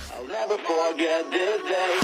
I'll never forget this day.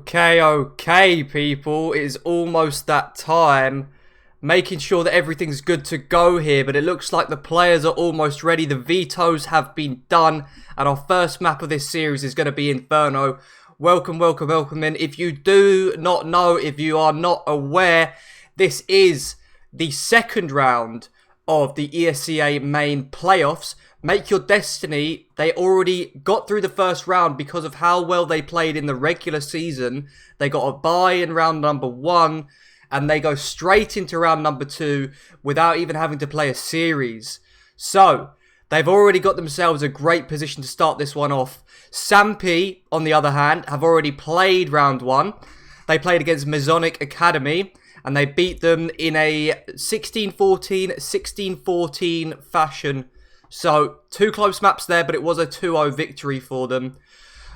Okay, people, it is almost that time. Making sure that everything's good to go here, but it looks like the players are almost ready. The vetoes have been done, and our first map of this series is going to be Inferno. Welcome in. If you do not know, if you are not aware, this is the second round of the ESEA main playoffs. Make Your Destiny, they already got through the first round because of how well they played in the regular season. They got a bye in round number 1, and they go straight into round number 2 without even having to play a series. So, they've already got themselves a great position to start this one off. Sampi, on the other hand, have already played round 1. They played against Masonic Academy, and they beat them in a 16-14, 16-14 fashion. So, 2 close maps there, but it was a 2-0 victory for them.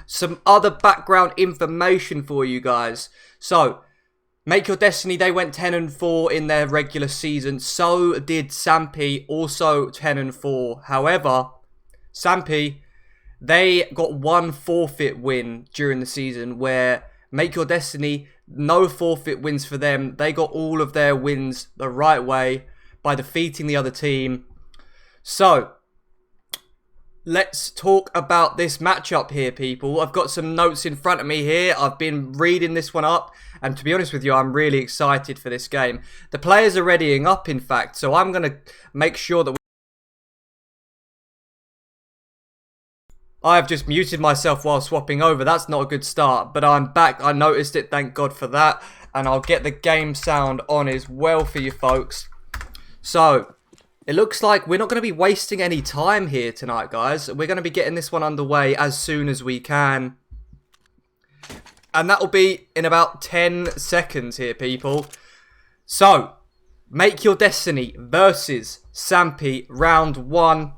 Some other background information for you guys. So, Make Your Destiny, they went 10-4 in their regular season. So did Sampi, also 10-4. However, Sampi, they got 1 forfeit win during the season, where Make Your Destiny, no forfeit wins for them. They got all of their wins the right way by defeating the other team. So, let's talk about this matchup here, people. I've got some notes in front of me here. I've been reading this one up, and to be honest with you, I'm really excited for this game. The players are readying up, in fact, so I'm going to make sure that I have just muted myself while swapping over. That's not a good start, but I'm back. I noticed it, thank God for that, and I'll get the game sound on as well for you folks. So, it looks like we're not going to be wasting any time here tonight, guys. We're going to be getting this one underway as soon as we can. And that will be in about 10 seconds here, people. So, Make Your Destiny versus Sampi, round 1.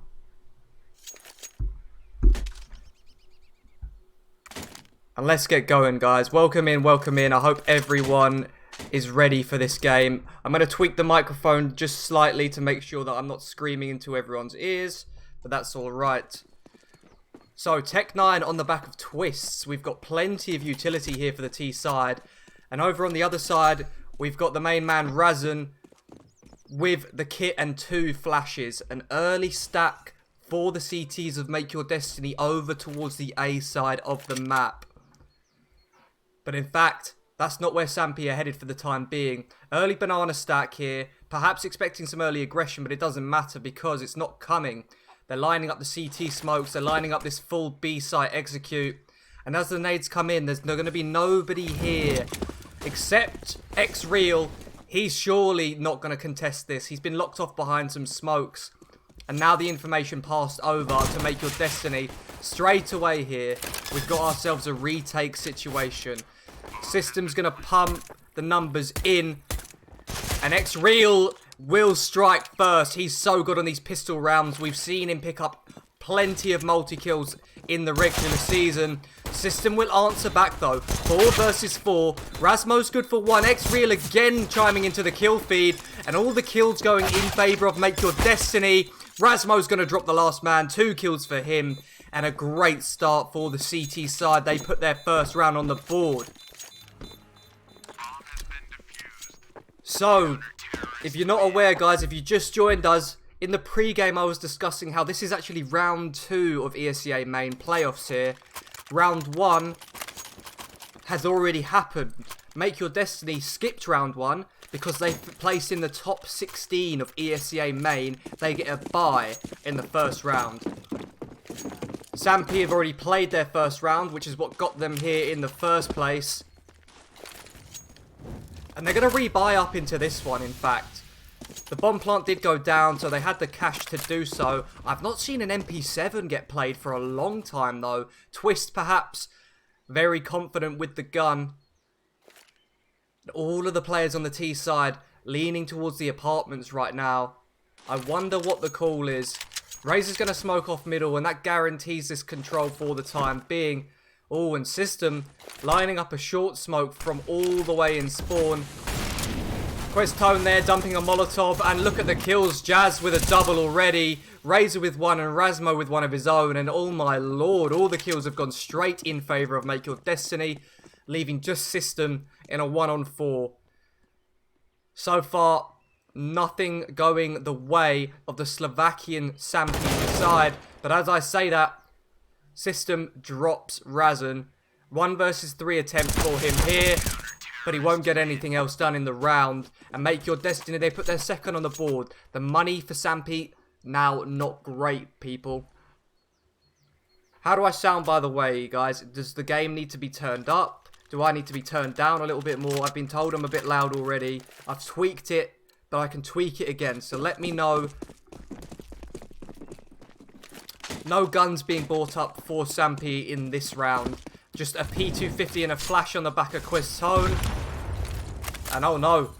And let's get going, guys. Welcome in. I hope everyone is ready for this game. I'm going to tweak the microphone just slightly to make sure that I'm not screaming into everyone's ears, but that's all right. So, Tech9 on the back of Twists. We've got plenty of utility here for the T side. And over on the other side, we've got the main man, Razan, with the kit and 2 flashes. An early stack for the CTs of Make Your Destiny over towards the A side of the map. But in fact, That's not where Sampi are headed for the time being. Early banana stack here. Perhaps expecting some early aggression, but it doesn't matter because it's not coming. They're lining up the CT smokes. They're lining up this full B site execute. And as the nades come in, there's going to be nobody here except X-Real. He's surely not going to contest this. He's been locked off behind some smokes. And now the information passed over to Make Your Destiny. Straight away here, we've got ourselves a retake situation. System's going to pump the numbers in. And X-Real will strike first. He's so good on these pistol rounds. We've seen him pick up plenty of multi-kills in the regular season. System will answer back though. 4 versus 4. Rasmo's good for 1. X-Real again chiming into the kill feed. And all the kills going in favour of Make Your Destiny. Rasmo's going to drop the last man. 2 kills for him. And a great start for the CT side. They put their first round on the board. So, if you're not aware, guys, if you just joined us, in the pre-game I was discussing how this is actually round 2 of ESEA main playoffs here. Round 1 has already happened. Make Your Destiny skipped round 1 because they placed in the top 16 of ESEA main. They get a bye in the first round. Sampi have already played their first round, which is what got them here in the first place. And they're going to rebuy up into this one, in fact. The bomb plant did go down, so they had the cash to do so. I've not seen an MP7 get played for a long time, though. Twist, perhaps, very confident with the gun. All of the players on the T side leaning towards the apartments right now. I wonder what the call is. Razor's going to smoke off middle, and that guarantees this control for the time being. Oh, and System lining up a short smoke from all the way in spawn. Questone there dumping a Molotov, and look at the kills. Jazz with a double already. Razor with 1 and Rasmo with 1 of his own. And oh my lord, all the kills have gone straight in favour of Make Your Destiny, leaving just System in a 1-on-4. So far, nothing going the way of the Slovakian Sampi side. But as I say that, System drops Razan. 1 versus 3 attempt for him here. But he won't get anything else done in the round. And Make Your Destiny, they put their second on the board. The money for Sampi, now not great, people. How do I sound, by the way, guys? Does the game need to be turned up? Do I need to be turned down a little bit more? I've been told I'm a bit loud already. I've tweaked it, but I can tweak it again. So let me know. No guns being brought up for Sampi in this round. Just a P250 and a flash on the back of Questone. And oh no.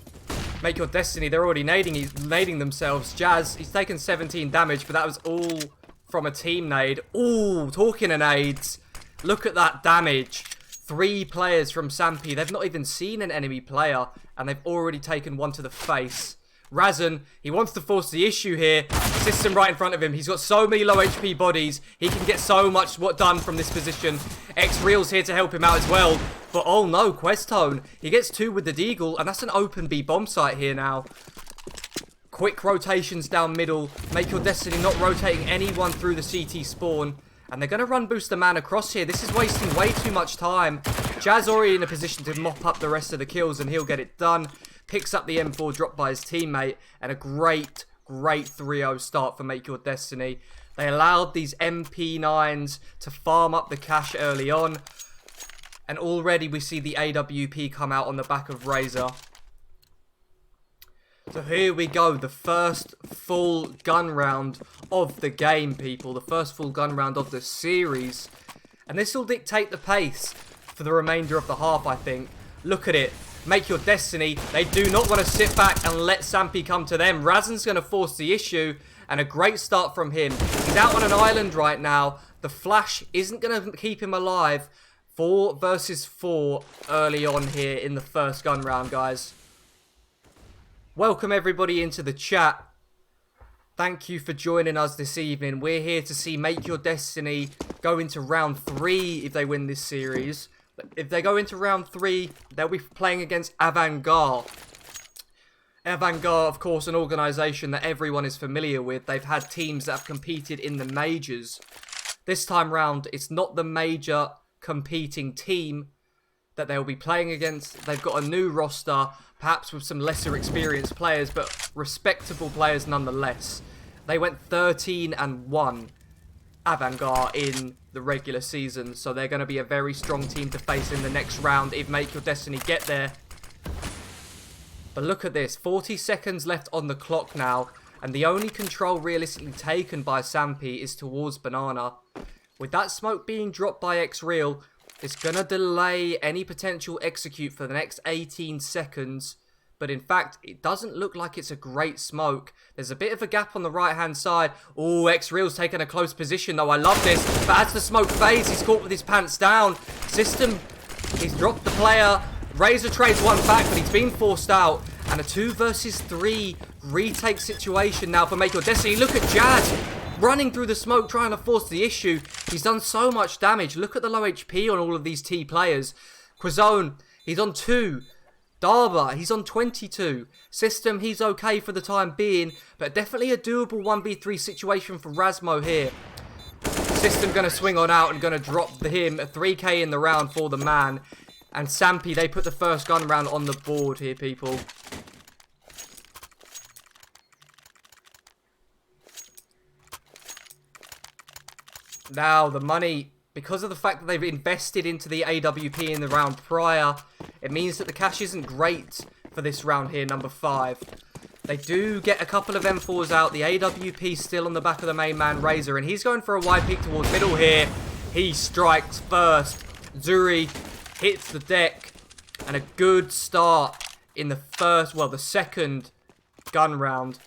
Make Your Destiny, they're already nading themselves. Jazz, he's taken 17 damage, but that was all from a team nade. Ooh, talking of nades. Look at that damage. 3 players from Sampi. They've not even seen an enemy player, and they've already taken 1 to the face. Razan, he wants to force the issue here. System right in front of him. He's got so many low HP bodies. He can get so much done from this position. X-Real's here to help him out as well. But oh no, Questone. He gets 2 with the Deagle, and that's an open B bomb site here now. Quick rotations down middle. Make Your Destiny not rotating anyone through the CT spawn. And they're going to run boost the man across here. This is wasting way too much time. Jazz already in a position to mop up the rest of the kills, and he'll get it done. Picks up the M4 dropped by his teammate. And a great 3-0 start for Make Your Destiny. They allowed these MP9s to farm up the cash early on. And already we see the AWP come out on the back of Razor. So here we go, the first full gun round of the game, people. The first full gun round of the series. And this will dictate the pace for the remainder of the half, I think. Look at it. Make Your Destiny. They do not want to sit back and let Sampi come to them. Razan's going to force the issue. And a great start from him. He's out on an island right now. The flash isn't going to keep him alive. 4 versus 4 early on here in the first gun round, guys. Welcome everybody into the chat. Thank you for joining us this evening. We're here to see Make Your Destiny go into round 3 if they win this series. If they go into round 3, they'll be playing against Avant-Garde. Avant-Garde, of course, an organisation that everyone is familiar with. They've had teams that have competed in the majors. This time round, it's not the major competing team. that they'll be playing against. They've got a new roster, perhaps with some lesser experienced players, but respectable players nonetheless. They went 13-1, Avangard, in the regular season, so they're going to be a very strong team to face in the next round if Make Your Destiny get there. But look at this, 40 seconds left on the clock now, and the only control realistically taken by Sampi is towards Banana. With that smoke being dropped by X-Real, it's going to delay any potential execute for the next 18 seconds. But in fact, it doesn't look like it's a great smoke. There's a bit of a gap on the right-hand side. Oh, X-Real's taken a close position, though. I love this. But as the smoke fades, he's caught with his pants down. System, he's dropped the player. Razor trades one back, but he's been forced out. And a 2 versus 3 retake situation now for Make Your Destiny. Look at Jazz running through the smoke, trying to force the issue. He's done so much damage. Look at the low HP on all of these T players. Quazone, he's on 2. Darba, he's on 22. System, he's okay for the time being, but definitely a doable 1v3 situation for Razmo here. System going to swing on out and going to drop him a 3k in the round for the man. And Sampi, they put the first gun round on the board here, people. Now, the money, because of the fact that they've invested into the AWP in the round prior, it means that the cash isn't great for this round here, number 5. They do get a couple of M4s out. The AWP still on the back of the main man, Razor, and he's going for a wide peek towards middle here. He strikes first. Zuri hits the deck, and a good start in the first, well, the second gun round.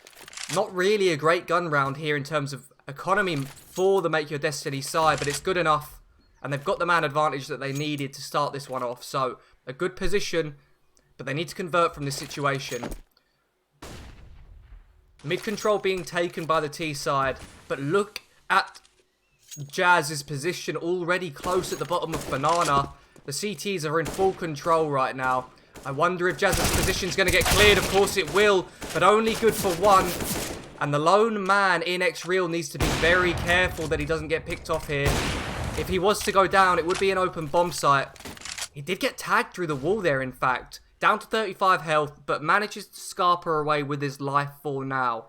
Not really a great gun round here in terms of economy for the Make Your Destiny side, but it's good enough, and they've got the man advantage that they needed to start this one off. So, a good position, but they need to convert from this situation. Mid control being taken by the T side, but look at Jazz's position already close at the bottom of Banana. The CTs are in full control right now. I wonder if Jazz's position's going to get cleared. Of course it will, but only good for 1. And the lone man in X-Real needs to be very careful that he doesn't get picked off here. If he was to go down, it would be an open bomb site. He did get tagged through the wall there, in fact. Down to 35 health, but manages to scarper away with his life for now.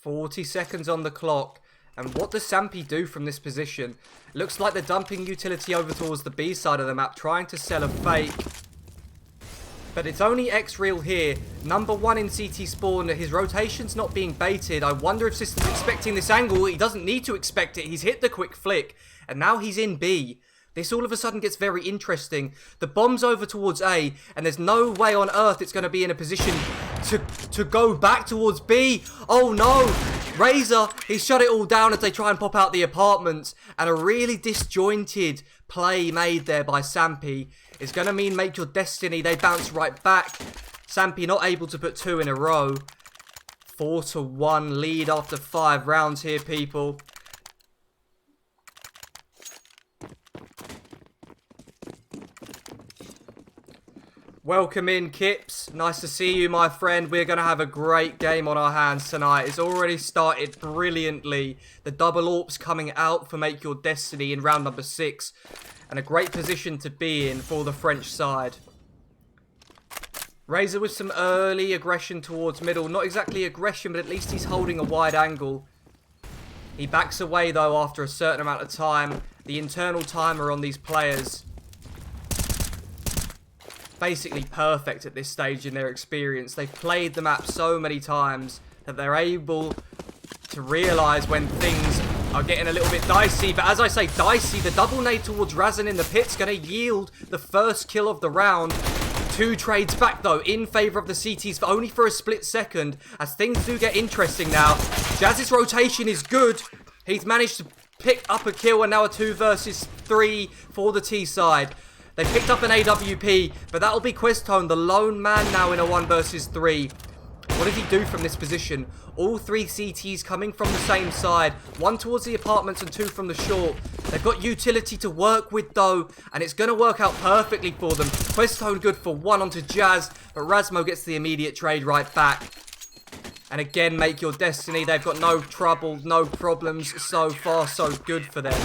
"40 seconds on the clock. And what does Sampi do from this position? Looks like they're dumping utility over towards the B side of the map, trying to sell a fake. But it's only X-Real here. Number 1 in CT spawn. His rotation's not being baited. I wonder if System's expecting this angle. He doesn't need to expect it. He's hit the quick flick. And now he's in B. This all of a sudden gets very interesting. The bomb's over towards A, and there's no way on earth it's going to be in a position to go back towards B. Oh no! Razor, he's shut it all down as they try and pop out the apartments, and a really disjointed play made there by Sampi is going to mean Make Your Destiny. They bounce right back. Sampi not able to put 2 in a row. 4-1 lead after 5 rounds here, people. Welcome in, Kips. Nice to see you, my friend. We're going to have a great game on our hands tonight. It's already started brilliantly. The double AWPs coming out for Make Your Destiny in round number 6. And a great position to be in for the French side. Razor with some early aggression towards middle. Not exactly aggression, but at least he's holding a wide angle. He backs away, though, after a certain amount of time. The internal timer on these players, basically perfect at this stage in their experience. They've played the map so many times that they're able to realise when things are getting a little bit dicey. But as I say dicey, the double nade towards Razan in the pit's going to yield the first kill of the round. 2 trades back, though, in favour of the CTs, but only for a split second, as things do get interesting now. Jazz's rotation is good. He's managed to pick up a kill, and now a 2 versus 3 for the T side. They picked up an AWP, but that'll be Questone, the lone man now in a 1 versus 3. What does he do from this position? All 3 CTs coming from the same side. 1 towards the apartments and 2 from the short. They've got utility to work with, though, and it's going to work out perfectly for them. Questone good for 1 onto Jazz, but Razmo gets the immediate trade right back. And again, Make Your Destiny. They've got no trouble, no problems. So far, so good for them.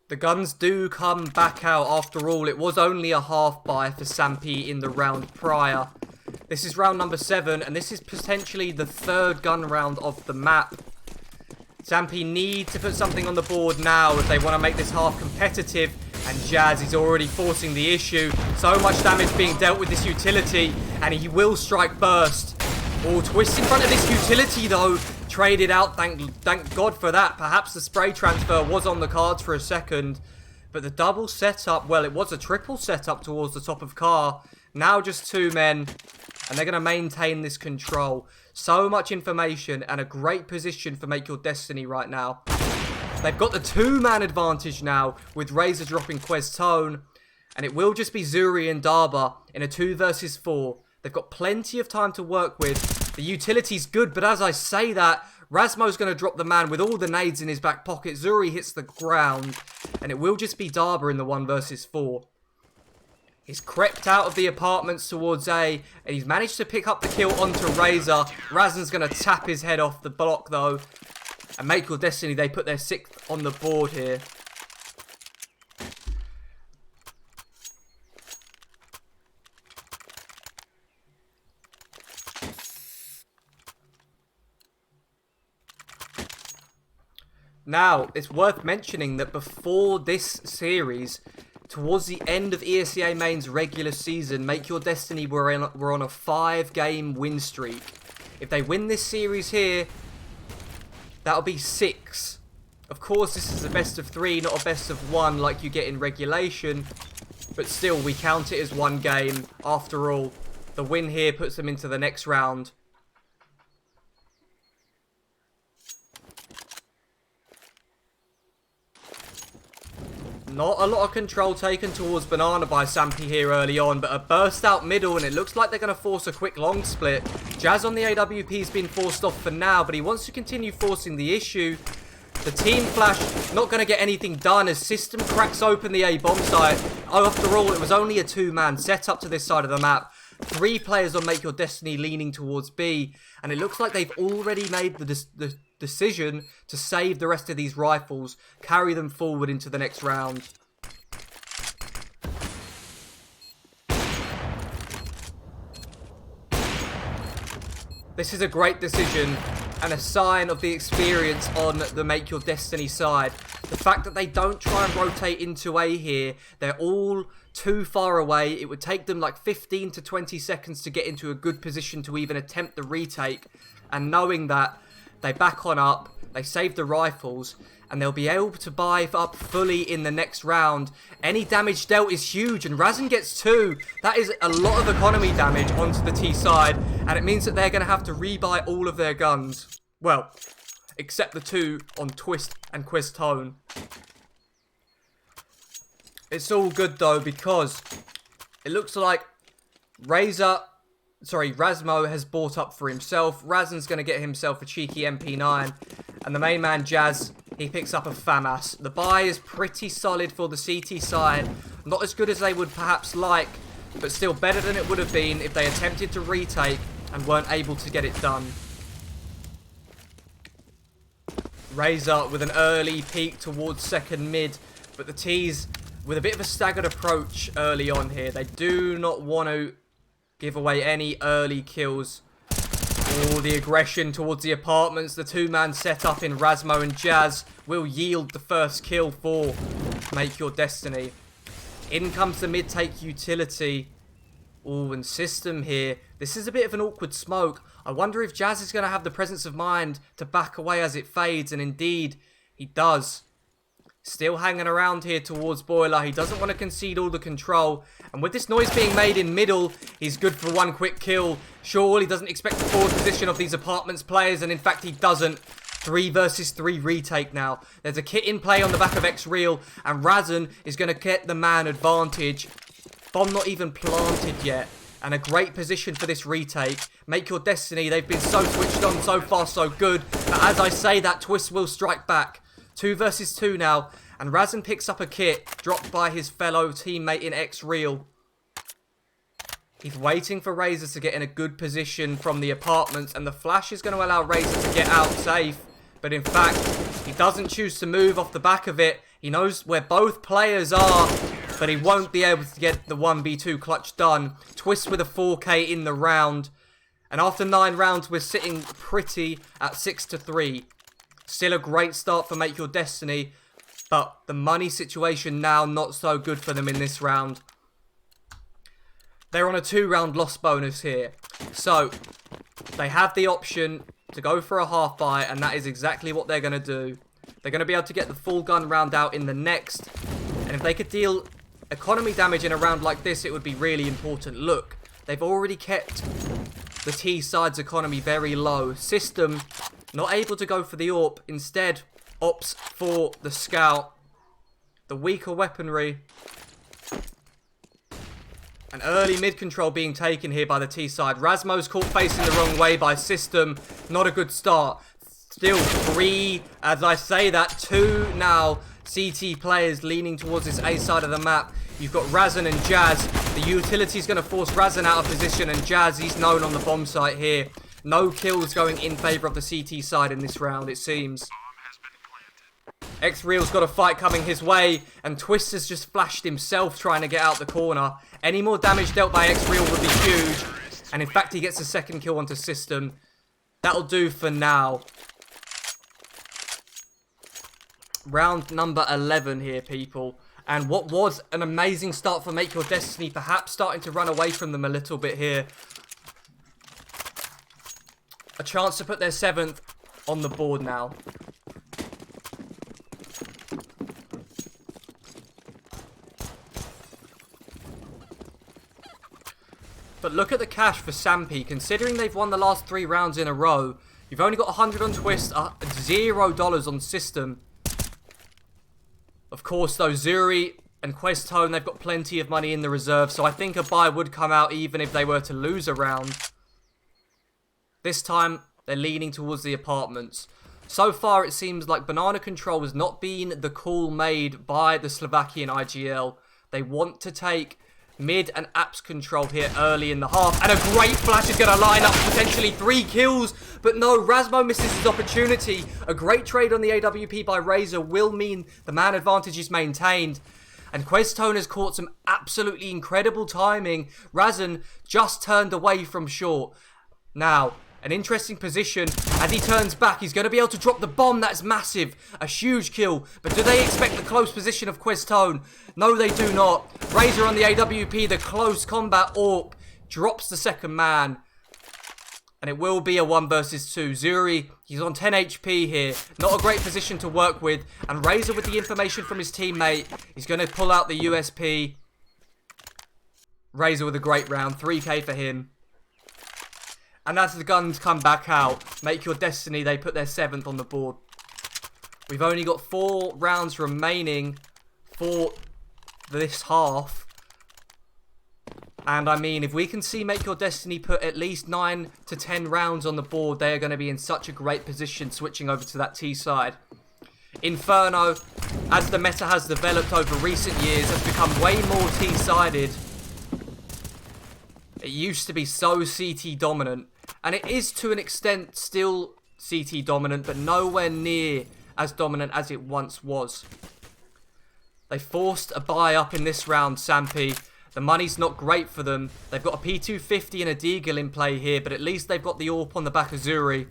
The guns do come back out after all. It was only a half buy for Sampi in the round prior. This is round number 7, and this is potentially the 3rd gun round of the map. Sampi need to put something on the board now if they want to make this half competitive. And Jazz is already forcing the issue. So much damage being dealt with this utility, and he will strike burst. Oh, twist in front of this utility though. Traded out, thank God for that. Perhaps the spray transfer was on the cards for a second. But the double setup, well, it was a triple setup towards the top of car. Now just 2 men. And they're going to maintain this control. So much information and a great position for Make Your Destiny right now. They've got the 2-man advantage now with Razor dropping Questone. And it will just be Zuri and Darba in a 2 versus 4. They've got plenty of time to work with. The utility's good, but as I say that, Razmo's going to drop the man with all the nades in his back pocket. Zuri hits the ground, and it will just be Darba in the 1 versus 4. He's crept out of the apartments towards A, and he's managed to pick up the kill onto Razor. Razan's going to tap his head off the block, though. And Make Your Destiny, they put their 6th on the board here. Now, it's worth mentioning that before this series, towards the end of ESEA Main's regular season, Make Your Destiny were on a 5-game win streak. If they win this series here, that'll be 6. Of course, this is a best of 3, not a best of 1 like you get in regulation. But still, we count it as 1 game. After all, the win here puts them into the next round. Not a lot of control taken towards Banana by Sampi here early on, but a burst out middle, and it looks like they're going to force a quick long split. Jazz on the AWP's been forced off for now, but he wants to continue forcing the issue. The team flash not going to get anything done as System cracks open the A bomb site. After all, it was only a 2-man setup to this side of the map. 3 players on Make Your Destiny leaning towards B, and it looks like they've already made the decision to save the rest of these rifles, carry them forward into the next round. This is a great decision and a sign of the experience on the Make Your Destiny side. The fact that they don't try and rotate into A here, they're all too far away. It would take them like 15 to 20 seconds to get into a good position to even attempt the retake. And knowing that, they back on up, they save the rifles, and they'll be able to buy up fully in the next round. Any damage dealt is huge, and Razan gets 2. That is a lot of economy damage onto the T side, and it means that they're going to have to rebuy all of their guns. Well, except the 2 on Twist and Questone. It's all good though, because it looks like Razmo has bought up for himself. Razan's going to get himself a cheeky MP9. And the main man, Jazz, he picks up a FAMAS. The buy is pretty solid for the CT side. Not as good as they would perhaps like, but still better than it would have been if they attempted to retake and weren't able to get it done. Razor with an early peek towards second mid, but the T's with a bit of a staggered approach early on here. They do not want to give away any early kills. Oh, the aggression towards the apartments. The 2-man setup in Razmo and Jazz will yield the first kill for Make Your Destiny. In comes the mid-take utility. Oh, and System here. This is a bit of an awkward smoke. I wonder if Jazz is going to have the presence of mind to back away as it fades, and indeed, he does. Still hanging around here towards Boiler. He doesn't want to concede all the control. And with this noise being made in middle, he's good for 1 quick kill. Sure, he doesn't expect the forward position of these apartments players, and in fact he doesn't. 3 versus 3 retake now. There's a kit in play on the back of X-Real, and Razan is going to get the man advantage. Bomb not even planted yet. And a great position for this retake. Make your destiny. They've been so switched on, so far so good. But as I say, that twist will strike back. 2 versus 2 now. And Razan picks up a kit dropped by his fellow teammate in X-Real. He's waiting for Razor to get in a good position from the apartments. And the flash is going to allow Razor to get out safe. But in fact, he doesn't choose to move off the back of it. He knows where both players are. But he won't be able to get the 1v2 clutch done. Twist with a 4K in the round. And after 9 rounds, we're sitting pretty at 6-3. Still a great start for Make Your Destiny. But the money situation now not so good for them in this round. They're on a 2-round loss bonus here. So, they have the option to go for a half buy. And that is exactly what they're going to do. They're going to be able to get the full gun round out in the next. And if they could deal economy damage in a round like this, it would be really important. Look, they've already kept the T side's economy very low. System not able to go for the AWP, instead opts for the scout. The weaker weaponry. An early mid control being taken here by the T side. Razmo's caught facing the wrong way by System. Not a good start. Still 3, as I say that, 2 now. CT players leaning towards this A side of the map. You've got Razan and Jazz. The utility's going to force Razan out of position, and Jazz, he's known on the bomb site here. No kills going in favour of the CT side in this round, it seems. X-Real's got a fight coming his way, and Twist has just flashed himself trying to get out the corner. Any more damage dealt by X-Real would be huge. And in fact, he gets a second kill onto System. That'll do for now. Round number 11 here, people. And what was an amazing start for Make Your Destiny, perhaps starting to run away from them a little bit here. A chance to put their 7th on the board now. But look at the cash for Sampi. Considering they've won the last 3 rounds in a row, you've only got 100 on Twist, $0 on System. Of course, though, Zuri and Questone, they've got plenty of money in the reserve, so I think a buy would come out even if they were to lose a round. This time, they're leaning towards the apartments. So far, it seems like Banana Control has not been the call made by the Slovakian IGL. They want to take mid and apps control here early in the half. And a great flash is going to line up potentially 3 kills. But no, Razmo misses his opportunity. A great trade on the AWP by Razor will mean the man advantage is maintained. And Questone has caught some absolutely incredible timing. Razan just turned away from short. Now, an interesting position. As he turns back, he's going to be able to drop the bomb. That's massive. A huge kill. But do they expect the close position of Questone? No, they do not. Razor on the AWP, the close combat AWP, drops the second man. And it will be a 1 versus 2. Zuri, he's on 10 HP here. Not a great position to work with. And Razor, with the information from his teammate, he's going to pull out the USP. Razor with a great round. 3k for him. And as the guns come back out, Make Your Destiny, they put their 7th on the board. We've only got 4 rounds remaining for this half. And I mean, if we can see Make Your Destiny put at least 9 to 10 rounds on the board, they are going to be in such a great position switching over to that T side. Inferno, as the meta has developed over recent years, has become way more T-sided. It used to be so CT dominant. And it is to an extent still CT dominant, but nowhere near as dominant as it once was. They forced a buy up in this round, Sampi. The money's not great for them. They've got a P250 and a Deagle in play here, but at least they've got the AWP on the back of Zuri.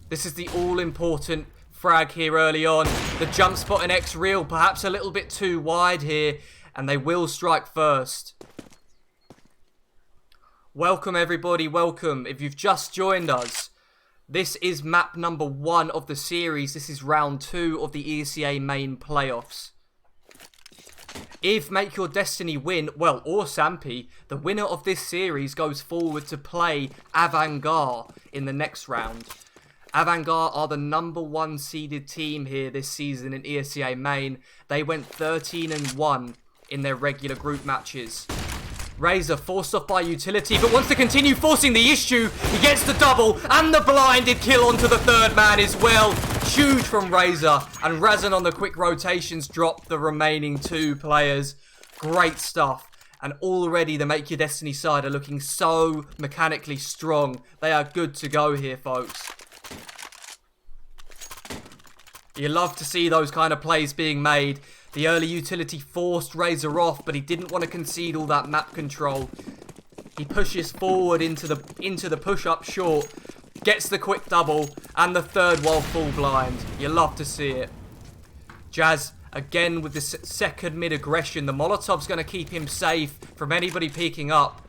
This is the all-important frag here early on. The jump spot in X-Real, perhaps a little bit too wide here, and they will strike first. Welcome everybody, welcome. If you've just joined us, this is map number 1 of the series. This is round 2 of the ESEA main playoffs. If Make Your Destiny win, well, or Sampi, the winner of this series goes forward to play Avangard in the next round. Avangard are the number 1 seeded team here this season in ESEA main. They went 13-1 in their regular group matches. Razor forced off by utility, but wants to continue forcing the issue. He gets the double and the blinded kill onto the third man as well. Huge from Razor, and Razan on the quick rotations drop the remaining 2 players. Great stuff. And already the Make Your Destiny side are looking so mechanically strong. They are good to go here, folks. You love to see those kind of plays being made. The early utility forced Razor off, but he didn't want to concede all that map control. He pushes forward into the push-up short, gets the quick double, and the third while full blind. You love to see it. Jazz, again with the second mid-aggression. The Molotov's going to keep him safe from anybody peeking up.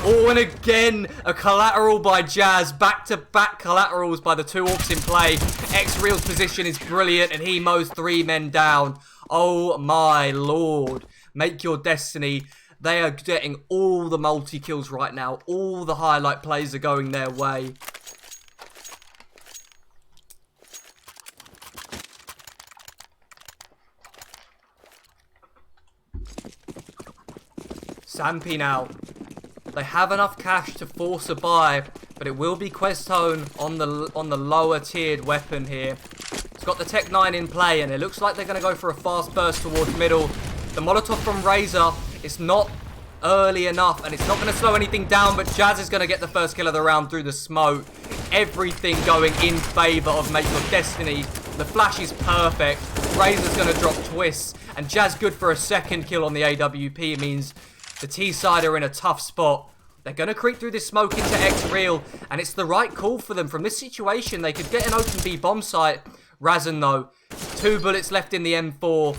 Oh, and again, a collateral by Jazz. Back-to-back collaterals by the 2 orcs in play. X-Real's position is brilliant, and he mows 3 men down. Oh, my lord. Make Your Destiny. They are getting all the multi-kills right now. All the highlight plays are going their way. Sampi now. They have enough cash to force a buy, but it will be Questone on the lower tiered weapon here. It's got the Tech 9 in play, and it looks like they're going to go for a fast burst towards middle. The Molotov from Razor, it's not early enough, and it's not going to slow anything down, but Jazz is going to get the first kill of the round through the smoke. Everything going in favour of Make Your Destiny. The flash is perfect. Razor's going to drop twists, and Jazz good for a second kill on the AWP. It means the T-side are in a tough spot. They're going to creep through this smoke into X-Real, and it's the right call for them. From this situation, they could get an open B bomb site. Razan, though. 2 bullets left in the M4.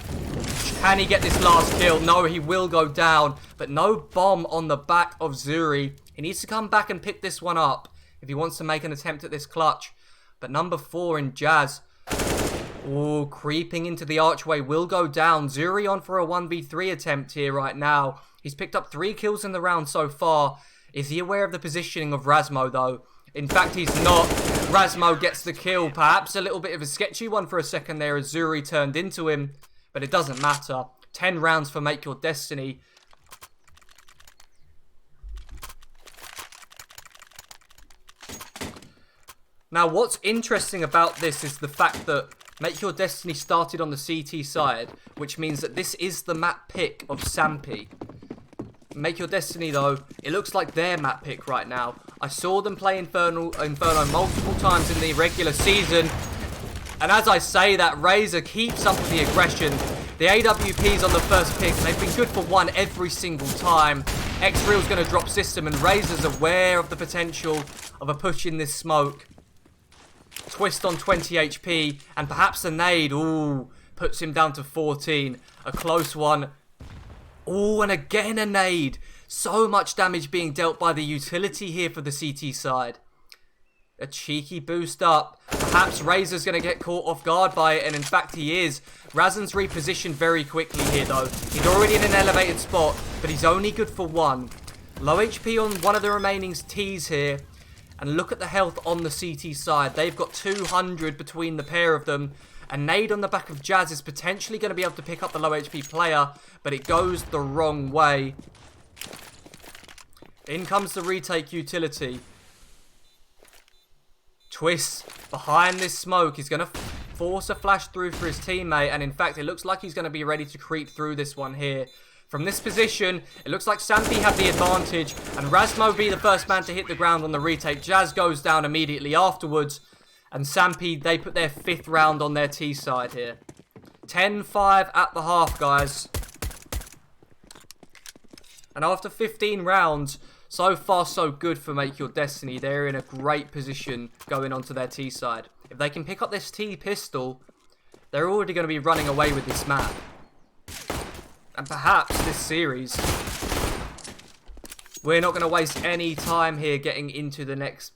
Can he get this last kill? No, he will go down, but no bomb on the back of Zuri. He needs to come back and pick this one up if he wants to make an attempt at this clutch. But number 4 in Jazz. Oh, creeping into the archway will go down. Zuri on for a 1v3 attempt here right now. He's picked up 3 kills in the round so far. Is he aware of the positioning of Razmo, though? In fact, he's not. Razmo gets the kill. Perhaps a little bit of a sketchy one for a second there as Zuri turned into him. But it doesn't matter. 10 rounds for Make Your Destiny. Now, what's interesting about this is the fact that Make Your Destiny started on the CT side, which means that this is the map pick of Sampi. Make Your Destiny, though, it looks like their map pick right now. I saw them play Inferno multiple times in the regular season, and as I say that, Razor keeps up with the aggression. The AWP's on the first pick, and they've been good for 1 every single time. X-Real's going to drop system, and Razor's aware of the potential of a push in this smoke. Twist on 20 HP, and perhaps a nade, ooh, puts him down to 14. A close one. Ooh, and again a nade. So much damage being dealt by the utility here for the CT side. A cheeky boost up. Perhaps Razor's going to get caught off guard by it, and in fact he is. Razan's repositioned very quickly here, though. He's already in an elevated spot, but he's only good for 1. Low HP on one of the remaining T's here. And look at the health on the CT side. They've got 200 between the pair of them. A nade on the back of Jazz is potentially going to be able to pick up the low HP player, but it goes the wrong way. In comes the retake utility. Twist behind this smoke. He's going to force a flash through for his teammate, and in fact, it looks like he's going to be ready to creep through this one here. From this position, it looks like Sampi have the advantage, and Razmo be the first man to hit the ground on the retake. Jazz goes down immediately afterwards, and Sampi, they put their 5th round on their T side here. 10-5 at the half, guys. And after 15 rounds, so far so good for Make Your Destiny. They're in a great position going onto their T side. If they can pick up this T pistol, they're already going to be running away with this map. And perhaps this series. We're not going to waste any time here getting into the next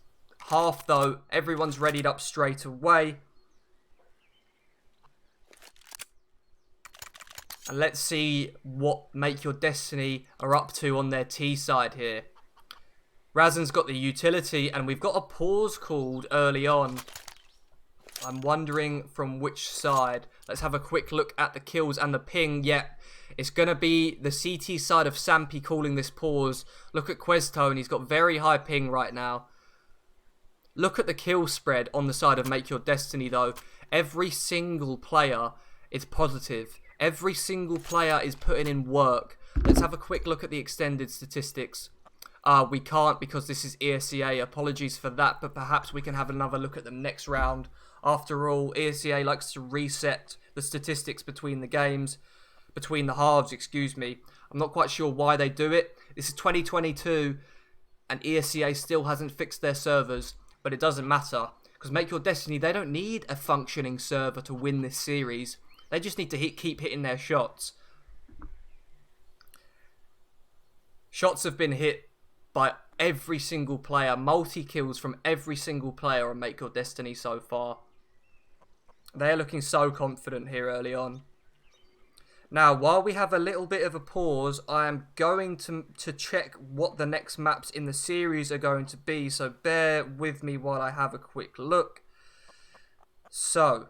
half, though. Everyone's readied up straight away. And let's see what Make Your Destiny are up to on their T side here. Razan's got the utility, and we've got a pause called early on. I'm wondering from which side. Let's have a quick look at the kills and the ping. Yep, it's going to be the CT side of Sampi calling this pause. Look at Questone. He's got very high ping right now. Look at the kill spread on the side of Make Your Destiny, though. Every single player is positive. Every single player is putting in work. Let's have a quick look at the extended statistics. We can't because this is ESEA. Apologies for that, but perhaps we can have another look at them next round. After all, ESEA likes to reset the statistics between the games, between the halves, excuse me. I'm not quite sure why they do it. This is 2022, and ESEA still hasn't fixed their servers, but it doesn't matter. Because Make Your Destiny, they don't need a functioning server to win this series. They just need to keep hitting their shots. Shots have been hit by every single player. Multi-kills from every single player on Make Your Destiny so far. They're looking so confident here early on. Now, while we have a little bit of a pause, I am going to check what the next maps in the series are going to be. So bear with me while I have a quick look. So,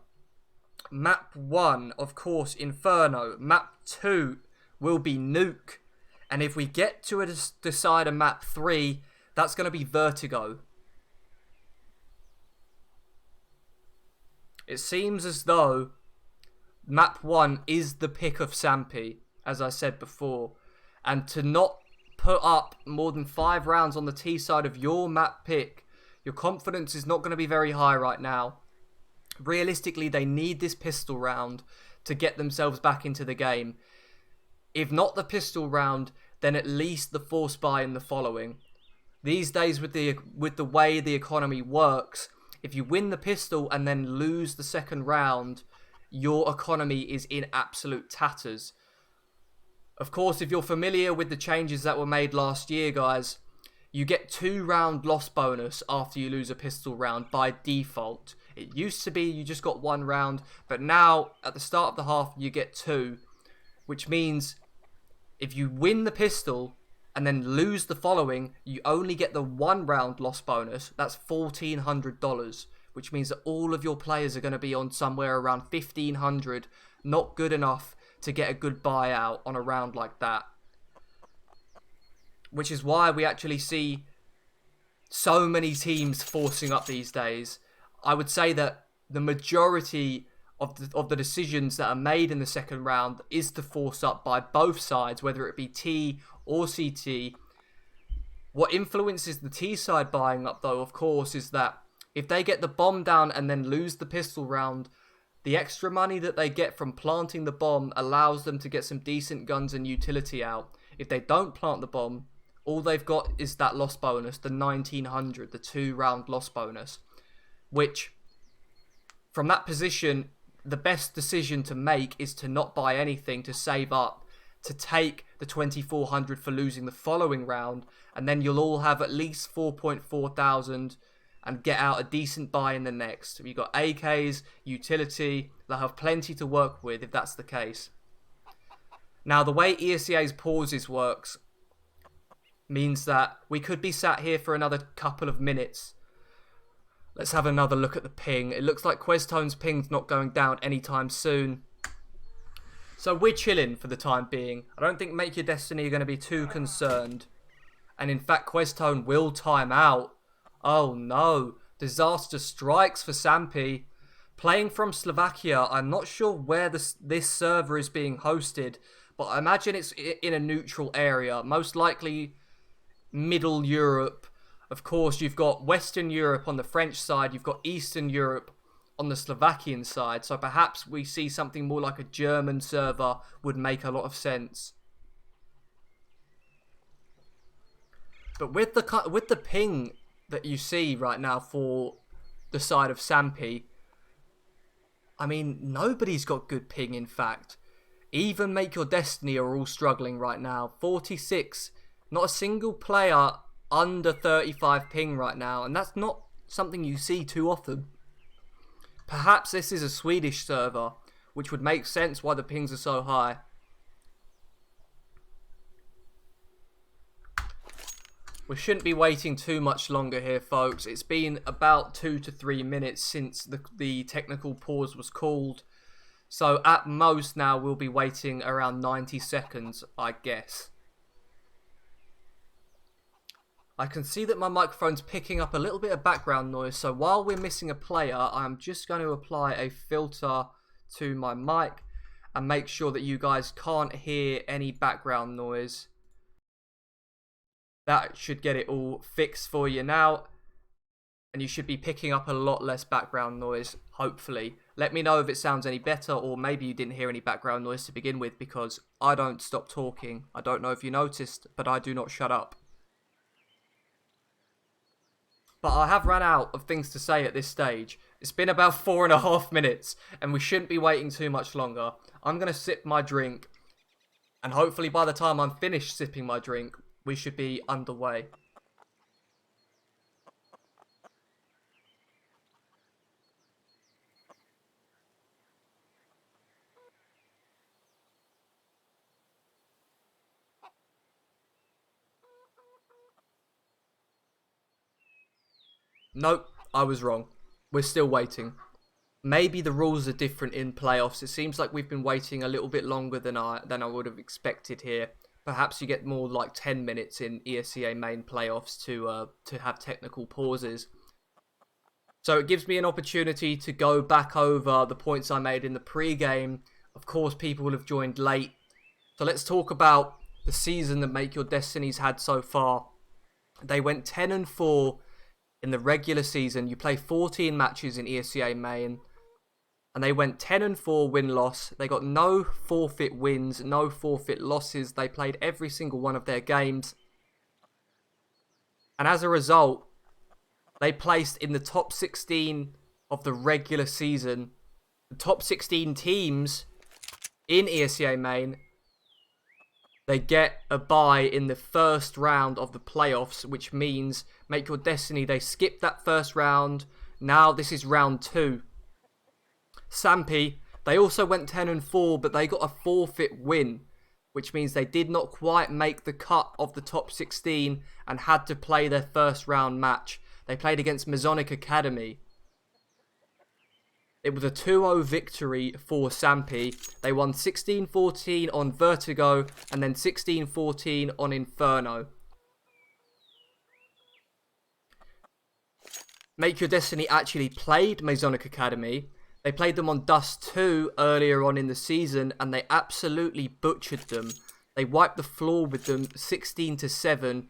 map 1, of course, Inferno. Map 2 will be Nuke. And if we get to a decider map 3, that's going to be Vertigo. It seems as though map 1 is the pick of Sampi, as I said before. And to not put up more than 5 rounds on the T side of your map pick, your confidence is not going to be very high right now. Realistically, they need this pistol round to get themselves back into the game. If not the pistol round, then at least the force buy in the following. These days, with the way the economy works, if you win the pistol and then lose the second round, your economy is in absolute tatters. Of course, if you're familiar with the changes that were made last year, guys, you get 2 round loss bonus after you lose a pistol round by default. It used to be you just got 1 round, but now at the start of the half you get 2, which means if you win the pistol and then lose the following, you only get the 1 round loss bonus. That's $1,400, which means that all of your players are going to be on somewhere around $1,500. Not good enough to get a good buyout on a round like that. Which is why we actually see so many teams forcing up these days. I would say that the majority of the decisions that are made in the second round is to force up by both sides, whether it be T or CT. What influences the T side buying up, though, of course, is that if they get the bomb down and then lose the pistol round, the extra money that they get from planting the bomb allows them to get some decent guns and utility out. If they don't plant the bomb, all they've got is that loss bonus, the 1900, the 2 round loss bonus, which from that position, the best decision to make is to not buy anything, to save up, to take the 2400 for losing the following round, and then you'll all have at least 4.4 thousand and get out a decent buy in the next. You've got AKs, utility, they'll have plenty to work with if that's the case. Now, the way ESEA's pauses works means that we could be sat here for another couple of minutes. Let's have another look at the ping. It looks like Questone's ping's not going down anytime soon. So we're chilling for the time being. I don't think Make Your Destiny are going to be too concerned. And in fact, Questone will time out. Oh no. Disaster strikes for Sampi. Playing from Slovakia, I'm not sure where this server is being hosted, but I imagine it's in a neutral area. Most likely Middle Europe. Of course, you've got Western Europe on the French side. You've got Eastern Europe on the Slovakian side. So perhaps we see something more like a German server would make a lot of sense. But with the ping that you see right now for the side of Sampi, I mean, nobody's got good ping, in fact. Even Make Your Destiny are all struggling right now. 46. Not a single player under 35 ping right now, and that's not something you see too often. Perhaps this is a Swedish server, which would make sense why the pings are so high. We shouldn't be waiting too much longer here, folks. It's been about 2 to 3 minutes since the technical pause was called. So at most now we'll be waiting around 90 seconds, I guess. I can see that my microphone's picking up a little bit of background noise, so while we're missing a player, I'm just going to apply a filter to my mic and make sure that you guys can't hear any background noise. That should get it all fixed for you now, and you should be picking up a lot less background noise, hopefully. Let me know if it sounds any better, or maybe you didn't hear any background noise to begin with, because I don't stop talking. I don't know if you noticed, but I do not shut up. But I have run out of things to say at this stage. It's been about 4.5 minutes, and we shouldn't be waiting too much longer. I'm going to sip my drink, and hopefully by the time I'm finished sipping my drink, we should be underway. Nope, I was wrong. We're still waiting. Maybe the rules are different in playoffs. It seems like we've been waiting a little bit longer than I would have expected here. Perhaps you get more like 10 minutes in ESEA main playoffs to have technical pauses. So it gives me an opportunity to go back over the points I made in the pre-game. Of course, people will have joined late. So let's talk about the season that Make Your Destinies had so far. They went 10-4 in the regular season. You play 14 matches in ESEA main, and they went 10-4 win-loss. They got no forfeit wins, no forfeit losses. They played every single one of their games, and as a result, they placed in the top 16 of the regular season. The top 16 teams in ESEA main, they get a bye in the first round of the playoffs, which means Make Your Destiny, they skipped that first round. Now this is round 2. Sampi, they also went 10-4, but they got a forfeit win, which means they did not quite make the cut of the top 16 and had to play their first round match. They played against Masonic Academy. It was a 2-0 victory for Sampi. They won 16-14 on Vertigo and then 16-14 on Inferno. Make Your Destiny actually played Masonic Academy. They played them on Dust 2 earlier on in the season, and they absolutely butchered them. They wiped the floor with them 16-7.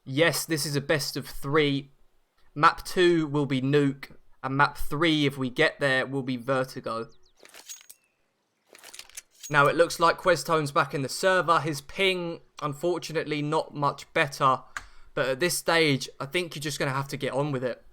Yes, this is a best of 3. Map 2 will be Nuke. And map 3, if we get there, will be Vertigo. Now, it looks like Questone's back in the server. His ping, unfortunately, not much better. But at this stage, I think you're just going to have to get on with it.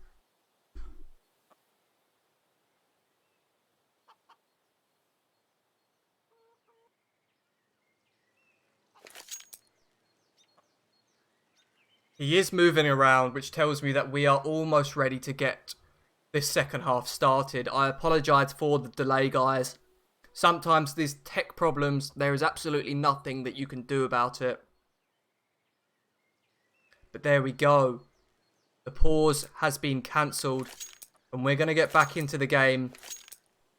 He is moving around, which tells me that we are almost ready to get this second half started. I apologise for the delay, guys. Sometimes these tech problems, there is absolutely nothing that you can do about it. But there we go. The pause has been cancelled, and we're going to get back into the game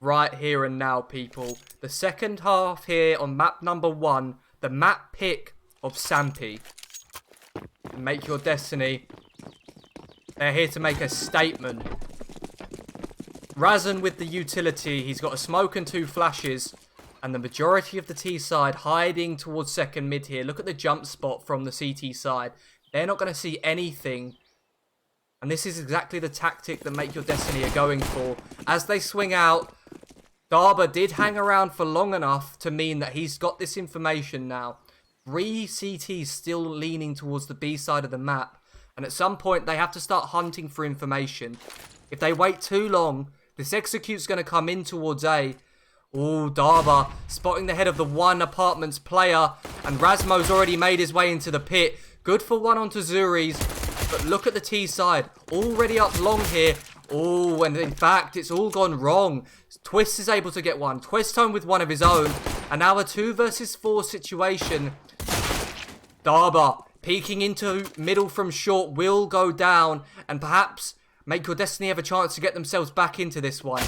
right here and now, people. The second half here on map number 1, the map pick of Sampi. Make Your Destiny. They're here to make a statement. Razan with the utility, he's got a smoke and 2 flashes, and the majority of the T side hiding towards second mid here. Look at the jump spot from the CT side. They're not going to see anything, and this is exactly the tactic that Make Your Destiny are going for. As they swing out, Darba did hang around for long enough to mean that he's got this information now. 3 CTs still leaning towards the B side of the map, and at some point they have to start hunting for information. If they wait too long, this execute's going to come in towards A. Ooh, Darba spotting the head of the 1 apartments player, and Rasmo's already made his way into the pit. Good for 1 onto Zuri's, but look at the T side, already up long here. Oh, and in fact, it's all gone wrong. Twist is able to get one. Questone with one of his own, and now a 2 versus 4 situation. Darba peeking into middle from short will go down, and perhaps Make Your Destiny have a chance to get themselves back into this one.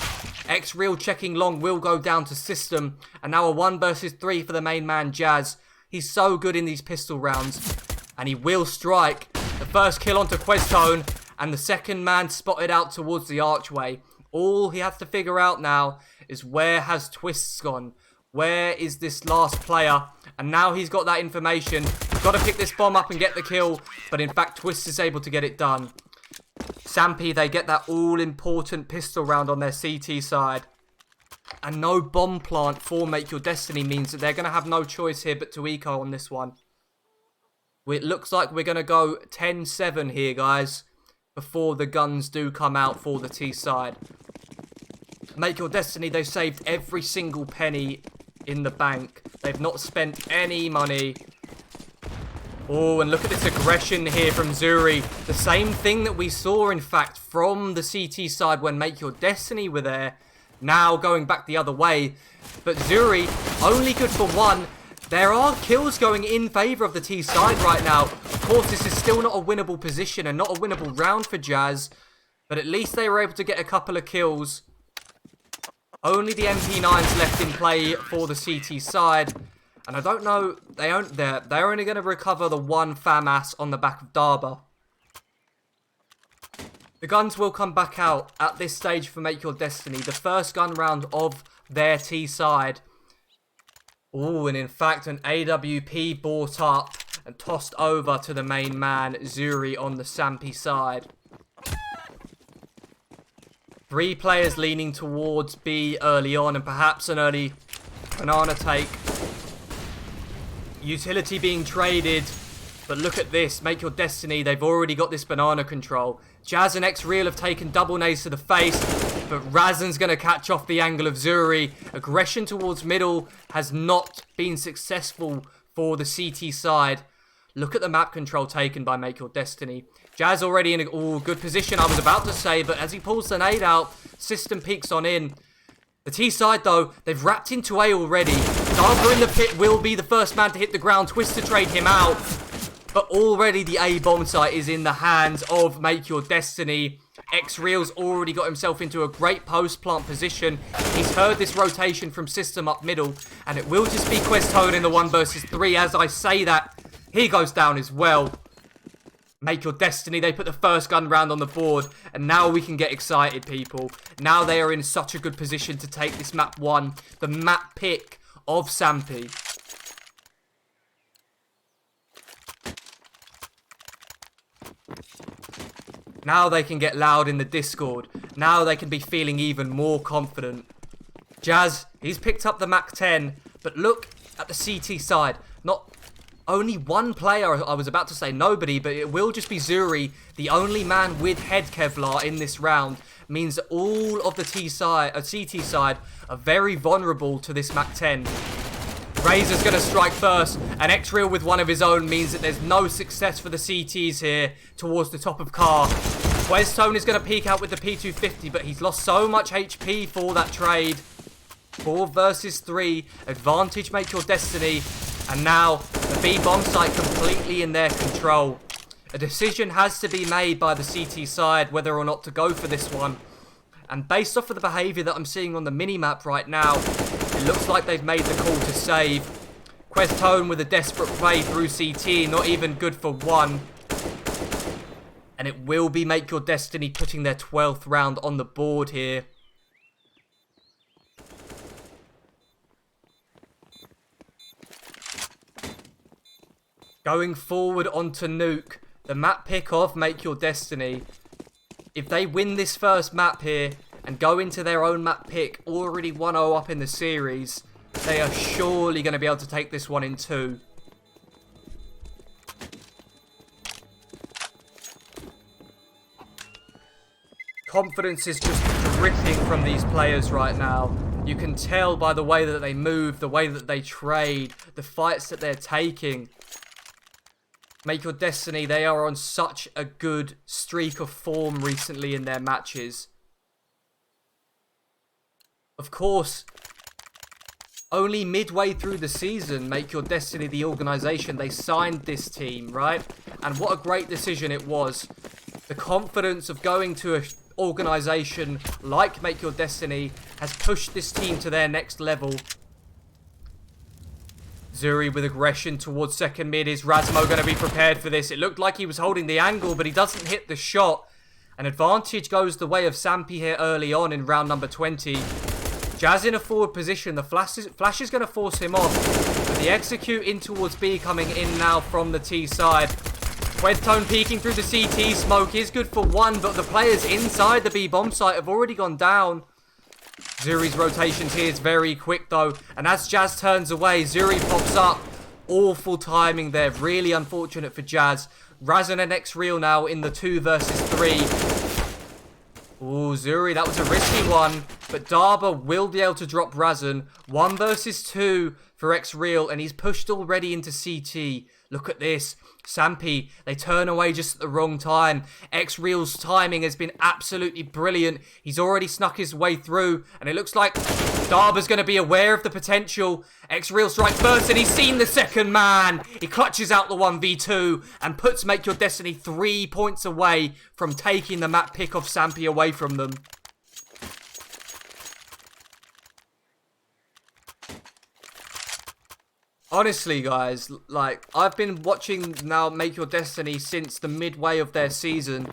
X-Real checking long will go down to System. And now a 1 versus 3 for the main man, Jazz. He's so good in these pistol rounds. And he will strike. The first kill onto Questone. And the second man spotted out towards the archway. All he has to figure out now is where has Twists gone? Where is this last player? And now he's got that information. He's got to pick this bomb up and get the kill. But in fact, Twists is able to get it done. Sampy, they get that all-important pistol round on their CT side. And no bomb plant for Make Your Destiny means that they're going to have no choice here but to eco on this one. It looks like we're going to go 10-7 here, guys, before the guns do come out for the T side. Make Your Destiny, they've saved every single penny in the bank. They've not spent any money. Oh, and look at this aggression here from Zuri. The same thing that we saw, in fact, from the CT side when Make Your Destiny were there. Now going back the other way. But Zuri, only good for 1. There are kills going in favour of the T side right now. Of course, this is still not a winnable position and not a winnable round for Jazz. But at least they were able to get a couple of kills. Only the MP9s left in play for the CT side. And I don't know, they're only going to recover the 1 FAMAS on the back of Darba. The guns will come back out at this stage for Make Your Destiny. The first gun round of their T side. Oh, and in fact, an AWP brought up and tossed over to the main man, Zuri, on the Sampy side. 3 players leaning towards B early on, and perhaps an early banana take. Utility being traded, but look at this. Make Your Destiny, they've already got this banana control. Jazz and X-Real have taken double nades to the face, but Razan's going to catch off the angle of Zuri. Aggression towards middle has not been successful for the CT side. Look at the map control taken by Make Your Destiny. Jazz already in a good position, I was about to say, but as he pulls the nade out, System peeks on in. The T side, though, they've wrapped into A already. Darba in the pit will be the first man to hit the ground. Twist to trade him out. But already the A bomb site is in the hands of Make Your Destiny. X-Real's already got himself into a great post-plant position. He's heard this rotation from System up middle. And it will just be Questone in the 1 versus 3. As I say that, he goes down as well. Make Your Destiny, they put the first gun round on the board. And now we can get excited, people. Now they are in such a good position to take this map 1. The map pick of Sampy. Now they can get loud in the Discord. Now they can be feeling even more confident. Jazz, he's picked up the Mac 10. But look at the CT side. Not only 1 player, I was about to say nobody, but it will just be Zuri, the only man with head Kevlar in this round. Means that all of the CT side are very vulnerable to this Mac 10. Razor's going to strike first, and X-Real with one of his own means that there's no success for the CTs here towards the top of car. Questone is going to peek out with the P250, but he's lost so much HP for that trade. 4 versus 3, advantage Make Your Destiny, and now the B bomb site completely in their control. A decision has to be made by the CT side whether or not to go for this one. And based off of the behaviour that I'm seeing on the minimap right now, it looks like they've made the call to save. Questone with a desperate play through CT, not even good for 1. And it will be Make Your Destiny putting their 12th round on the board here. Going forward onto Nuke, the map pick of Make Your Destiny. If they win this first map here and go into their own map pick, already 1-0 up in the series, they are surely going to be able to take this one in 2. Confidence is just dripping from these players right now. You can tell by the way that they move, the way that they trade, the fights that they're taking. Make Your Destiny, they are on such a good streak of form recently in their matches. Of course, only midway through the season, Make Your Destiny, the organisation, they signed this team, right? And what a great decision it was. The confidence of going to organisation like Make Your Destiny has pushed this team to their next level. Zuri with aggression towards second mid. Is Razmo going to be prepared for this? It looked like he was holding the angle, but he doesn't hit the shot. An advantage goes the way of Sampi here early on in round number 20. Jazz in a forward position. The flash is going to force him off. But the execute in towards B coming in now from the T side. Wedtone peeking through the CT smoke is good for one, but the players inside the B bomb site have already gone down. Zuri's rotations here is very quick though, and as Jazz turns away, Zuri pops up. Awful timing there, really unfortunate for Jazz. Razan and X-Real now in the 2 versus 3. Ooh, Zuri, that was a risky one, but Darba will be able to drop Razan. 1 versus 2 for X-Real, and he's pushed already into CT. Look at this. Sampi, they turn away just at the wrong time. X-Real's timing has been absolutely brilliant. He's already snuck his way through, and it looks like Darba's going to be aware of the potential. X-Real strikes first, and he's seen the second man. He clutches out the 1v2 and puts Make Your Destiny 3 points away from taking the map pick of Sampi away from them. Honestly, guys, like, I've been watching now Make Your Destiny since the midway of their season,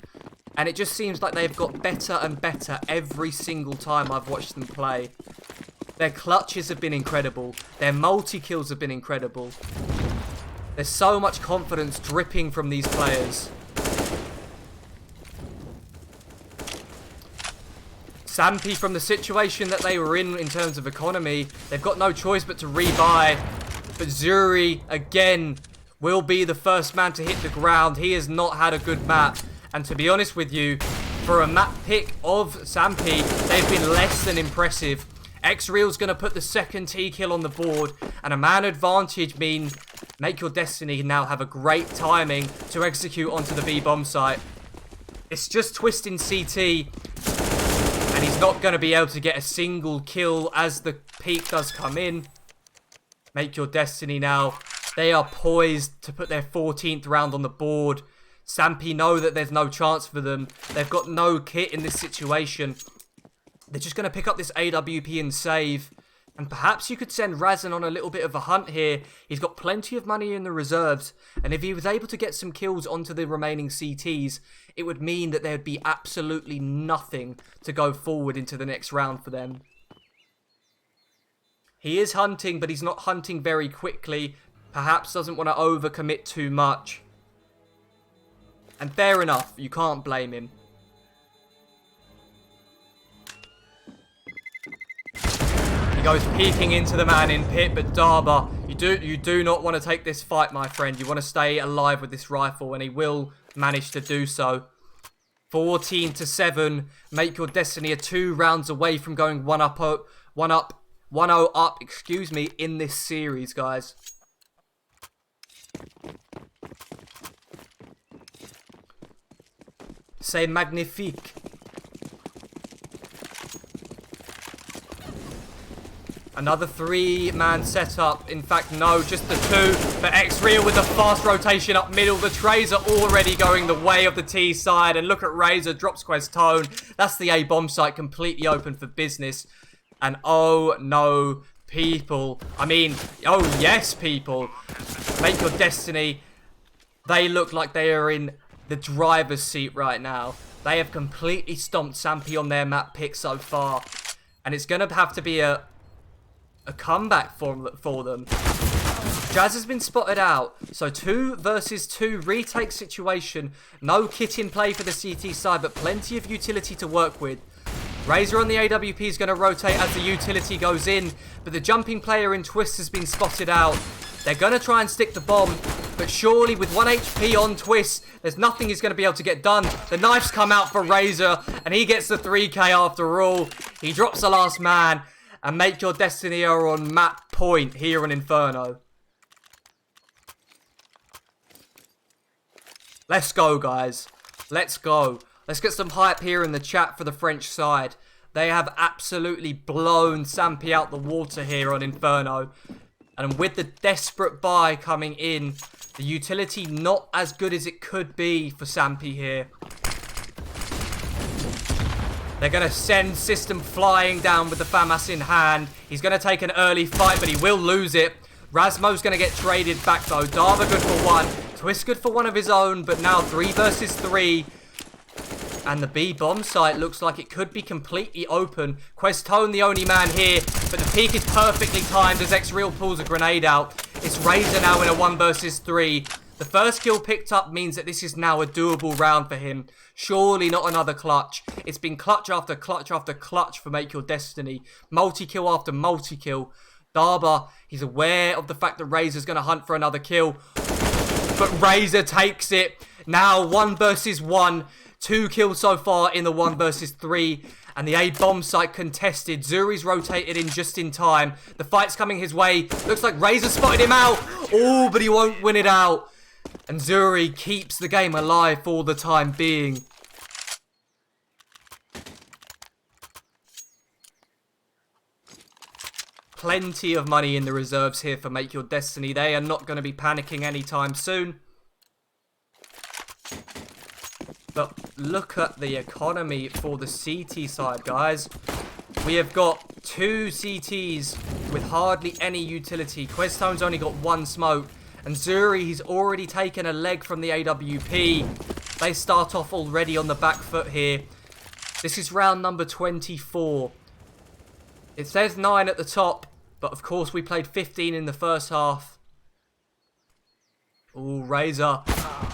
and it just seems like they've got better and better every single time I've watched them play. Their clutches have been incredible. Their multi-kills have been incredible. There's so much confidence dripping from these players. Sampi, from the situation that they were in terms of economy, they've got no choice but to rebuy. But Zuri, again, will be the first man to hit the ground. He has not had a good map. And to be honest with you, for a map pick of Sampi, they've been less than impressive. X-Real's going to put the second T kill on the board. And a man advantage means Make Your Destiny now have a great timing to execute onto the B bomb site. It's just twisting CT. And he's not going to be able to get a single kill as the peak does come in. Make Your Destiny now, they are poised to put their 14th round on the board. Sampi know that there's no chance for them. They've got no kit in this situation. They're just going to pick up this AWP and save. And perhaps you could send Razan on a little bit of a hunt here. He's got plenty of money in the reserves. And if he was able to get some kills onto the remaining CTs, it would mean that there would be absolutely nothing to go forward into the next round for them. He is hunting, but he's not hunting very quickly. Perhaps doesn't want to overcommit too much. And fair enough, you can't blame him. He goes peeking into the man in pit, but Darba, you do not want to take this fight, my friend. You want to stay alive with this rifle, and he will manage to do so. 14-7, Make Your Destiny are 2 rounds away from going 1-0 up, excuse me, in this series, guys. C'est magnifique. Another 3-man setup. In fact, no, just the 2. But X-Real with a fast rotation up middle. The trays are already going the way of the T side. And look at Razor, drops Quest Tone. That's the A bomb site completely open for business. And oh no, people. I mean, oh yes, people. Make Your Destiny. They look like they are in the driver's seat right now. They have completely stomped Sampi on their map pick so far. And it's going to have to be a comeback for them. Jazz has been spotted out. So 2 versus 2 retake situation. No kit in play for the CT side, but plenty of utility to work with. Razor on the AWP is going to rotate as the utility goes in, but the jumping player in Twist has been spotted out. They're going to try and stick the bomb, but surely with 1 HP on Twist, there's nothing he's going to be able to get done. The knife's come out for Razor, and he gets the 3k after all. He drops the last man, and Make Your Destiny are on map point here on Inferno. Let's go, guys. Let's go. Let's get some hype here in the chat for the French side. They have absolutely blown Sampi out the water here on Inferno. And with the desperate buy coming in, the utility not as good as it could be for Sampi here. They're going to send System flying down with the FAMAS in hand. He's going to take an early fight, but he will lose it. Rasmo's going to get traded back, though. Dava good for one. Twist good for one of his own, but now 3 versus 3. And the B bomb site looks like it could be completely open. Questone the only man here, but the peak is perfectly timed as X-Real pulls a grenade out. It's Razor now in a 1 versus 3. The first kill picked up means that this is now a doable round for him. Surely not another clutch. It's been clutch after clutch after clutch for Make Your Destiny. Multi-kill after multi-kill. Darba, he's aware of the fact that Razor's going to hunt for another kill. But Razor takes it. Now 1 versus 1. 2 kills so far in the 1 versus 3. And the A bomb site contested. Zuri's rotated in just in time. The fight's coming his way. Looks like Razor spotted him out. Oh, but he won't win it out. And Zuri keeps the game alive for the time being. Plenty of money in the reserves here for Make Your Destiny. They are not going to be panicking anytime soon. But look at the economy for the CT side, guys. We have got 2 CTs with hardly any utility. Questone's only got 1 smoke. And Zuri, he's already taken a leg from the AWP. They start off already on the back foot here. This is round number 24. It says 9 at the top, but of course we played 15 in the first half. Ooh, Razor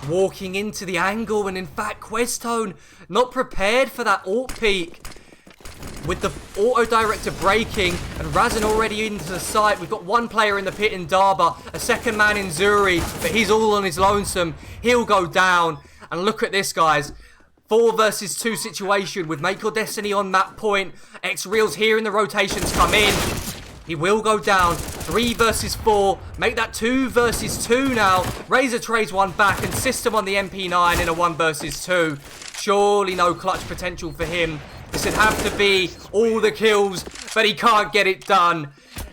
walking into the angle, and in fact Questone not prepared for that AWP peek. With the auto-director breaking and Razin already into the site. We've got 1 player in the pit in Darba, a 2nd man in Zuri, but he's all on his lonesome. He'll go down. And look at this, guys. 4 versus 2 situation with Make Your Destiny on that point. X-Real's here in the rotations come in. He will go down. 3 versus 4. Make that 2 versus 2 now. Razor trades 1 back and System on the MP9 in a 1 versus 2. Surely no clutch potential for him. This would have to be all the kills, but he can't get it done.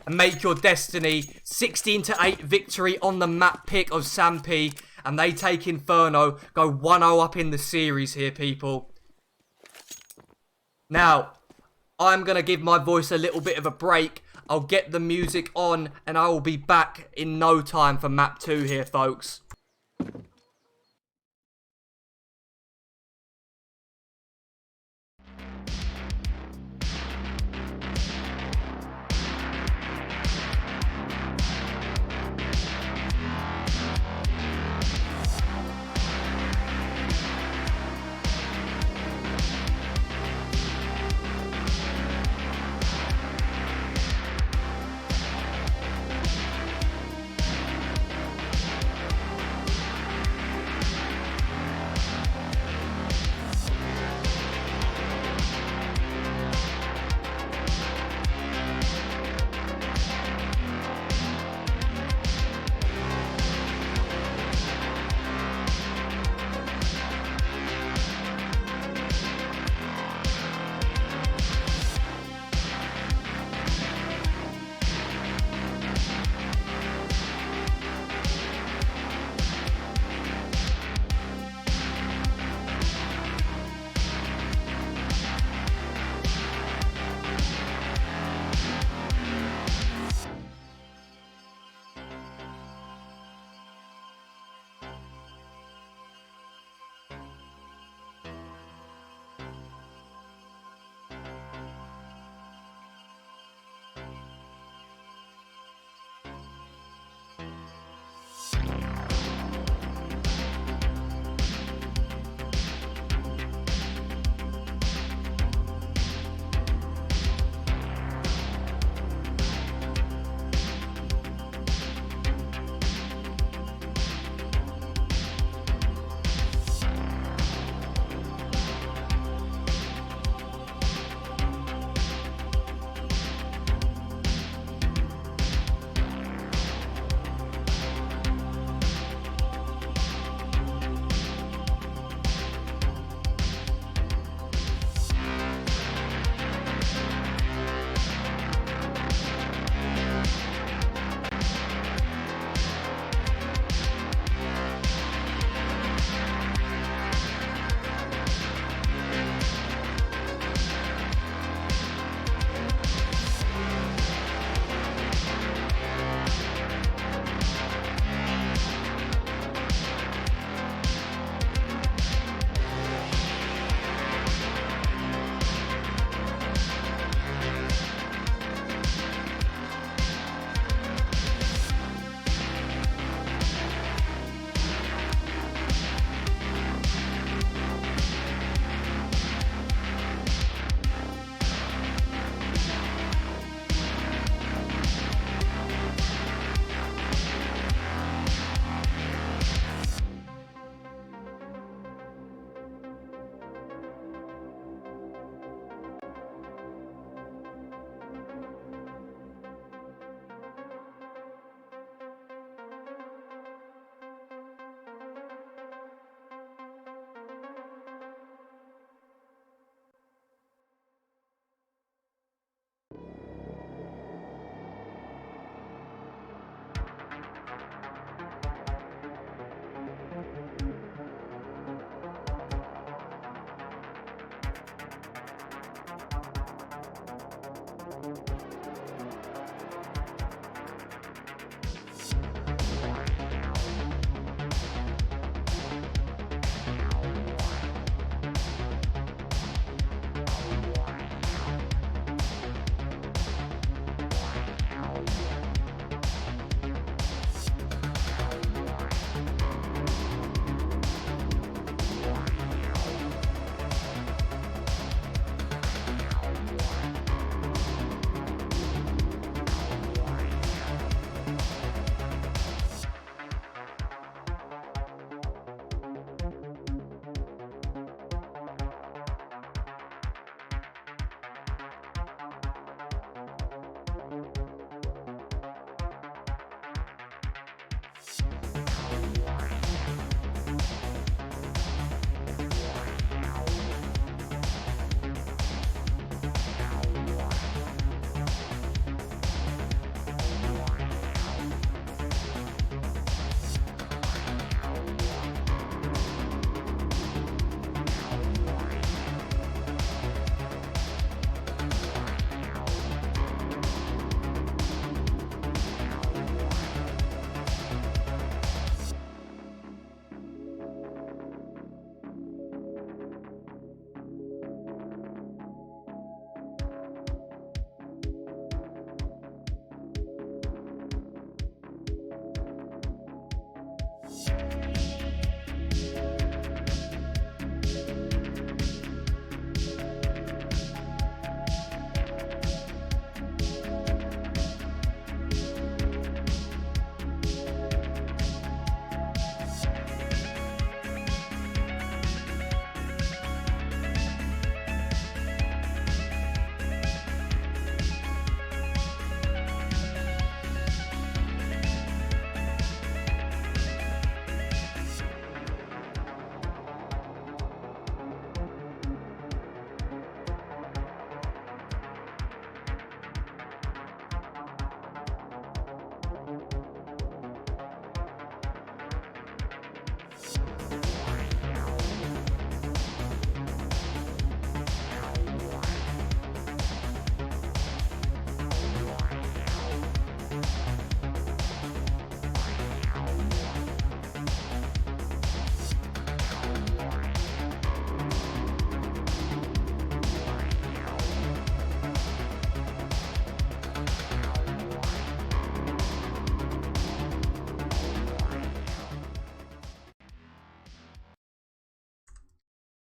And Make Your Destiny, 16-8 victory on the map pick of Sampi. And they take Inferno, go 1-0 up in the series here, people. Now, I'm going to give my voice a little bit of a break. I'll get the music on, and I will be back in no time for map 2 here, folks.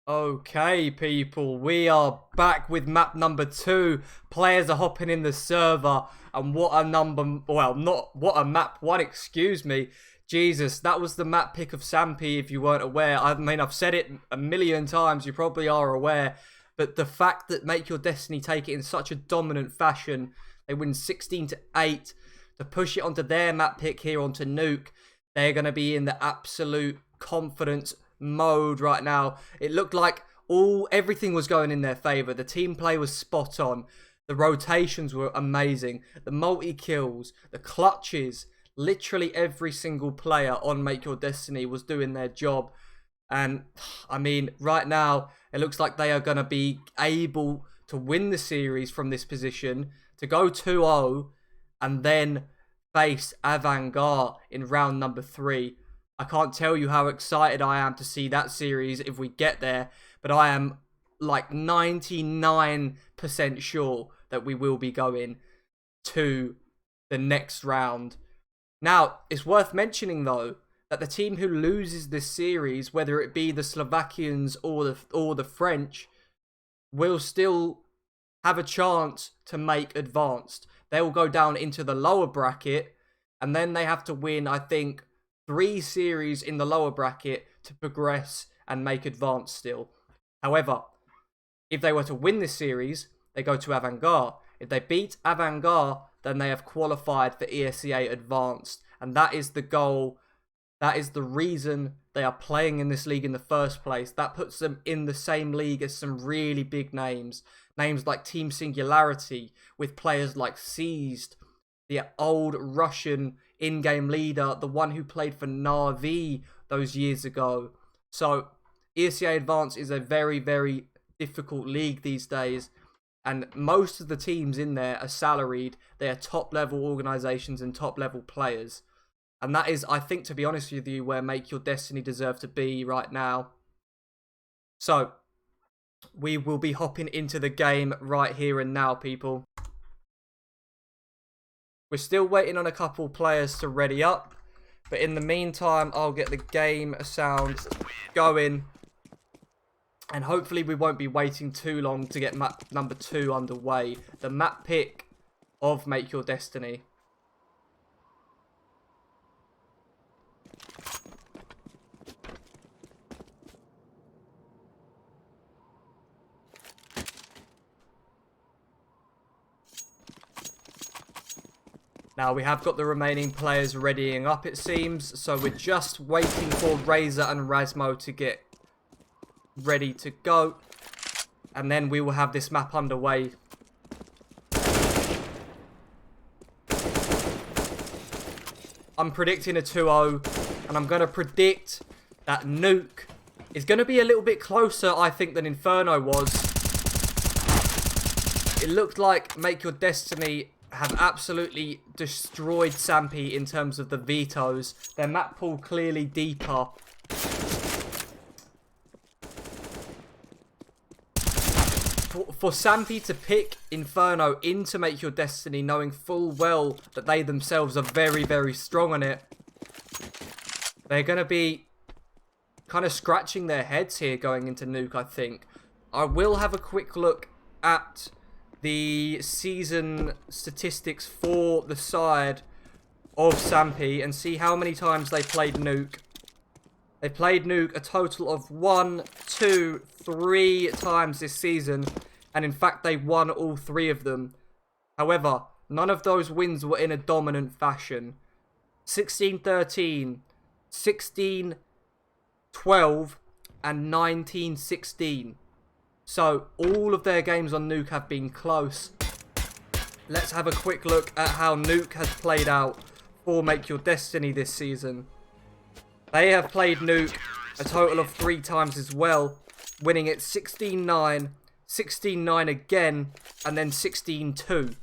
Okay, people, we are back with map number 2. Players are hopping in the server, and what a map 1, excuse me. Jesus, that was the map pick of Sampi, if you weren't aware. I mean, I've said it a million times, you probably are aware, but the fact that Make Your Destiny take it in such a dominant fashion, they win 16-8 to push it onto their map pick here onto Nuke. They're going to be in the absolute confidence mode right now. It looked like everything was going in their favor. The team play was spot on. The rotations were amazing. The multi-kills, the clutches, literally every single player on Make Your Destiny was doing their job. And I mean, right now, it looks like they are going to be able to win the series from this position, to go 2-0, and then face Avant-Garde in round number 3. I can't tell you how excited I am to see that series if we get there, but I am like 99% sure that we will be going to the next round. Now, it's worth mentioning though that the team who loses this series, whether it be the Slovakians or the French, will still have a chance to make advanced. They will go down into the lower bracket, and then they have to win, I think, 3 series in the lower bracket to progress and make advance still. However, if they were to win this series, they go to Avant-Garde. If they beat Avant-Garde, then they have qualified for ESEA Advanced. And that is the goal. That is the reason they are playing in this league in the first place. That puts them in the same league as some really big names. Names like Team Singularity, with players like Seized, the old Russian in-game leader, the one who played for Na'Vi those years ago. So ESEA Advanced is a very, very difficult league these days, and most of the teams in there are salaried. They are top-level organizations and top-level players. And that is, I think, to be honest with you, where Make Your Destiny deserve to be right now. So we will be hopping into the game right here and now, people. We're still waiting on a couple players to ready up, but in the meantime, I'll get the game sound going, and hopefully we won't be waiting too long to get map number 2 underway. The map pick of Make Your Destiny. Now, we have got the remaining players readying up, it seems. So we're just waiting for Razor and Rasmo to get ready to go. And then we will have this map underway. I'm predicting a 2-0. And I'm going to predict that Nuke is going to be a little bit closer, I think, than Inferno was. It looked like Make Your Destiny have absolutely destroyed Sampi in terms of the vetoes. Their map pool clearly deeper. For Sampi to pick Inferno into Make Your Destiny, knowing full well that they themselves are very, very strong on it, they're going to be kind of scratching their heads here going into Nuke, I think. I will have a quick look at the season statistics for the side of Sampi and see how many times they played Nuke. They played Nuke a total of 1, 2, 3 times this season, and in fact they won all 3 of them. However, none of those wins were in a dominant fashion. 16-13, 16-12, and 19-16. So, all of their games on Nuke have been close. Let's have a quick look at how Nuke has played out for Make Your Destiny this season. They have played Nuke a total of 3 times as well, winning it 16-9, 16-9 again, and then 16-2.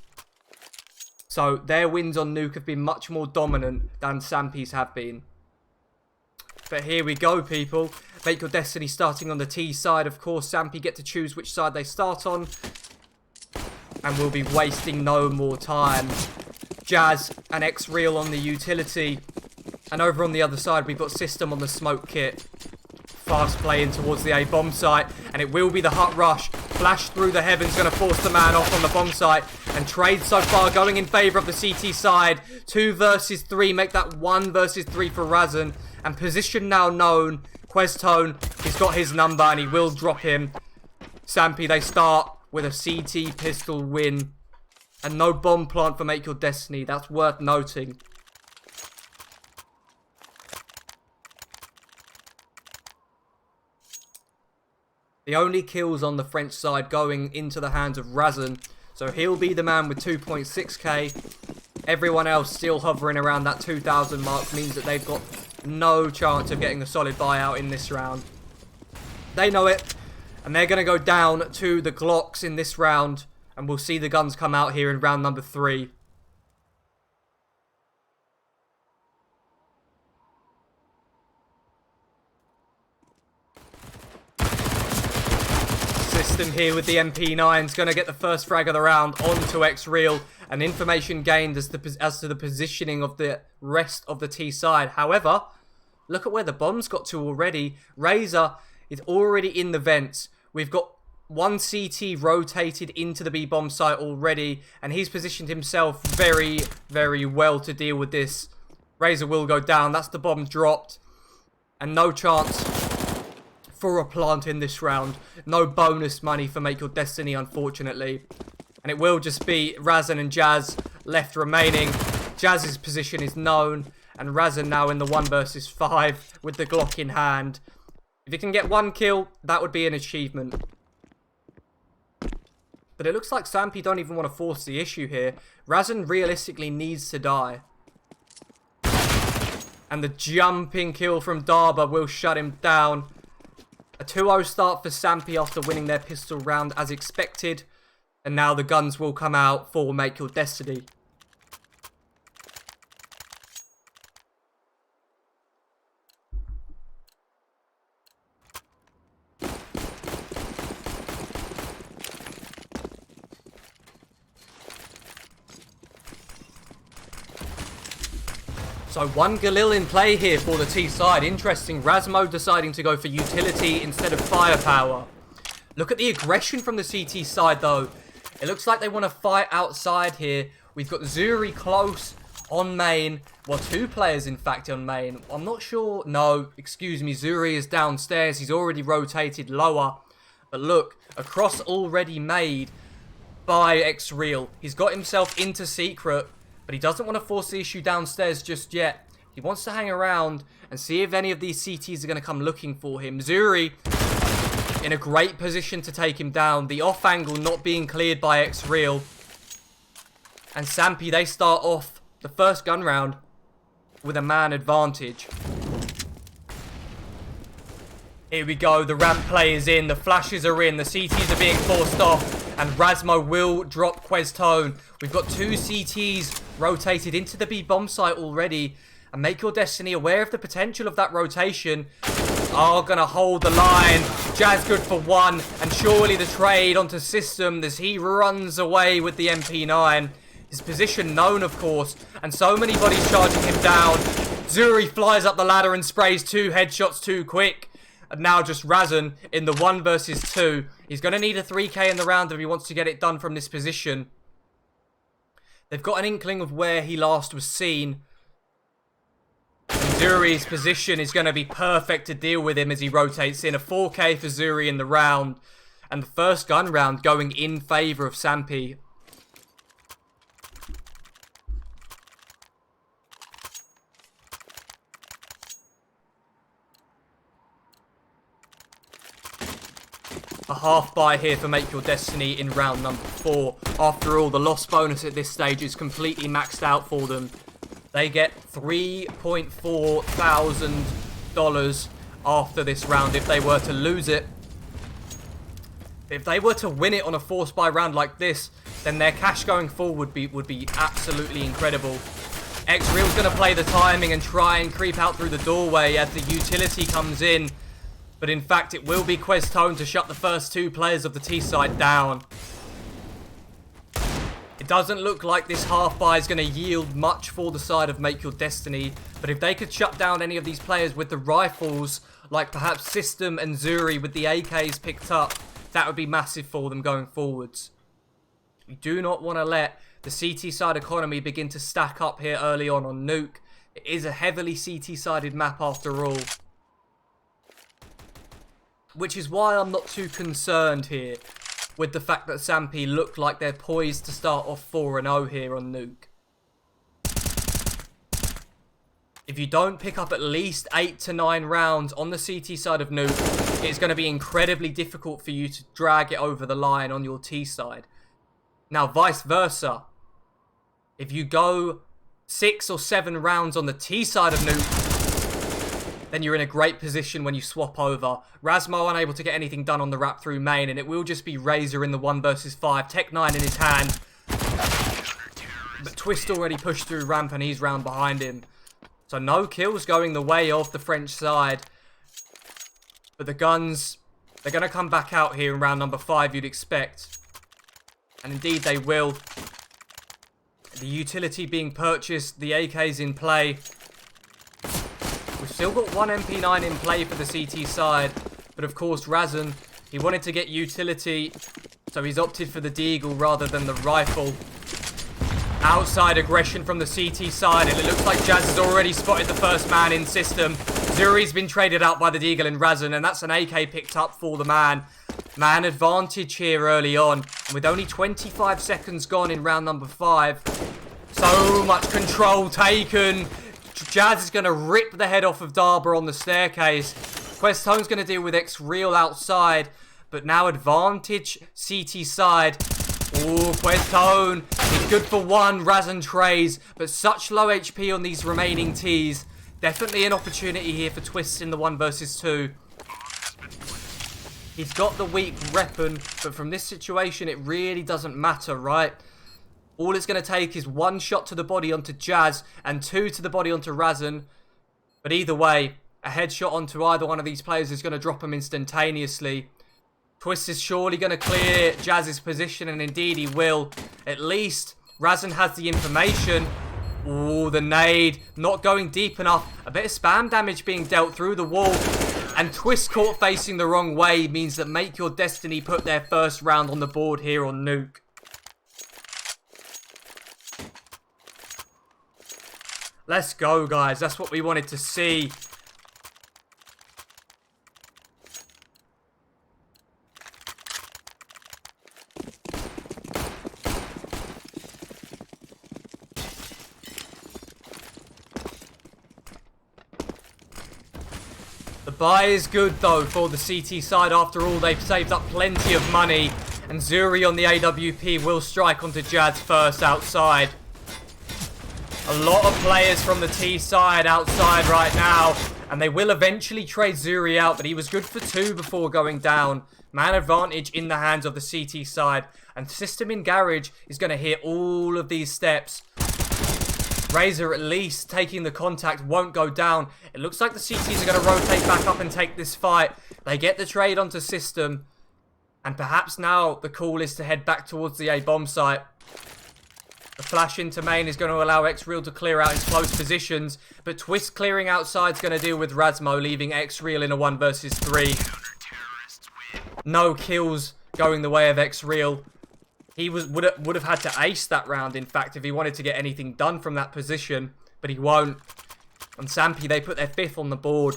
So, their wins on Nuke have been much more dominant than Sampi's have been. But here we go, people. Make Your Destiny starting on the T side. Of course, Sampi get to choose which side they start on. And we'll be wasting no more time. Jazz and X-Real on the utility. And over on the other side, we've got System on the smoke kit. fast play in towards the A bomb site, and it will be the hut rush. Flash through the heavens, going to force the man off on the bomb site, and trade so far going in favour of the CT side. 2 versus 3, make that 1 versus 3 for Razan, and position now known. Questone, he's got his number, and he will drop him. Sampi, they start with a CT pistol win, and no bomb plant for Make Your Destiny. That's worth noting. The only kills on the French side going into the hands of Razan. So he'll be the man with 2.6k. Everyone else still hovering around that 2,000 mark means that they've got no chance of getting a solid buyout in this round. They know it. And they're going to go down to the Glocks in this round. And we'll see the guns come out here in round number 3. System here with the MP9's going to get the first frag of the round onto X-Real, and information gained as to the positioning of the rest of the T side. However, look at where the bomb's got to already. Razor is already in the vents. We've got one CT rotated into the B bomb site already, and he's positioned himself very, very well to deal with this. Razor will go down. That's the bomb dropped, and no chance for a plant in this round. No bonus money for Make Your Destiny, unfortunately. And it will just be Razan and Jazz left remaining. Jazz's position is known, and Razan now in the 1 versus 5 with the Glock in hand. If he can get 1 kill, that would be an achievement. But it looks like Sampi don't even want to force the issue here. Razan realistically needs to die. And the jumping kill from Darba will shut him down. A 2-0 start for Sampi after winning their pistol round as expected. And now the guns will come out for Make Your Destiny. So 1 Galil in play here for the T side. Interesting. Razmo deciding to go for utility instead of firepower. Look at the aggression from the CT side though. It looks like they want to fight outside here. We've got Zuri close on main. Well, 2 players in fact on main. I'm not sure. No, excuse me. Zuri is downstairs. He's already rotated lower. But look, across already made by X-Real. He's got himself into secret. But he doesn't want to force the issue downstairs just yet. He wants to hang around and see if any of these CTs are going to come looking for him. Zuri in a great position to take him down. The off angle not being cleared by X-Real. And Sampi, they start off the first gun round with a man advantage. Here we go. The ramp play is in. The flashes are in. The CTs are being forced off. And Razmo will drop Questone. We've got 2 CTs rotated into the B bomb site already. And Make Your Destiny aware of the potential of that rotation. Are going to hold the line. Jazz good for 1. And surely the trade onto System as he runs away with the MP9. His position known, of course. And so many bodies charging him down. Zuri flies up the ladder and sprays 2 headshots too quick. And now just Razan in the 1 versus 2. He's going to need a 3k in the round if he wants to get it done from this position. They've got an inkling of where he last was seen. And Zuri's position is going to be perfect to deal with him as he rotates in. A 4k for Zuri in the round. And the first gun round going in favour of Sampi. A half buy here for Make Your Destiny in round number 4. After all, the loss bonus at this stage is completely maxed out for them. They get $3.4 thousand after this round if they were to lose it. If they were to win it on a force buy round like this, then their cash going forward would be absolutely incredible. X-Real's going to play the timing and try and creep out through the doorway as the utility comes in. But in fact, it will be Questone to shut the first 2 players of the T side down. It It doesn't look like this half-buy is going to yield much for the side of Make Your Destiny, but if they could shut down any of these players with the rifles, like perhaps System and Zuri with the AKs picked up, that would be massive for them going forwards. You do not want to let the CT side economy begin to stack up here early on Nuke. It is a heavily CT-sided map after all. Which is why I'm not too concerned here with the fact that Sampi look like they're poised to start off 4-0 here on Nuke. If you don't pick up at least 8 to 9 rounds on the CT side of Nuke, it's going to be incredibly difficult for you to drag it over the line on your T side. Now, vice versa. If you go 6 or 7 rounds on the T side of Nuke, then you're in a great position when you swap over. Razmo unable to get anything done on the wrap through main, and it will just be Razor in the 1 versus 5. Tech 9 in his hand. But Twist already pushed through ramp and he's round behind him. So no kills going the way of the French side. But the guns, they're going to come back out here in round number 5, you'd expect. And indeed they will. The utility being purchased, the AK's in play. We've still got one MP9 in play for the CT side. But of course, Razan, he wanted to get utility, so he's opted for the Deagle rather than the rifle. Outside aggression from the CT side, and it looks like Jazz has already spotted the first man in system. Zuri's been traded out by the Deagle and Razan, and that's an AK picked up for the man. Man advantage here early on. And with only 25 seconds gone in round number 5. So much control taken. Jazz is going to rip the head off of Darber on the staircase. Questhone's going to deal with X-Real outside. But now advantage CT side. Ooh, Questone. He's good for 1. Razan trays. But such low HP on these remaining Ts. Definitely an opportunity here for Twist in the 1 versus 2. He's got the weak weapon, but from this situation, it really doesn't matter, right? All it's going to take is 1 shot to the body onto Jazz and 2 to the body onto Razan. But either way, a headshot onto either one of these players is going to drop him instantaneously. Twist is surely going to clear Jazz's position, and indeed he will. At least Razan has the information. Ooh, the nade not going deep enough. A bit of spam damage being dealt through the wall. And Twist caught facing the wrong way means that Make Your Destiny put their first round on the board here on Nuke. Let's go, guys. That's what we wanted to see. The buy is good, though, for the CT side. After all, they've saved up plenty of money. And Zuri on the AWP will strike onto Jazz first outside. A lot of players from the T side outside right now. And they will eventually trade Zuri out, but he was good for 2 before going down. Man advantage in the hands of the CT side. And System in Garage is going to hear all of these steps. Razor at least taking the contact won't go down. It looks like the CTs are going to rotate back up and take this fight. They get the trade onto System. And perhaps now the call is to head back towards the A bomb site. The flash into main is going to allow X-Real to clear out his close positions. But Twist clearing outside is going to deal with Razmo, leaving X-Real in a 1 versus 3. No kills going the way of X-Real. He would have had to ace that round, in fact, if he wanted to get anything done from that position. But he won't. And Sampi, they put their 5th on the board.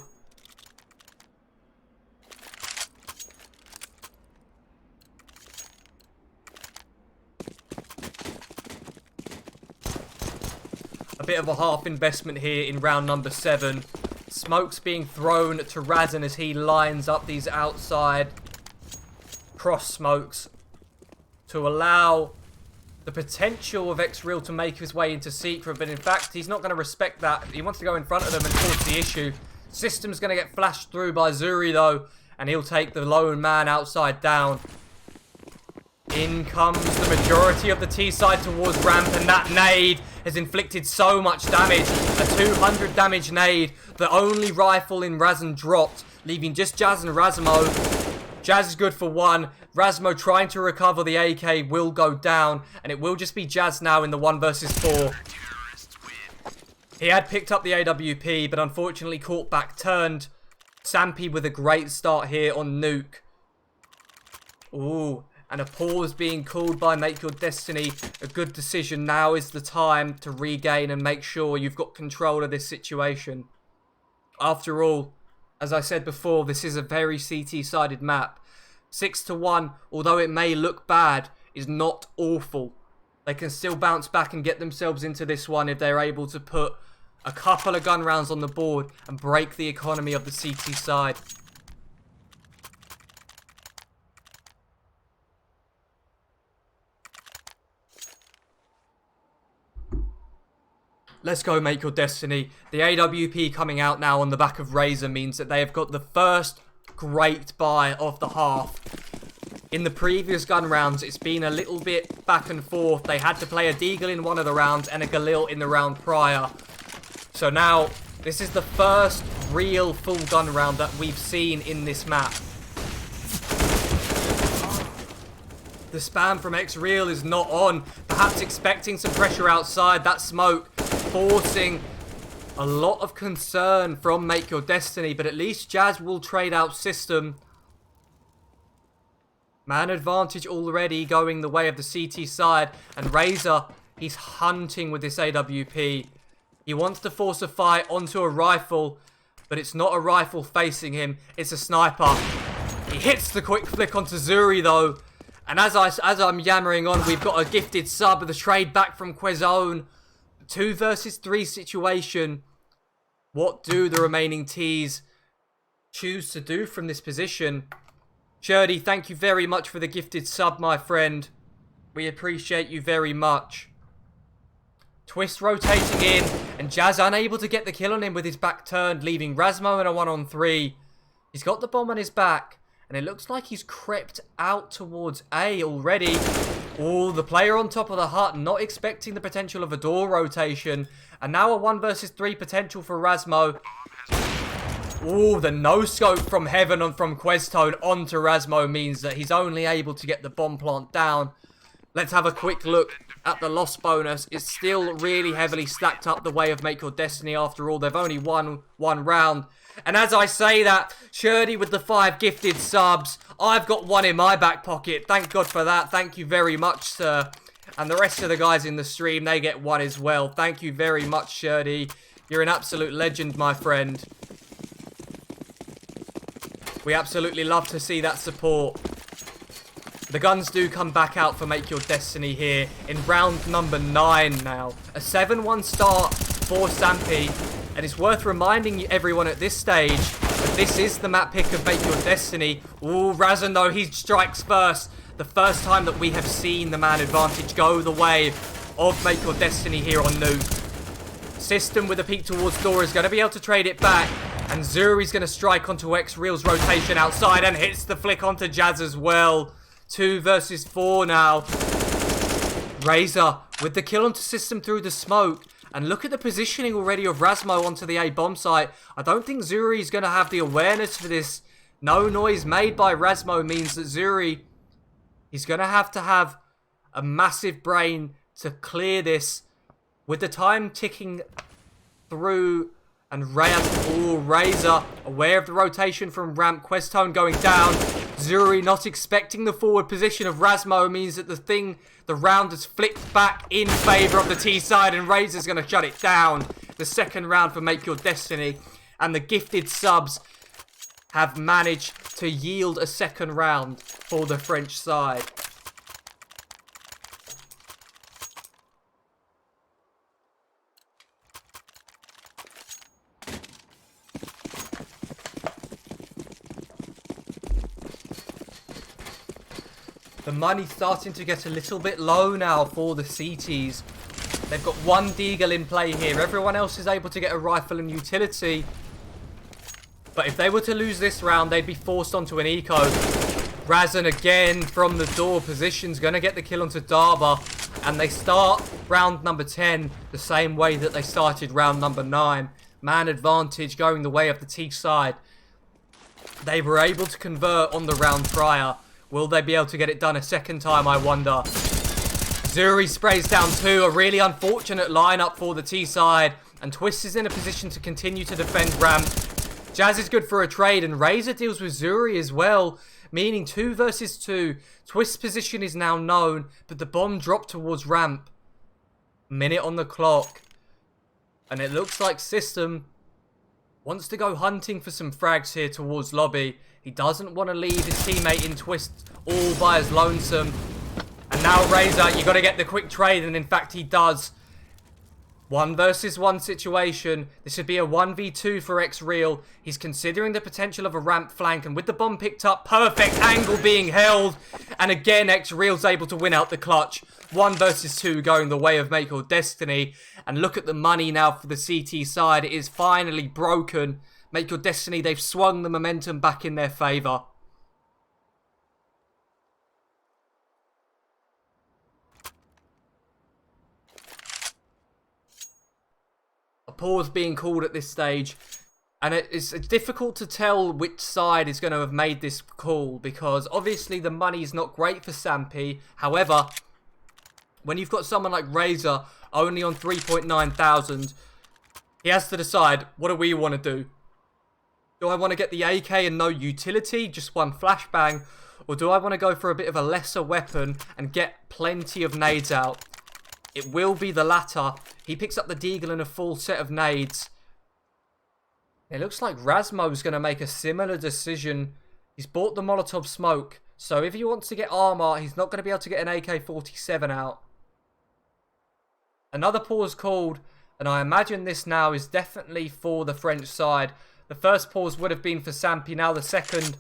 A bit of a half investment here in round number 7. Smokes being thrown to Razan as he lines up these outside cross smokes to allow the potential of X-Real to make his way into Secret, but in fact, he's not going to respect that. He wants to go in front of them and force the issue. System's going to get flashed through by Zuri, though, and he'll take the lone man outside down. In comes the majority of the T side towards ramp, and that nade has inflicted so much damage. A 200 damage nade, the only rifle in Razan dropped, leaving just Jazz and Razmo. Jazz is good for one. Razmo trying to recover the AK will go down. And it will just be Jazz now in the 1 versus 4. He had picked up the AWP, but unfortunately caught back turned. Sampy with a great start here on Nuke. Ooh, and a pause being called by Make Your Destiny. A good decision. Now is the time to regain and make sure you've got control of this situation. After all, as I said before, this is a very CT-sided map. 6-1, although it may look bad, is not awful. They can still bounce back and get themselves into this one if they're able to put a couple of gun rounds on the board and break the economy of the CT side. Let's go Make Your Destiny. The AWP coming out now on the back of Razor means that they have got the first great buy of the half. In the previous gun rounds, it's been a little bit back and forth. They had to play a Deagle in one of the rounds and a Galil in the round prior. So now, this is the first real full gun round that we've seen in this map. The spam from X-Real is not on. Perhaps expecting some pressure outside. That smoke forcing a lot of concern from Make Your Destiny. But at least Jazz will trade out system. Man advantage already going the way of the CT side. And Razor, he's hunting with this AWP. He wants to force a fight onto a rifle. But it's not a rifle facing him. It's a sniper. He hits the quick flick onto Zuri though. And as I'm yammering on, we've got a gifted sub with a trade back from Quezone. 2 versus 3 situation. What do the remaining Ts choose to do from this position? Shirdy, thank you very much for the gifted sub, my friend. We appreciate you very much. Twist rotating in, and Jazz unable to get the kill on him with his back turned, leaving Razmo in a 1-on-3. He's got the bomb on his back. And it looks like he's crept out towards A already. Oh, the player on top of the hut, not expecting the potential of a door rotation. And now a 1 versus 3 potential for Razmo. Oh, the no-scope from Heaven and from Questone onto Razmo means that he's only able to get the bomb plant down. Let's have a quick look at the loss bonus. It's still really heavily stacked up the way of Make Your Destiny after all. They've only won one round. And as I say that, Shirdy with the 5 gifted subs. I've got 1 in my back pocket. Thank God for that. Thank you very much, sir. And the rest of the guys in the stream, they get 1 as well. Thank you very much, Shirdy. You're an absolute legend, my friend. We absolutely love to see that support. The guns do come back out for Make Your Destiny here in round number 9 now. A 7-1 start for Stampy. And it's worth reminding everyone at this stage that this is the map pick of Make Your Destiny. Ooh, Razan though, he strikes first. The first time that we have seen the man advantage go the way of Make Your Destiny here on Nuke. System with a peek towards door is going to be able to trade it back. And Zuri's going to strike onto X-Real's rotation outside and hits the flick onto Jazz as well. 2 versus 4 now. Razor with the kill onto System through the smoke. And look at the positioning already of Razmo onto the A bomb site. I don't think Zuri is going to have the awareness for this. No noise made by Razmo means that Zuri is going to have a massive brain to clear this. With the time ticking through and Razor aware of the rotation from Ramp. Questone going down. Zuri not expecting the forward position of Razmo means that the round has flicked back in favour of the T side and Razor's going to shut it down. The second round for Make Your Destiny. And the gifted subs have managed to yield a second round for the French side. The money's starting to get a little bit low now for the CTs. They've got 1 Deagle in play here. Everyone else is able to get a rifle and utility. But if they were to lose this round, they'd be forced onto an eco. Razan again from the door position's going to get the kill onto Darba. And they start round number 10 the same way that they started round number 9. Man advantage going the way of the T side. They were able to convert on the round prior. Will they be able to get it done a second time, I wonder? Zuri sprays down 2. A really unfortunate lineup for the T side. And Twist is in a position to continue to defend ramp. Jazz is good for a trade. And Razor deals with Zuri as well. Meaning 2 versus 2. Twist's position is now known. But the bomb dropped towards ramp. Minute on the clock. And it looks like System wants to go hunting for some frags here towards lobby. He doesn't want to leave his teammate in Twist all by his lonesome. And now Razor, you got to get the quick trade. And in fact, he does. 1 versus 1 situation. This would be a 1v2 for X-Real. He's considering the potential of a ramp flank. And with the bomb picked up, perfect angle being held. And again, X-Real's able to win out the clutch. 1 versus 2 going the way of Make Your Destiny. And look at the money now for the CT side. It is finally broken. Make Your Destiny, they've swung the momentum back in their favour. A pause being called at this stage. And it's difficult to tell which side is going to have made this call. Because obviously the money is not great for Sampy. However, when you've got someone like Razor only on 3.9 thousand, he has to decide, what do we want to do? Do I want to get the AK and no utility, just 1 flashbang? Or do I want to go for a bit of a lesser weapon and get plenty of nades out? It will be the latter. He picks up the Deagle and a full set of nades. It looks like Razmo's going to make a similar decision. He's bought the Molotov smoke. So if he wants to get armor, he's not going to be able to get an AK-47 out. Another pause called, and I imagine this now is definitely for the French side. The first pause would have been for Sampy, now the second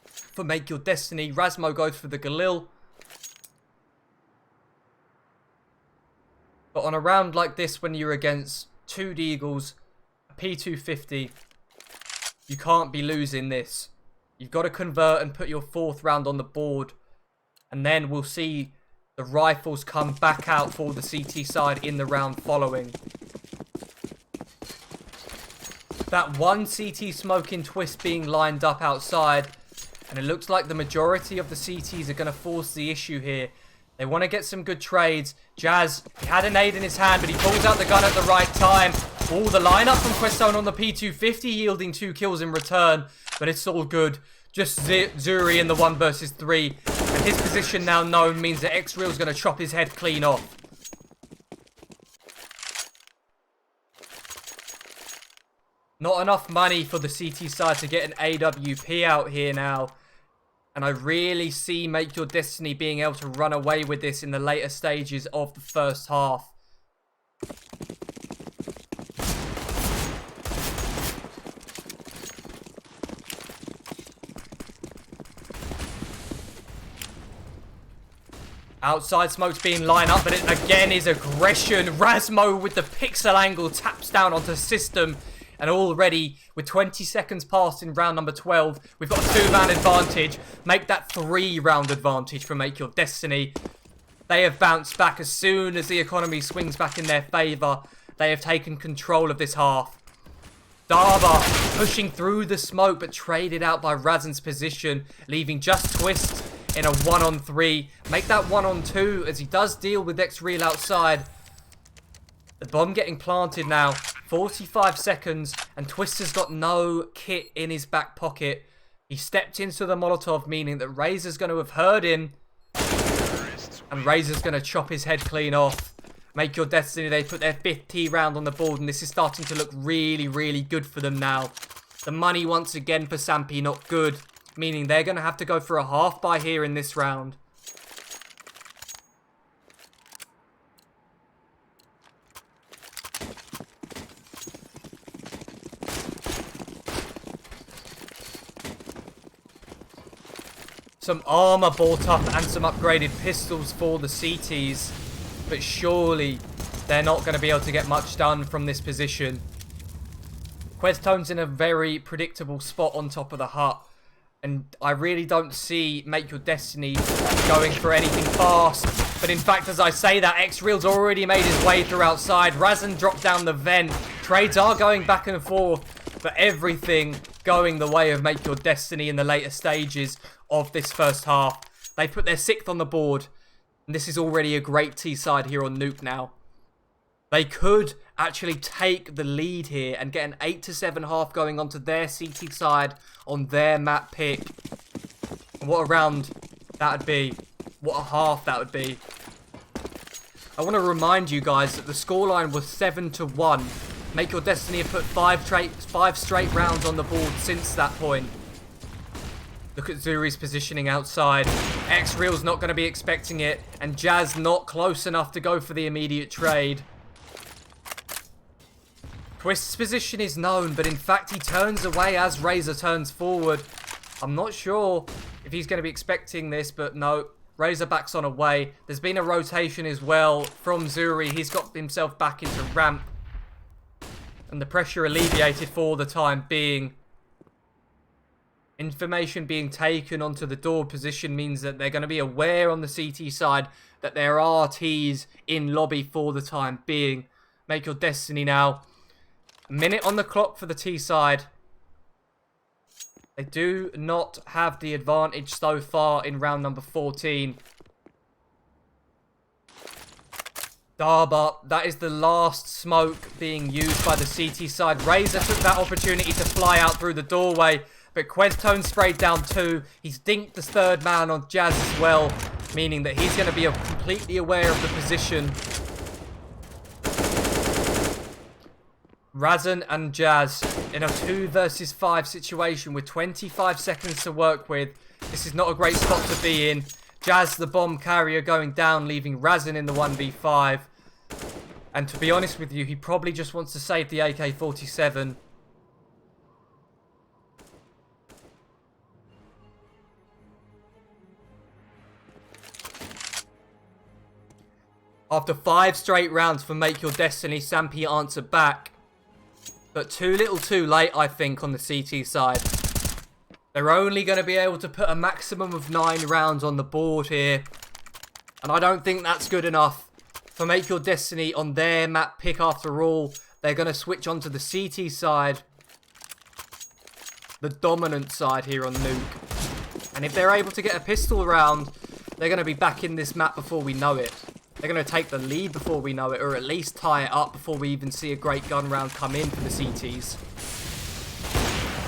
for Make Your Destiny. Razmo goes for the Galil. But on a round like this, when you're against 2 Deagles, a P250, you can't be losing this. You've got to convert and put your 4th round on the board. And then we'll see the rifles come back out for the CT side in the round following. That 1 CT smoke in Twist being lined up outside. And it looks like the majority of the CTs are going to force the issue here. They want to get some good trades. Jazz, he had a nade in his hand, but he pulls out the gun at the right time. Oh, the lineup from Questone on the P250 yielding 2 kills in return. But it's all good. Just Zuri in the 1 versus 3. And his position now known means that X-Real's going to chop his head clean off. Not enough money for the CT side to get an AWP out here now. And I really see Make Your Destiny being able to run away with this in the later stages of the first half. Outside smoke's being lined up, but it again is aggression. Razmo with the pixel angle taps down onto System. And already, with 20 seconds passed in round number 12, we've got a 2-man advantage. Make that 3-round advantage for Make Your Destiny. They have bounced back as soon as the economy swings back in their favour. They have taken control of this half. Dava pushing through the smoke, but traded out by Razan's position, leaving just Twist in a 1-on-3. Make that 1-on-2 as he does deal with X-Real outside. The bomb getting planted now. 45 seconds, and Twist has got no kit in his back pocket. He stepped into the Molotov, meaning that Razor's going to have heard him. And Razor's going to chop his head clean off. Make Your Destiny, they put their 5th T round on the board, and this is starting to look really, really good for them now. The money once again for Sampy, not good. Meaning they're going to have to go for a half buy here in this round. Some armor bought up and some upgraded pistols for the CTs. But surely they're not going to be able to get much done from this position. Questone's in a very predictable spot on top of the hut. And I really don't see Make Your Destiny going for anything fast. But in fact, as I say that, X-Real's already made his way through outside. Razan dropped down the vent. Trades are going back and forth. But everything going the way of Make Your Destiny in the later stages of this first half. They put their 6th on the board. And this is already a great T side here on Nuke now. They could actually take the lead here and get an 8-7 half going onto their CT side on their map pick. And what a round that would be. What a half that would be. I want to remind you guys that the scoreline was 7-1. Make Your Destiny have put 5 straight rounds on the board since that point. Look at Zuri's positioning outside. X-Real's not going to be expecting it. And Jazz not close enough to go for the immediate trade. Twist's position is known, but in fact he turns away as Razor turns forward. I'm not sure if he's going to be expecting this, but no. Razor backs on away. There's been a rotation as well from Zuri. He's got himself back into ramp. And the pressure alleviated for the time being. Information being taken onto the door position means that they're going to be aware on the CT side that there are Ts in lobby for the time being. Make Your Destiny now. A minute on the clock for the T side. They do not have the advantage so far in round number 14. Darba, that is the last smoke being used by the CT side. Razor took that opportunity to fly out through the doorway, but Questone sprayed down 2. He's dinked the 3rd man on Jazz as well, meaning that he's going to be completely aware of the position. Razan and Jazz in a 2 versus 5 situation with 25 seconds to work with. This is not a great spot to be in. Jazz, the bomb carrier, going down, leaving Razan in the 1v5. And to be honest with you, he probably just wants to save the AK-47. After 5 straight rounds for Make Your Destiny, Sampi answered back. But too little too late, I think, on the CT side. They're only going to be able to put a maximum of 9 rounds on the board here. And I don't think that's good enough for Make Your Destiny on their map pick after all. They're going to switch onto the CT side. The dominant side here on Nuke. And if they're able to get a pistol round, they're going to be back in this map before we know it. They're going to take the lead before we know it, or at least tie it up before we even see a great gun round come in for the CTs.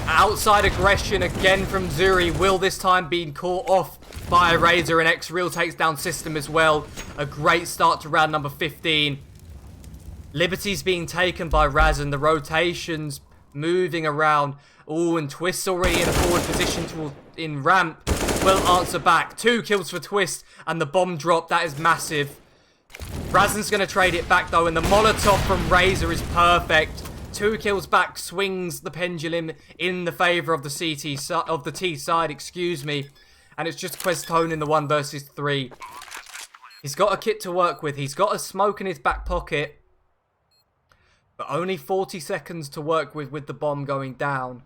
Outside aggression again from Zuri. Will this time be caught off by a Razor, and X-Real takes down System as well. A great start to round number 15. Liberties being taken by Razan. The rotations moving around. Oh, and Twist already in a forward position in ramp. Will answer back. 2 kills for Twist, and the bomb drop. That is massive. Razan's going to trade it back though, and the Molotov from Razor is perfect. 2 kills back, swings the pendulum in the favour of the T side, excuse me. And it's just Questone in the 1 versus 3. He's got a kit to work with. He's got a smoke in his back pocket. But only 40 seconds to work with the bomb going down.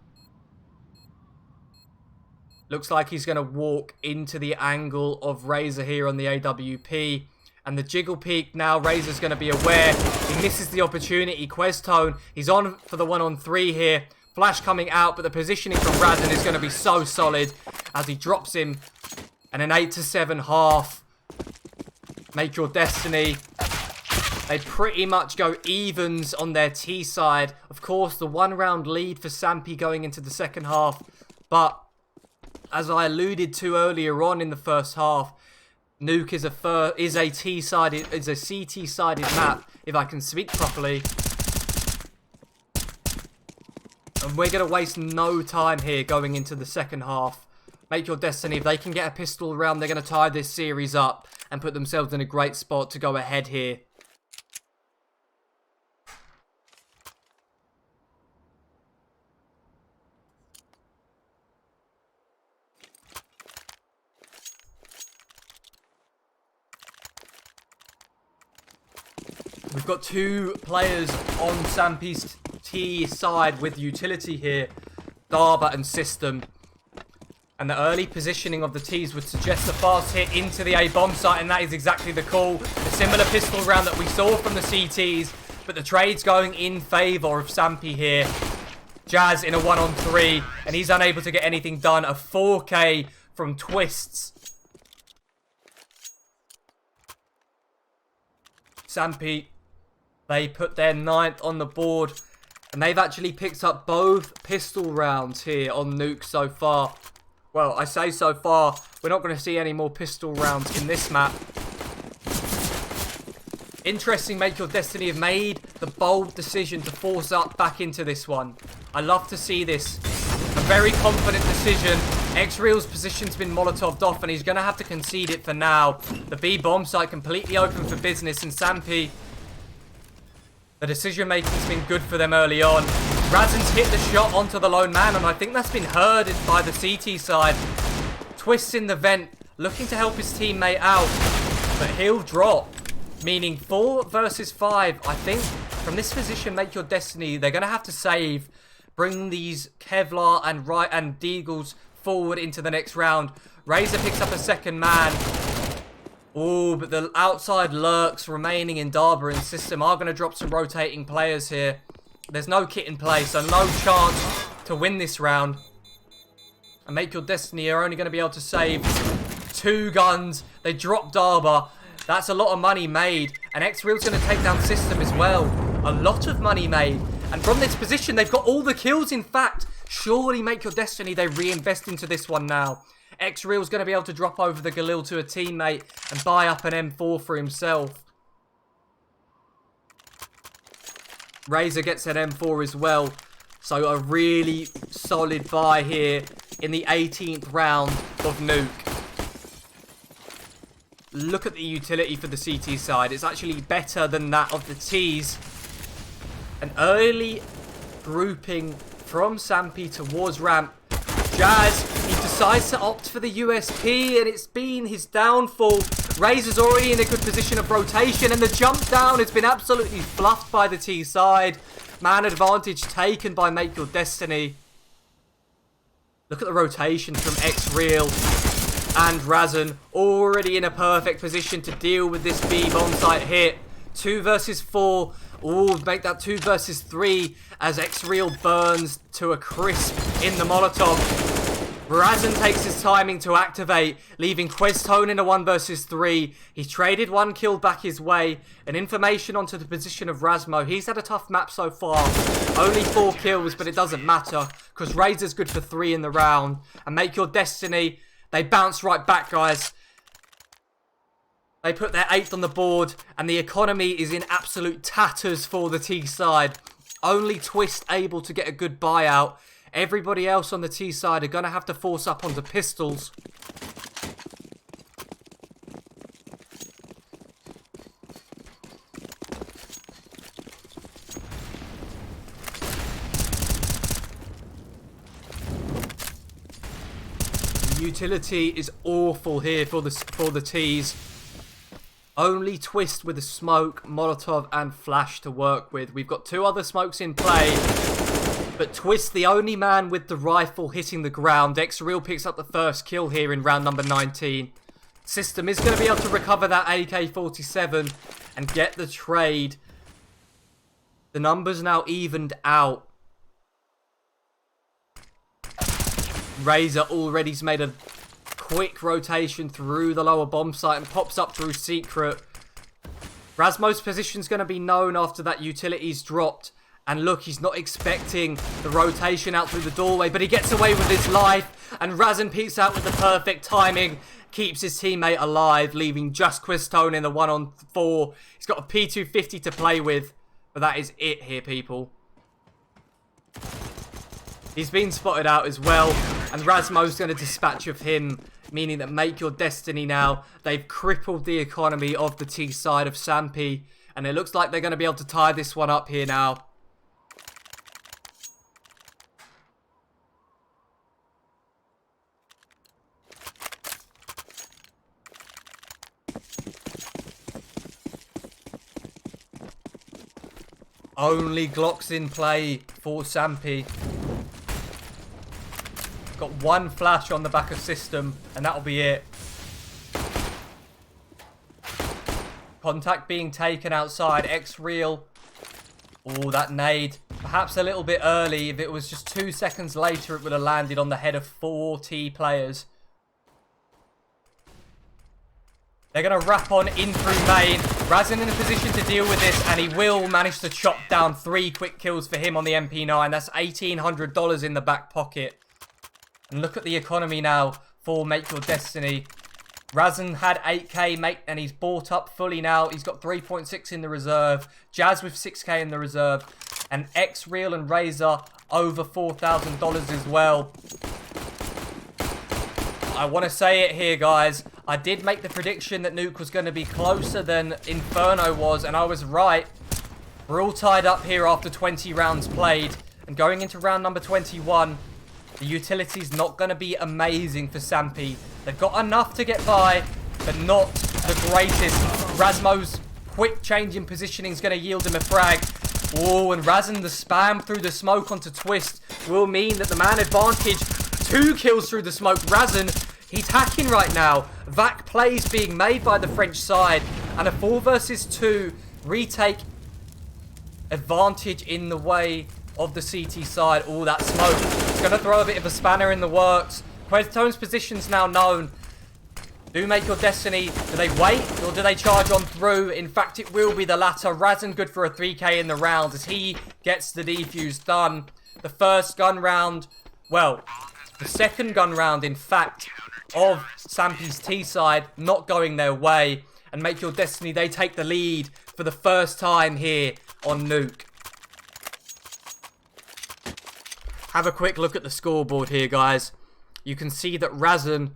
Looks like he's going to walk into the angle of Razor here on the AWP. And the jiggle peek now, Razor's going to be aware. He misses the opportunity. Questone, he's on for the 1-on-3 here. Flash coming out, but the positioning from Razan is going to be so solid as he drops him. And an 8-7 half. Make Your Destiny. They pretty much go evens on their T side. Of course, the 1 round lead for Sampi going into the second half. But as I alluded to earlier on in the first half, Nuke is a CT-sided map, if I can speak properly. And we're going to waste no time here going into the second half. Make Your Destiny, if they can get a pistol round, they're going to tie this series up and put themselves in a great spot to go ahead here. We've got 2 players on Sampi's T side with utility here, Darba and System. And the early positioning of the Ts would suggest a fast hit into the A bomb site, and that is exactly the call. A similar pistol round that we saw from the CTs, but the trade's going in favour of Sampi here. Jazz in a 1-on-3, and he's unable to get anything done. A 4K from Twists. Sampi, they put their 9th on the board, and they've actually picked up both pistol rounds here on Nuke so far. Well, I say so far, we're not going to see any more pistol rounds in this map. Interesting, Make Your Destiny have made the bold decision to force up back into this one. I love to see this. A very confident decision. X-Real's position's been Molotoved off, and he's going to have to concede it for now. The B bomb site completely open for business, and Sampi, the decision-making's been good for them early on. Razan's hit the shot onto the lone man, and I think that's been heard by the CT side. Twists in the vent, looking to help his teammate out, but he'll drop. Meaning 4 versus 5. I think from this position, Make Your Destiny, they're going to have to save. Bring these Kevlar and Deagles forward into the next round. Razor picks up a second man. Oh, but the outside lurks remaining in Darba and System are going to drop some rotating players here. There's no kit in play, so no chance to win this round. And Make Your Destiny are only going to be able to save 2 guns. They drop Darba. That's a lot of money made. And X-Real's going to take down System as well. A lot of money made. And from this position, they've got all the kills, in fact. Surely Make Your Destiny, they reinvest into this one now. X-Real's going to be able to drop over the Galil to a teammate and buy up an M4 for himself. Razor gets an M4 as well. So a really solid buy here in the 18th round of Nuke. Look at the utility for the CT side. It's actually better than that of the Ts. An early grouping from Sampi towards ramp. Jazz, he decides to opt for the USP, and it's been his downfall. Razor's already in a good position of rotation, and the jump down has been absolutely fluffed by the T side. Man advantage taken by Make Your Destiny. Look at the rotation from X-Real and Razan, already in a perfect position to deal with this B bomb site hit. 2 versus 4. Ooh, make that 2 versus 3 as X-Real burns to a crisp in the Molotov. Razan takes his timing to activate, leaving Questone in a 1 versus 3. He's traded 1 kill back his way, and information onto the position of Razmo. He's had a tough map so far. Only 4 kills, but it doesn't matter, because Razor's good for 3 in the round. And Make Your Destiny, they bounce right back, guys. They put their 8th on the board, and the economy is in absolute tatters for the T side. Only Twist able to get a good buyout. Everybody else on the T side are going to have to force up onto pistols. The utility is awful here for the Ts. Only Twist with a smoke, Molotov and Flash to work with. We've got 2 other smokes in play. But Twist, the only man with the rifle hitting the ground. X-Real picks up the first kill here in round number 19. System is going to be able to recover that AK-47 and get the trade. The numbers now evened out. Razor already's made a quick rotation through the lower bomb site and pops up through secret. Razmo's position's going to be known after that utility's dropped. And look, he's not expecting the rotation out through the doorway, but he gets away with his life. And Razan peeks out with the perfect timing, keeps his teammate alive, leaving just Quistone in the 1-on-4. He's got a P250 to play with, but that is it here, people. He's been spotted out as well, and Razmo's going to dispatch of him, meaning that Make Your Destiny now. They've crippled the economy of the T side of Sampi, and it looks like they're going to be able to tie this one up here now. Only Glocks in play for Sampi. Got 1 flash on the back of System, and that'll be it. Contact being taken outside. X-Real. Oh, that nade. Perhaps a little bit early. If it was just 2 seconds later, it would have landed on the head of 40 players. They're going to wrap on in through main. Razin in a position to deal with this, and he will manage to chop down 3 quick kills for him on the MP9. That's $1,800 in the back pocket. And look at the economy now for Make Your Destiny. Razin had 8k, and he's bought up fully now. He's got 3.6 in the reserve. Jazz with 6k in the reserve. And X-Real and Razor over $4,000 as well. I want to say it here, guys. I did make the prediction that Nuke was going to be closer than Inferno was, and I was right. We're all tied up here after 20 rounds played. And going into round number 21, the utility's not going to be amazing for Sampi. They've got enough to get by, but not the greatest. Razmo's quick change in positioning is going to yield him a frag. Oh, and Razin, the spam through the smoke onto Twist will mean that the man advantage, 2 kills through the smoke. Razin, he's hacking right now. Vac plays being made by the French side, and a 4 versus 2 retake advantage in the way of the CT side. Oh, that smoke. It's going to throw a bit of a spanner in the works. Quetone's position's now known. Do Make Your Destiny. Do they wait or do they charge on through? In fact, it will be the latter. Razin good for a 3k in the round as he gets the defuse done. The first gun round, well, the second gun round, in fact, of Sampi's T side not going their way. And Make Your Destiny, they take the lead for the first time here on Nuke. Have a quick look at the scoreboard here, guys. You can see that Razin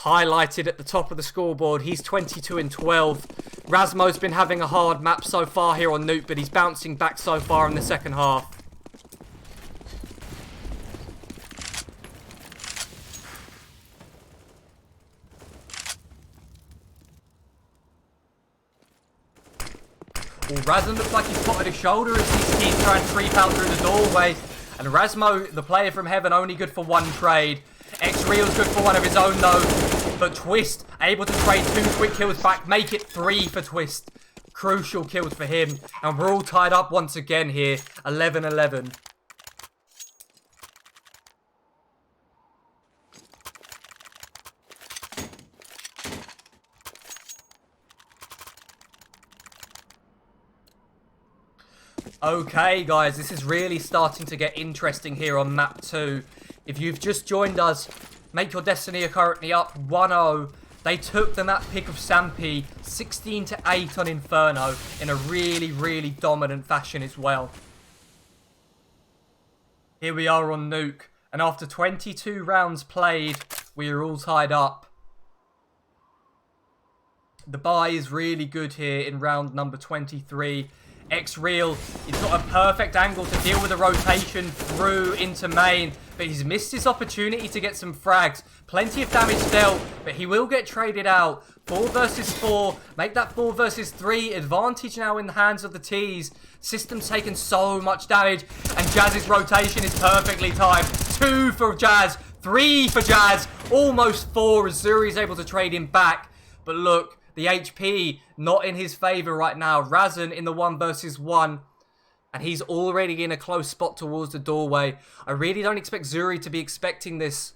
highlighted at the top of the scoreboard. He's 22 and 12. Razmo's been having a hard map so far here on Nuke, but he's bouncing back so far in the second half. Well, Razin looks like he's spotted his shoulder as he's trying to creep out through the doorway. And Razmo, the player from Heaven, only good for 1 trade. X-Real's good for 1 of his own, though. But Twist, able to trade 2 quick kills back, make it 3 for Twist. Crucial kills for him. And we're all tied up once again here. 11-11. Okay, guys, this is really starting to get interesting here on map 2. If you've just joined us, Make Your Destiny are currently up 1-0. They took the map pick of Sampi 16-8 on Inferno in a really, really dominant fashion as well. Here we are on Nuke, and after 22 rounds played, we are all tied up. The buy is really good here in round number 23. X-Real, he's got a perfect angle to deal with a rotation through into main, but he's missed his opportunity to get some frags. Plenty of damage dealt, but he will get traded out. 4 versus 4, make that 4 versus 3. Advantage now in the hands of the T's. System's taken so much damage, and Jazz's rotation is perfectly timed. 2 for Jazz, 3 for Jazz, almost 4 as Zuri's able to trade him back. But look, the HP not in his favor right now. Razin in the 1 versus 1. And he's already in a close spot towards the doorway. I really don't expect Zuri to be expecting this.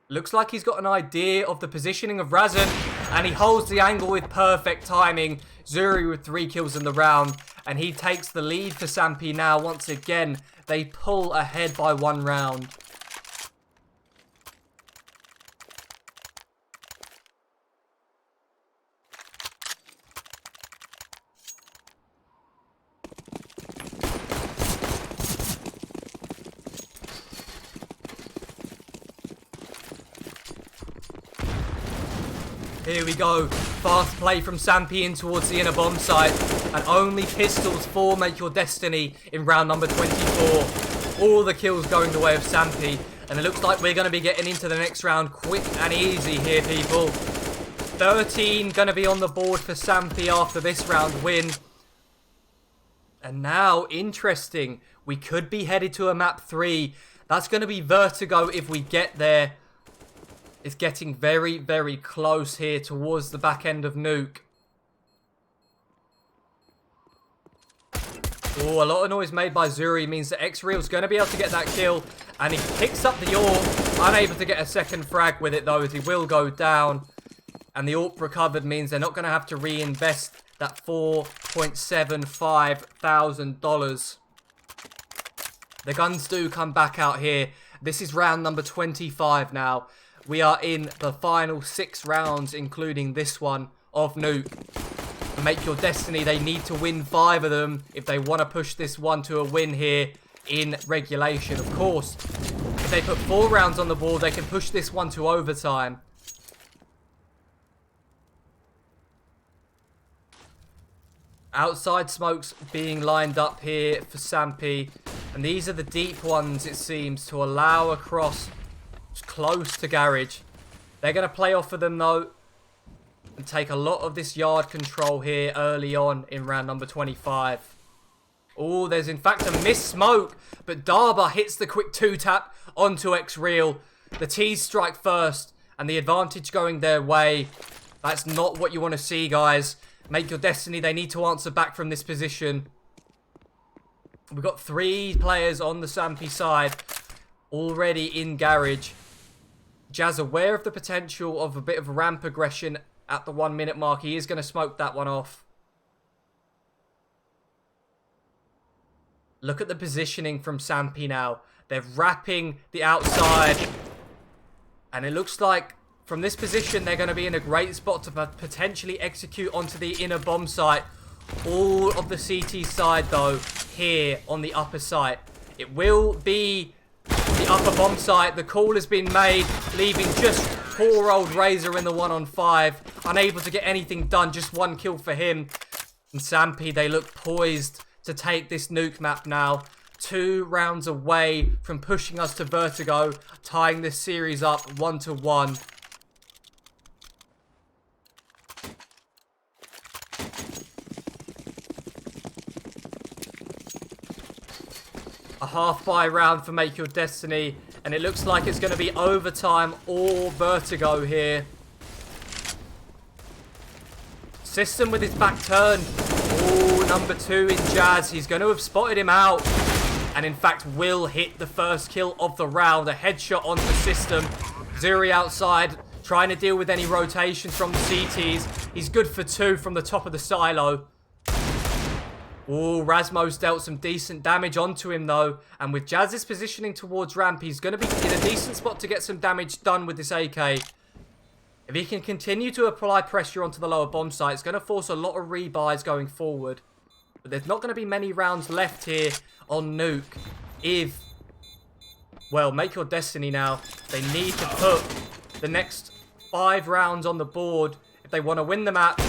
Looks like he's got an idea of the positioning of Razin. And he holds the angle with perfect timing. Zuri with 3 kills in the round. And he takes the lead for Sampi now. Once again, they pull ahead by 1 round. Here we go. Fast play from Sampi in towards the inner bomb site. And only pistols for Make Your Destiny in round number 24. All the kills going the way of Sampi. And it looks like we're going to be getting into the next round quick and easy here, people. 13 going to be on the board for Sampi after this round win. And now, interesting. We could be headed to a map 3. That's going to be Vertigo if we get there. It's getting very, very close here towards the back end of Nuke. Oh, a lot of noise made by Zuri means that X-Real's going to be able to get that kill. And he picks up the AWP. Unable to get a second frag with it, though, as he will go down. And the AWP recovered means they're not going to have to reinvest that $4.75 thousand. The guns do come back out here. This is round number 25 now. We are in the final 6 rounds, including this one of Nuke. Make your destiny. They need to win 5 of them if they want to push this one to a win here in regulation. Of course, if they put 4 rounds on the board, they can push this one to overtime. Outside smokes being lined up here for Sampi. And these are the deep ones, it seems, to allow across close to garage. They're going to play off of them, though, and take a lot of this yard control here early on in round number 25. Oh, there's in fact a missed smoke, but Darba hits the quick 2-tap onto X-Real. The T's strike first, and the advantage going their way. That's not what you want to see, guys. Make your destiny. They need to answer back from this position. We've got 3 players on the Sampi side already in garage. Jazz aware of the potential of a bit of ramp aggression at the 1 minute mark. He is going to smoke that one off. Look at the positioning from Sampi now. They're wrapping the outside. And it looks like from this position, they're going to be in a great spot to potentially execute onto the inner bomb site. All of the CT side, though, here on the upper site. It will be the upper bomb site. The call has been made, leaving just poor old Razor in the 1-on-5. Unable to get anything done. Just 1 kill for him. And Sampi, they look poised to take this nuke map now. 2 rounds away from pushing us to Vertigo. Tying this series up 1-1. A half-buy round for Make Your Destiny. And it looks like it's going to be overtime or Vertigo here. System with his back turned. Oh, number 2 in Jazz. He's going to have spotted him out. And in fact, will hit the first kill of the round. A headshot onto System. Zuri outside, trying to deal with any rotations from the CTs. He's good for 2 from the top of the silo. Oh, Rasmo's dealt some decent damage onto him, though. And with Jazz's positioning towards ramp, he's going to be in a decent spot to get some damage done with this AK. If he can continue to apply pressure onto the lower bomb site, it's going to force a lot of rebuys going forward. But there's not going to be many rounds left here on Nuke. If, well, Make Your Destiny now. They need to put the next 5 rounds on the board if they want to win the map.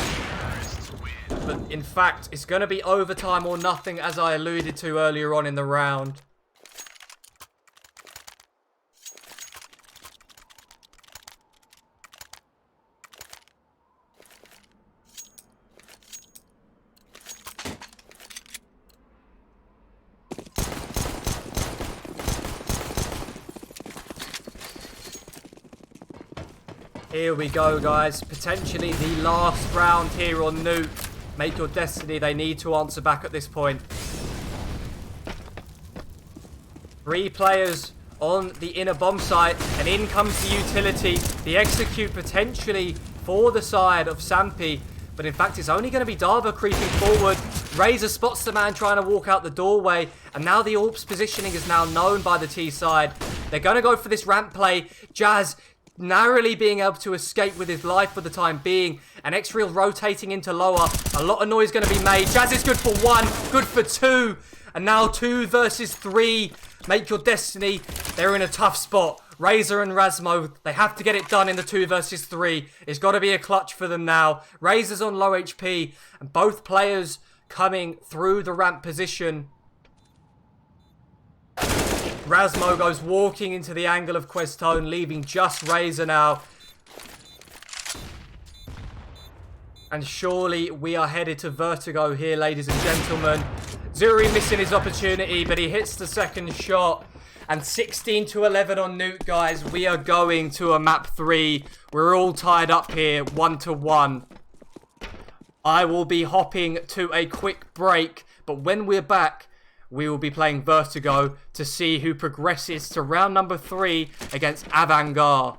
But in fact, it's going to be overtime or nothing, as I alluded to earlier on in the round. Here we go, guys. Potentially the last round here on Nuke. Make Your Destiny. They need to answer back at this point. 3 players on the inner bomb site. And in comes the utility. The execute potentially for the side of Sampi. But in fact, it's only going to be Dava creeping forward. Razor spots the man trying to walk out the doorway. And now the AWP's positioning is now known by the T side. They're going to go for this ramp play. Jazz narrowly being able to escape with his life for the time being. And X-Real rotating into lower. A lot of noise going to be made. Jazz is good for 1, good for 2. And now 2 versus 3. Make Your Destiny. They're in a tough spot. Razor and Rasmo, they have to get it done in the 2 versus 3. It's got to be a clutch for them now. Razor's on low HP. And both players coming through the ramp position. Rasmo goes walking into the angle of Questone, leaving just Razor now. And surely we are headed to Vertigo here, ladies and gentlemen. Zuri missing his opportunity, but he hits the second shot. And 16-11 on Nuke, guys. We are going to a map 3. We're all tied up here, 1-1. I will be hopping to a quick break. But when we're back, we will be playing Vertigo to see who progresses to round number 3 against Avant-Garde.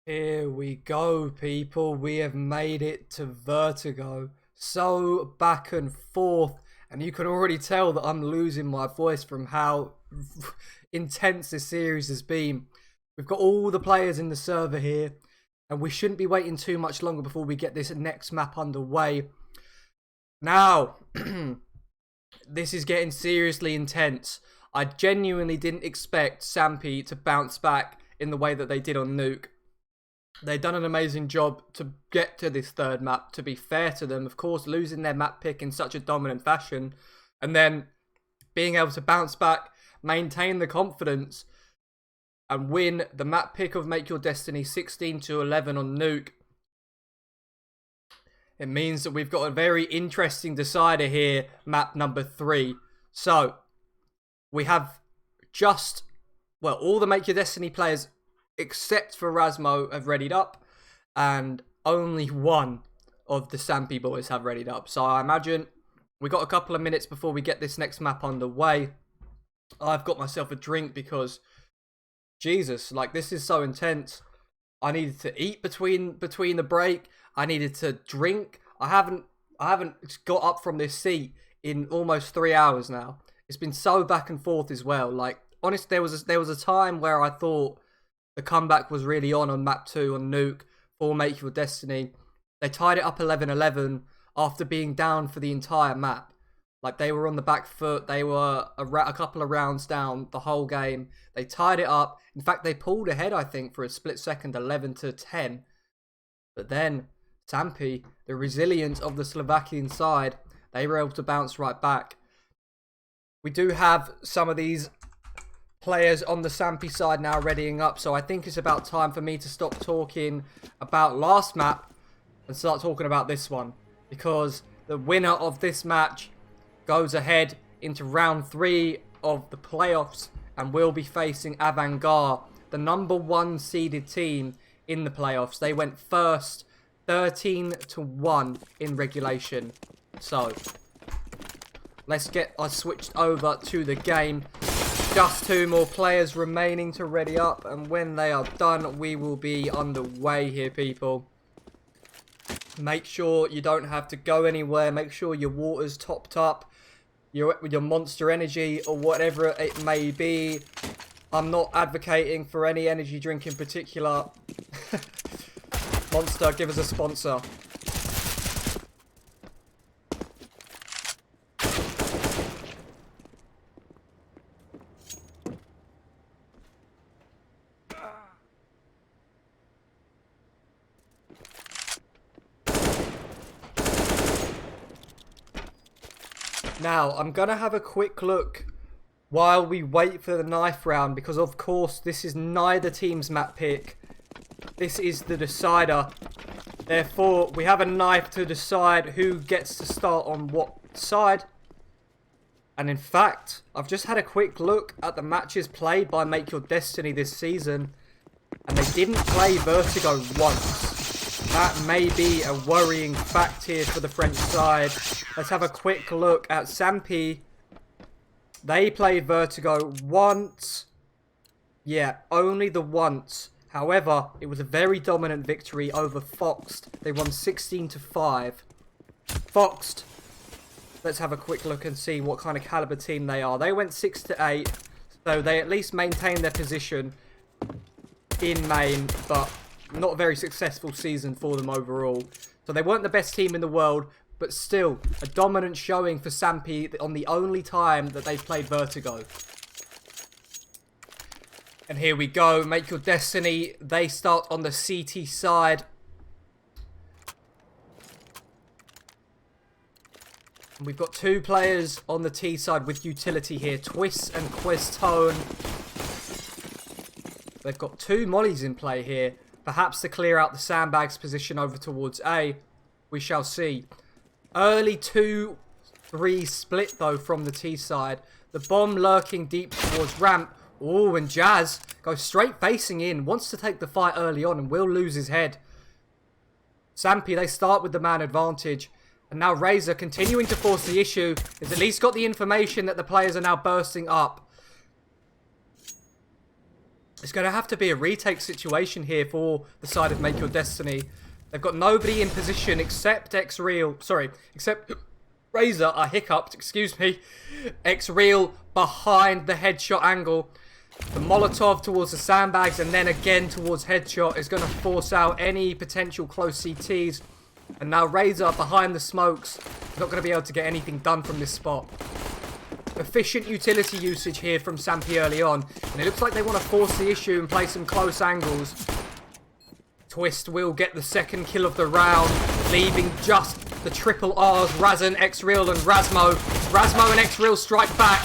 Here we go, people. We have made it to Vertigo. So back and forth. And you can already tell that I'm losing my voice from how intense this series has been. We've got all the players in the server here. And we shouldn't be waiting too much longer before we get this next map underway. Now, this is getting seriously intense. I genuinely didn't expect Sampi to bounce back in the way that they did on Nuke. They've done an amazing job to get to this third map, to be fair to them. Of course, losing their map pick in such a dominant fashion. And then being able to bounce back, maintain the confidence, and win the map pick of Make Your Destiny 16-11 on Nuke. It means that we've got a very interesting decider here, map number 3. So, we have just, well, all the Make Your Destiny players except for Rasmo have readied up, and only one of the Sampi boys have readied up. So I imagine we got a couple of minutes before we get this next map underway. I've got myself a drink because, Jesus, like, this is so intense. I needed to eat between the break. I needed to drink. I haven't got up from this seat in almost 3 hours now. It's been so back and forth as well. Like, honestly, there was a time where I thought the comeback was really on map 2 on Nuke for Make Your Destiny. They tied it up 11-11 after being down for the entire map. Like, they were on the back foot. They were a couple of rounds down the whole game. They tied it up. In fact, they pulled ahead, I think, for a split second, 11-10. But then, Sampi, the resilience of the Slovakian side, they were able to bounce right back. We do have some of these players on the Sampi side now readying up, so I think it's about time for me to stop talking about last map and start talking about this one, because the winner of this match goes ahead into round 3 of the playoffs and will be facing Avangard, the number 1 seeded team in the playoffs. They went first, 13-1 in regulation. So let's get us switched over to the game. Just 2 more players remaining to ready up, and when they are done, we will be underway here, people. Make sure you don't have to go anywhere. Make sure your water's topped up, your Monster Energy or whatever it may be. I'm not advocating for any energy drink in particular. Monster, give us a sponsor. Now, I'm going to have a quick look while we wait for the knife round, because of course this is neither team's map pick. This is the decider. Therefore, we have a knife to decide who gets to start on what side. And in fact, I've just had a quick look at the matches played by Make Your Destiny this season, and they didn't play Vertigo once. That may be a worrying fact here for the French side. Let's have a quick look at Sampi. They played Vertigo once. Yeah, only the once. However, it was a very dominant victory over Foxed. They won 16-5. Foxed. Let's have a quick look and see what kind of caliber team they are. They went 6-8. So they at least maintained their position in main, but not a very successful season for them overall. So they weren't the best team in the world, but still a dominant showing for Sampi on the only time that they've played Vertigo. And here we go, Make Your Destiny. They start on the CT side. And we've got 2 players on the T side with utility here, Twist and Questone. They've got 2 mollies in play here, perhaps to clear out the sandbags position over towards A. We shall see. Early 2-3 split though from the T side. The bomb lurking deep towards ramp. Oh, and Jazz goes straight facing in, wants to take the fight early on and will lose his head. Sampi, they start with the man advantage. And now Razor, continuing to force the issue, has at least got the information that the players are now bursting up. It's going to have to be a retake situation here for the side of Make Your Destiny. They've got nobody in position except X-Real. Sorry, except Razor. I hiccuped, excuse me. X-Real behind the headshot angle. The Molotov towards the sandbags and then again towards headshot is going to force out any potential close CTs. And now Razor behind the smokes. Not going to be able to get anything done from this spot. Efficient utility usage here from Sampi early on. And it looks like they want to force the issue and play some close angles. Twist will get the second kill of the round, leaving just the triple R's, Razan, X-Real and Razmo. Razmo and X-Real strike back.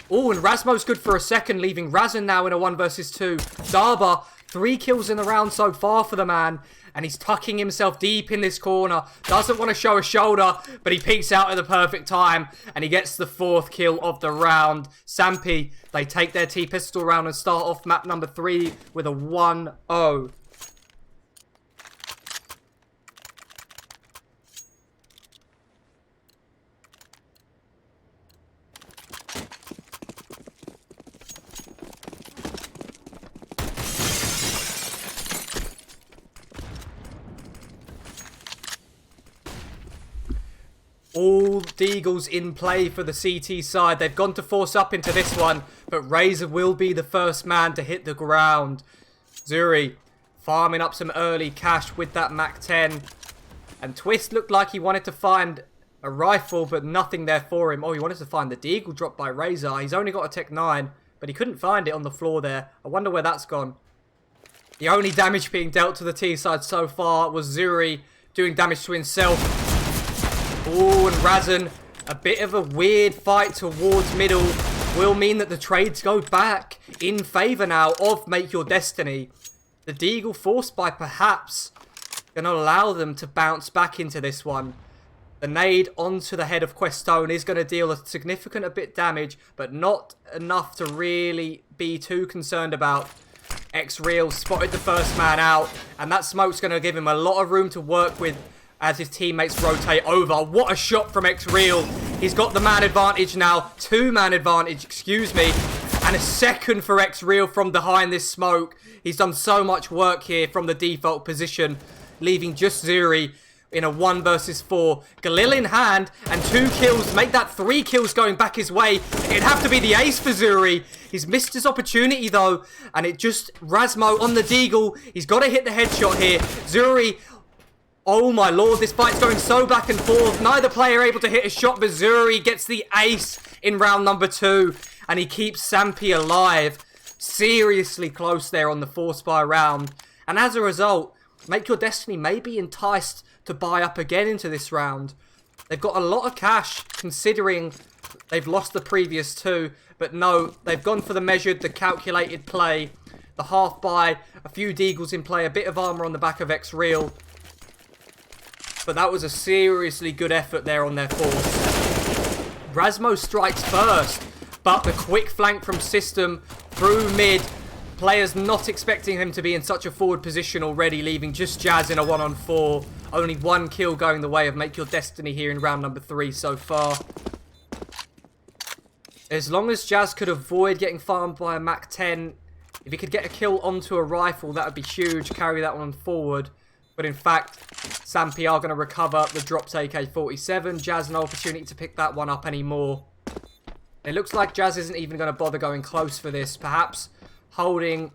Oh, and Razmo's good for a second, leaving Razan now in a 1 versus 2. Darba, 3 kills in the round so far for the man. And he's tucking himself deep in this corner. Doesn't want to show a shoulder, but he peeks out at the perfect time. And he gets the 4th kill of the round. Sampi, they take their T-pistol round and start off map number 3 with a 1-0. All Deagles in play for the CT side. They've gone to force up into this one, but Razor will be the first man to hit the ground. Zuri farming up some early cash with that MAC-10. And Twist looked like he wanted to find a rifle, but nothing there for him. Oh, he wanted to find the Deagle dropped by Razor. He's only got a Tech 9, but he couldn't find it on the floor there. I wonder where that's gone. The only damage being dealt to the T side so far was Zuri doing damage to himself. Oh, and Razan, a bit of a weird fight towards middle will mean that the trades go back in favour now of Make Your Destiny. The Deagle forced by perhaps going to allow them to bounce back into this one. The nade onto the head of Questone is going to deal a significant bit damage, but not enough to really be too concerned about. X-Real spotted the first man out, and that smoke's going to give him a lot of room to work with as his teammates rotate over. What a shot from X-Real. He's got the man advantage now. 2-man advantage, excuse me. And a second for X-Real from behind this smoke. He's done so much work here from the default position, leaving just Zuri in a 1 versus 4. Galil in hand and 2 kills. Make that 3 kills going back his way. It'd have to be the ace for Zuri. He's missed his opportunity though. And it just, Razmo on the Deagle. He's got to hit the headshot here. Zuri, oh my lord, this fight's going so back and forth. Neither player able to hit a shot, but Zuri gets the ace in round number 2. And he keeps Sampi alive. Seriously close there on the 4-spy round. And as a result, Make Your Destiny may be enticed to buy up again into this round. They've got a lot of cash considering they've lost the previous 2. But no, they've gone for the measured, the calculated play. The half buy, a few Deagles in play, a bit of armor on the back of X-Real. But that was a seriously good effort there on their force. Razmo strikes first, but the quick flank from System through mid. Players not expecting him to be in such a forward position already, leaving just Jazz in a 1-on-4. Only 1 kill going the way of Make Your Destiny here in round number 3 so far. As long as Jazz could avoid getting farmed by a MAC-10, if he could get a kill onto a rifle, that would be huge. Carry that one forward. But in fact, Sampi are going to recover the dropped AK-47. Jazz no opportunity to pick that one up anymore. It looks like Jazz isn't even going to bother going close for this. Perhaps holding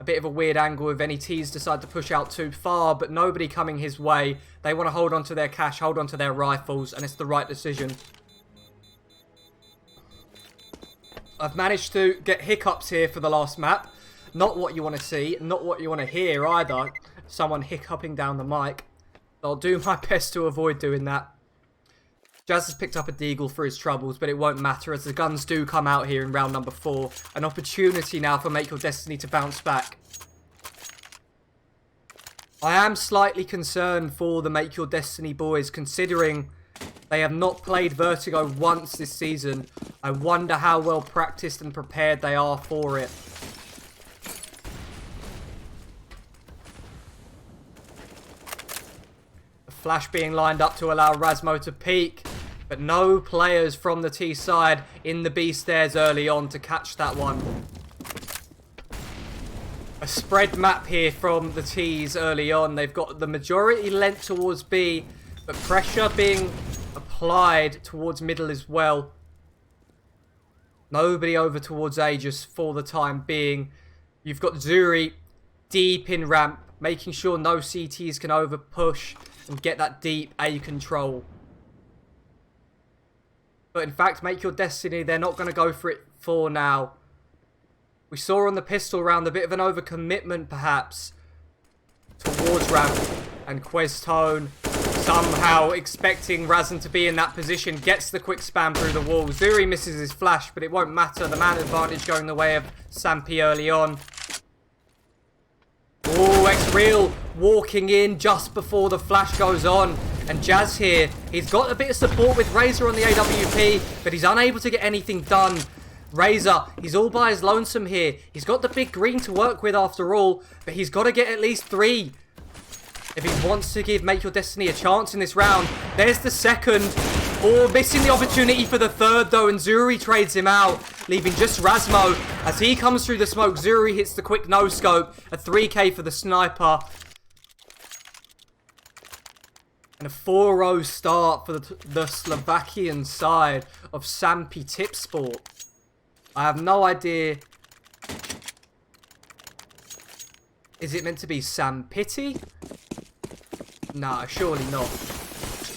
a bit of a weird angle if any T's decide to push out too far, but nobody coming his way. They want to hold on to their cash, hold on to their rifles, and it's the right decision. I've managed to get hiccups here for the last map. Not what you want to see, not what you want to hear either. Someone hiccuping down the mic. I'll do my best to avoid doing that. Jazz has picked up a Deagle for his troubles, but it won't matter as the guns do come out here in round number 4. An opportunity now for Make Your Destiny to bounce back. I am slightly concerned for the Make Your Destiny boys, considering they have not played Vertigo once this season. I wonder how well practiced and prepared they are for it. Flash being lined up to allow Razmo to peek, but no players from the T side in the B stairs early on to catch that one. a spread map here from the T's early on. They've got the majority lent towards B, but pressure being applied towards middle as well. Nobody over towards A just for the time being. You've got Zuri deep in ramp, making sure no CTs can over push and get that deep A control. But in fact, Make Your Destiny, they're not going to go for it for now. We saw on the pistol round a bit of an overcommitment perhaps towards ramp, and Questone somehow expecting Razan to be in that position gets the quick spam through the wall. Zuri misses his flash, but it won't matter. The man advantage going the way of Sampi early on. Oh, X-Real walking in just before the flash goes on. And Jazz here, he's got a bit of support with Razor on the AWP, but he's unable to get anything done. Razor, he's all by his lonesome here. He's got the big green to work with after all, but he's got to get at least 3 if he wants to give Make Your Destiny a chance in this round. There's the second. Oh, missing the opportunity for the third though, and Zuri trades him out, leaving just Razmo. As he comes through the smoke, Zuri hits the quick no-scope. A 3k for the sniper. And a 4-0 start for the Slovakian side of Sampi Tipsport. I have no idea. Is it meant to be Sampiti? Nah, surely not.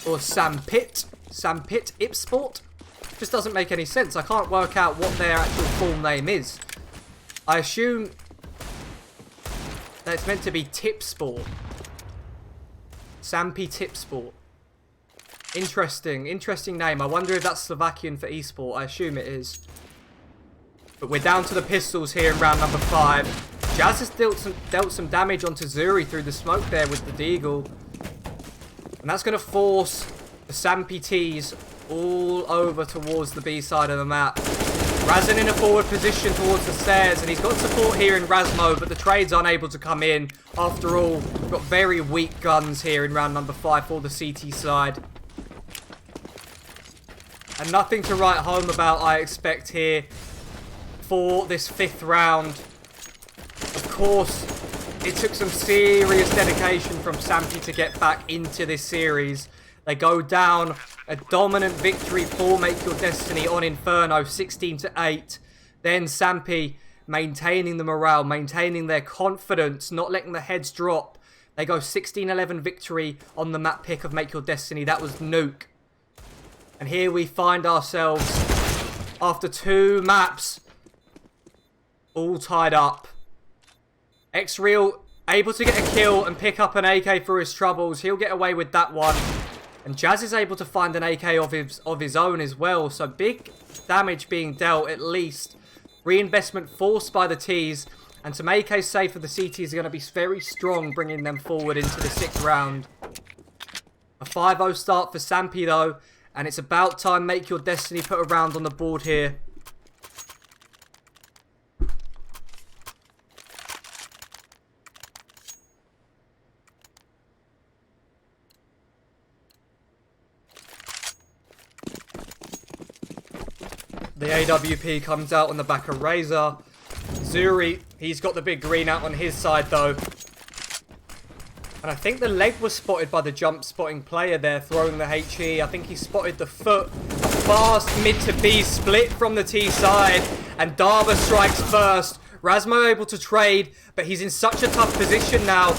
Or Sampit? Sampit Ipsport? Just doesn't make any sense. I can't work out what their actual full name is. I assume that it's meant to be Tipsport. Sampi Tipsport. Interesting name. I wonder if that's Slovakian for esport. I assume it is. But we're down to the pistols here in round number 5. Jazz has dealt some damage onto Zuri through the smoke there with the Deagle. And that's going to force the Sampi T's all over towards the B side of the map. Razan in a forward position towards the stairs, and he's got support here in Razmo, but the trade's unable to come in. After all, we've got very weak guns here in round number 5 for the CT side. And nothing to write home about, I expect, here for this 5th round. Of course, it took some serious dedication from Sampi to get back into this series. They go down a dominant victory for Make Your Destiny on Inferno, 16-8. Then Sampi maintaining the morale, maintaining their confidence, not letting the heads drop. They go 16-11 victory on the map pick of Make Your Destiny. That was Nuke. And here we find ourselves, after 2 maps, all tied up. X-Real able to get a kill and pick up an AK for his troubles. He'll get away with that one. And Jazz is able to find an AK of his own as well. So big damage being dealt at least. Reinvestment forced by the T's. And some AK save for the CTs are going to be very strong, bringing them forward into the 6th round. A 5-0 start for Sampi though. And it's about time Make Your Destiny put a round on the board here. The AWP comes out on the back of Razor. Zuri, he's got the big green out on his side though. And I think the leg was spotted by the jump spotting player there, throwing the HE. I think he spotted the foot. A fast mid to B split from the T side. And Darba strikes first. Razmo able to trade, but he's in such a tough position now.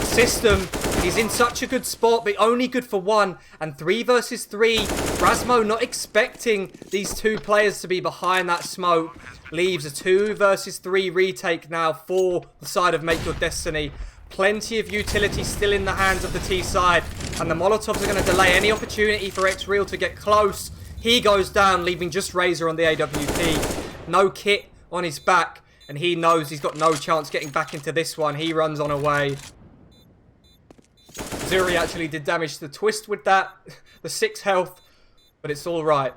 System, he's in such a good spot, but only good for 1. And 3 versus 3. Razmo not expecting these 2 players to be behind that smoke. Leaves a 2 versus 3 retake now for the side of Make Your Destiny. Plenty of utility still in the hands of the T side. And the Molotovs are going to delay any opportunity for X-Real to get close. He goes down, leaving just Razor on the AWP. No kit on his back. And he knows he's got no chance getting back into this one. He runs on away. Zuri actually did damage to the twist with that. The 6 health. But it's alright.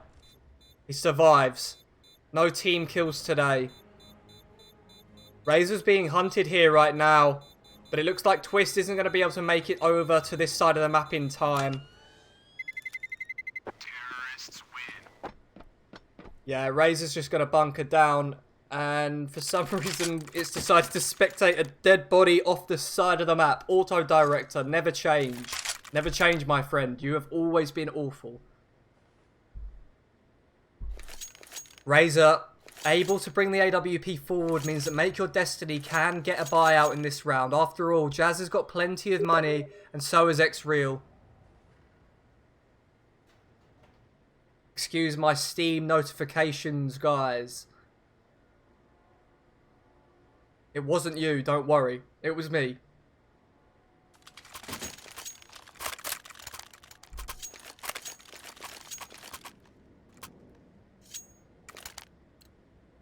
He survives. No team kills today. Razor's being hunted here right now. But it looks like Twist isn't going to be able to make it over to this side of the map in time. Yeah, Razor's just going to bunker down And for some reason, it's decided to spectate a dead body off the side of the map. Auto director, never change. Never change, my friend. You have always been awful. Razor, able to bring the AWP forward means that Make Your Destiny can get a buyout in this round. After all, Jazz has got plenty of money, and so has X-Real. Excuse my Steam notifications, guys. It wasn't you, don't worry. It was me.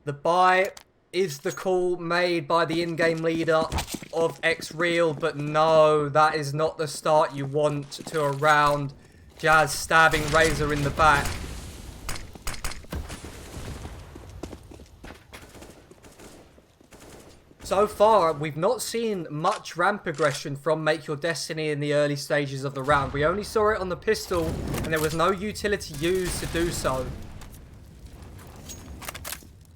The buy is the call made by the in-game leader of X-Real, but no, that is not the start you want to a round. Jazz stabbing Razor in the back. So far, we've not seen much ramp aggression from Make Your Destiny in the early stages of the round. We only saw it on the pistol, and there was no utility used to do so.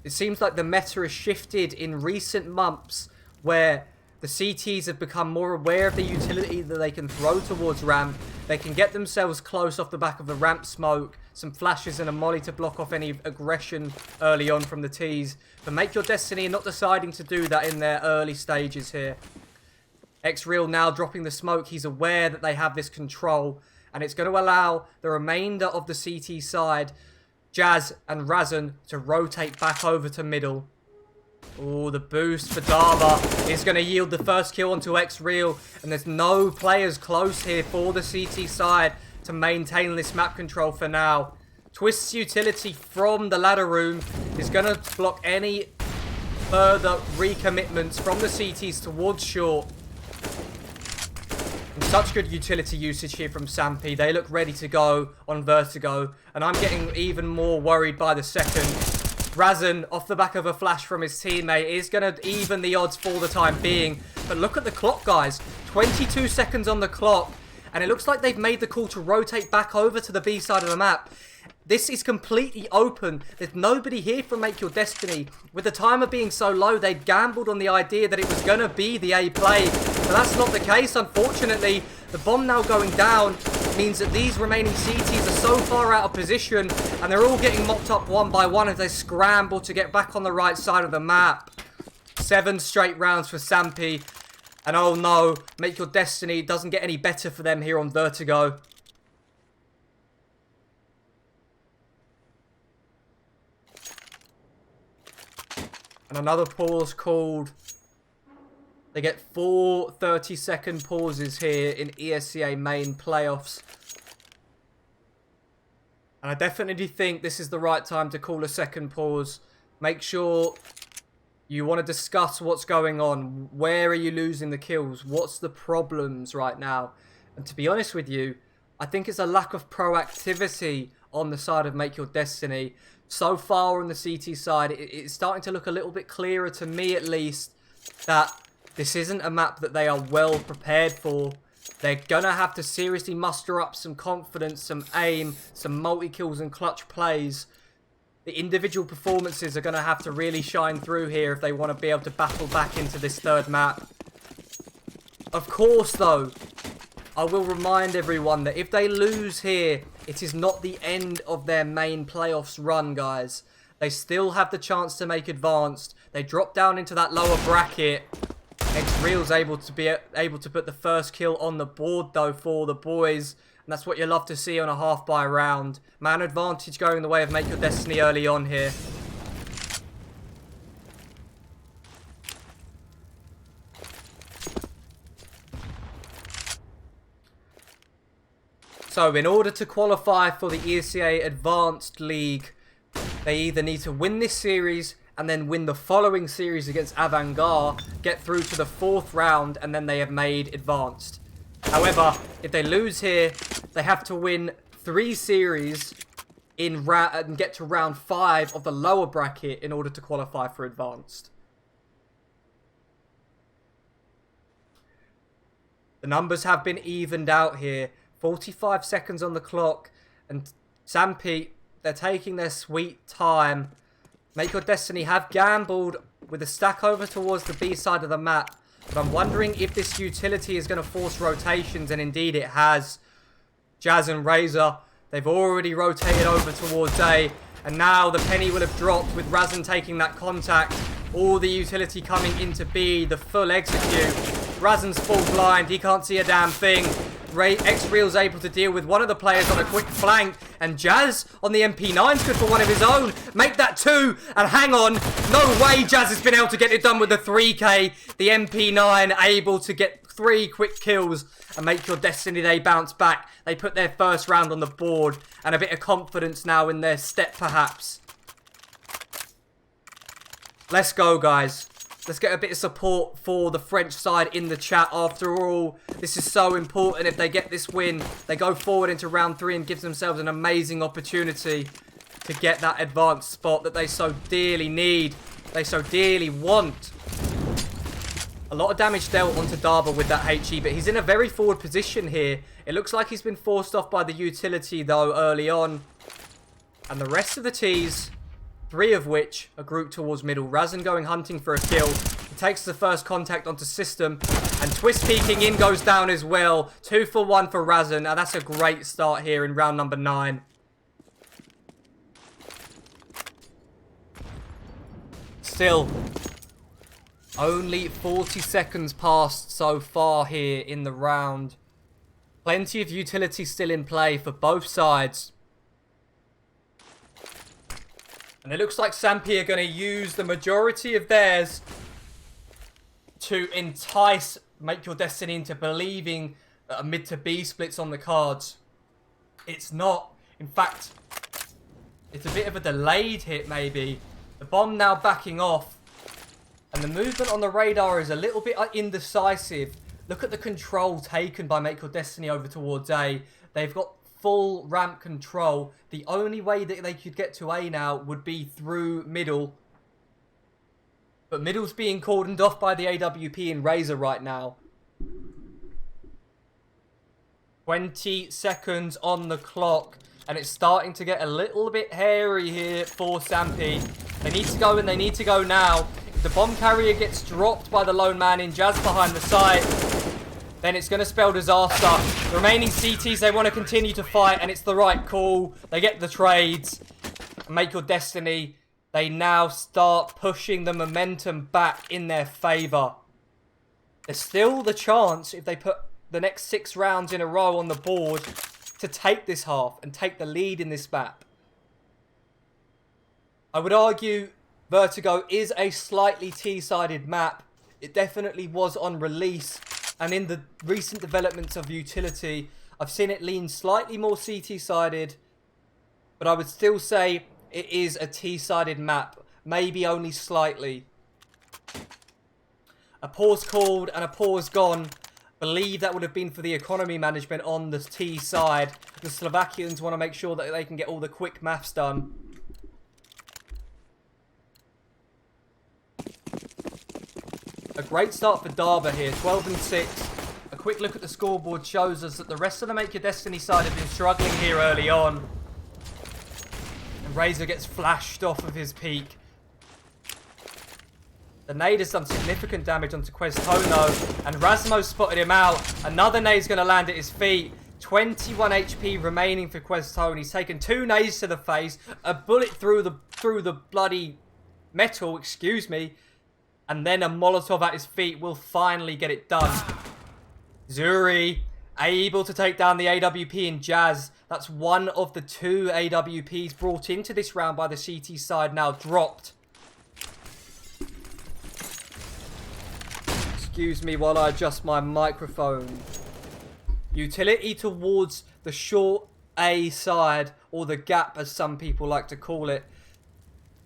It seems like the meta has shifted in recent months, where the CTs have become more aware of the utility that they can throw towards ramp. They can get themselves close off the back of the ramp smoke, some flashes and a molly to block off any aggression early on from the Ts. But Make Your Destiny are not deciding to do that in their early stages here. X-Real now dropping the smoke. He's aware that they have this control, and it's going to allow the remainder of the CT side, Jazz and Razan, to rotate back over to middle. Oh, the boost for Dava is going to yield the first kill onto X-Real, and there's no players close here for the CT side to maintain this map control for now. Twist's utility from the ladder room is going to block any further recommitments from the CTs towards short. And such good utility usage here from Sampi. They look ready to go on Vertigo, and I'm getting even more worried by the second. Razan, off the back of a flash from his teammate, is going to even the odds for the time being. But look at the clock, guys. 22 seconds on the clock. And it looks like they've made the call to rotate back over to the B side of the map. This is completely open. There's nobody here from Make Your Destiny. With the timer being so low, they'd gambled on the idea that it was going to be the A play. But that's not the case, unfortunately. The bomb now going down means that these remaining CTs are so far out of position, and they're all getting mopped up one by one as they scramble to get back on the right side of the map. 7 straight rounds for Sampi. And oh no, Make Your Destiny doesn't get any better for them here on Vertigo. And another pause called. They get 4 30-second pauses here in ESEA main playoffs. And I definitely think this is the right time to call a second pause. Make sure you want to discuss what's going on. Where are you losing the kills? What's the problems right now? And to be honest with you, I think it's a lack of proactivity on the side of Make Your Destiny. So far on the CT side, it's starting to look a little bit clearer to me at least that this isn't a map that they are well prepared for. They're going to have to seriously muster up some confidence, some aim, some multi-kills and clutch plays. The individual performances are going to have to really shine through here if they want to be able to battle back into this third map. Of course, though, I will remind everyone that if they lose here, it is not the end of their main playoffs run, guys. They still have the chance to make advanced. They drop down into that lower bracket. X-Real's able to put the first kill on the board, though, for the boys. And that's what you love to see on a half-buy round. Man advantage going the way of Make Your Destiny early on here. So, in order to qualify for the ESEA Advanced League, they either need to win this series and then win the following series against Avangard, get through to the 4th round, and then they have made Advanced. However, if they lose here, they have to win 3 series and get to round 5 of the lower bracket in order to qualify for Advanced. The numbers have been evened out here. 45 seconds on the clock, and Sampi, they're taking their sweet time. Make Your Destiny have gambled with a stack over towards the B side of the map. But I'm wondering if this utility is going to force rotations, and indeed it has. Jazz and Razor, they've already rotated over towards A. And now the penny will have dropped with Razan taking that contact. All the utility coming into B, the full execute. Razan's full blind, he can't see a damn thing. X-Real's able to deal with one of the players on a quick flank. And Jazz on the MP9's good for one of his own. Make that 2. And hang on. No way Jazz has been able to get it done with the 3K. The MP9 able to get 3 quick kills. And Make Your Destiny, they bounce back. They put their first round on the board. And a bit of confidence now in their step, perhaps. Let's go, guys. Let's get a bit of support for the French side in the chat. After all, this is so important. If they get this win, they go forward into round 3 and gives themselves an amazing opportunity to get that advanced spot that they so dearly need. They so dearly want. A lot of damage dealt onto Daba with that HE, but he's in a very forward position here. It looks like he's been forced off by the utility, though, early on. And the rest of the T's, 3 of which are grouped towards middle. Razan going hunting for a kill. He takes the first contact onto system. And Twist peeking in goes down as well. 2 for 1 for Razan. Now that's a great start here in round number 9. Still, only 40 seconds passed so far here in the round. Plenty of utility still in play for both sides. And it looks like Sampi are going to use the majority of theirs to entice Make Your Destiny into believing that a mid to B split's on the cards. It's not. In fact, it's a bit of a delayed hit, maybe. The bomb now backing off. And the movement on the radar is a little bit indecisive. Look at the control taken by Make Your Destiny over towards A. They've got full ramp control. The only way that they could get to A now would be through middle. But middle's being cordoned off by the AWP and Razor right now. 20 seconds on the clock. And it's starting to get a little bit hairy here for Sampi. They need to go and they need to go now. If the bomb carrier gets dropped by the lone man in Jazz behind the site, then it's going to spell disaster. The remaining CTs, they want to continue to fight, and it's the right call. They get the trades. Make Your Destiny, they now start pushing the momentum back in their favour. There's still the chance, if they put the next 6 rounds in a row on the board, to take this half and take the lead in this map. I would argue Vertigo is a slightly T-sided map. It definitely was on release. And in the recent developments of utility, I've seen it lean slightly more CT-sided. But I would still say it is a T-sided map. Maybe only slightly. A pause called and a pause gone. Believe that would have been for the economy management on the T side. The Slovakians want to make sure that they can get all the quick maths done. A great start for Daba here, 12 and 6. A quick look at the scoreboard shows us that the rest of the Make Your Destiny side have been struggling here early on. And Razor gets flashed off of his peak. The nade has done significant damage onto Questono, and Rasmo spotted him out. Another nade's going to land at his feet. 21 HP remaining for Questono. He's taken 2 nades to the face, a bullet through the bloody metal, excuse me. And then a Molotov at his feet will finally get it done. Zuri able to take down the AWP in Jazz. That's one of the 2 AWPs brought into this round by the CT side, now dropped. Excuse me while I adjust my microphone. Utility towards the short A side, or the gap as some people like to call it.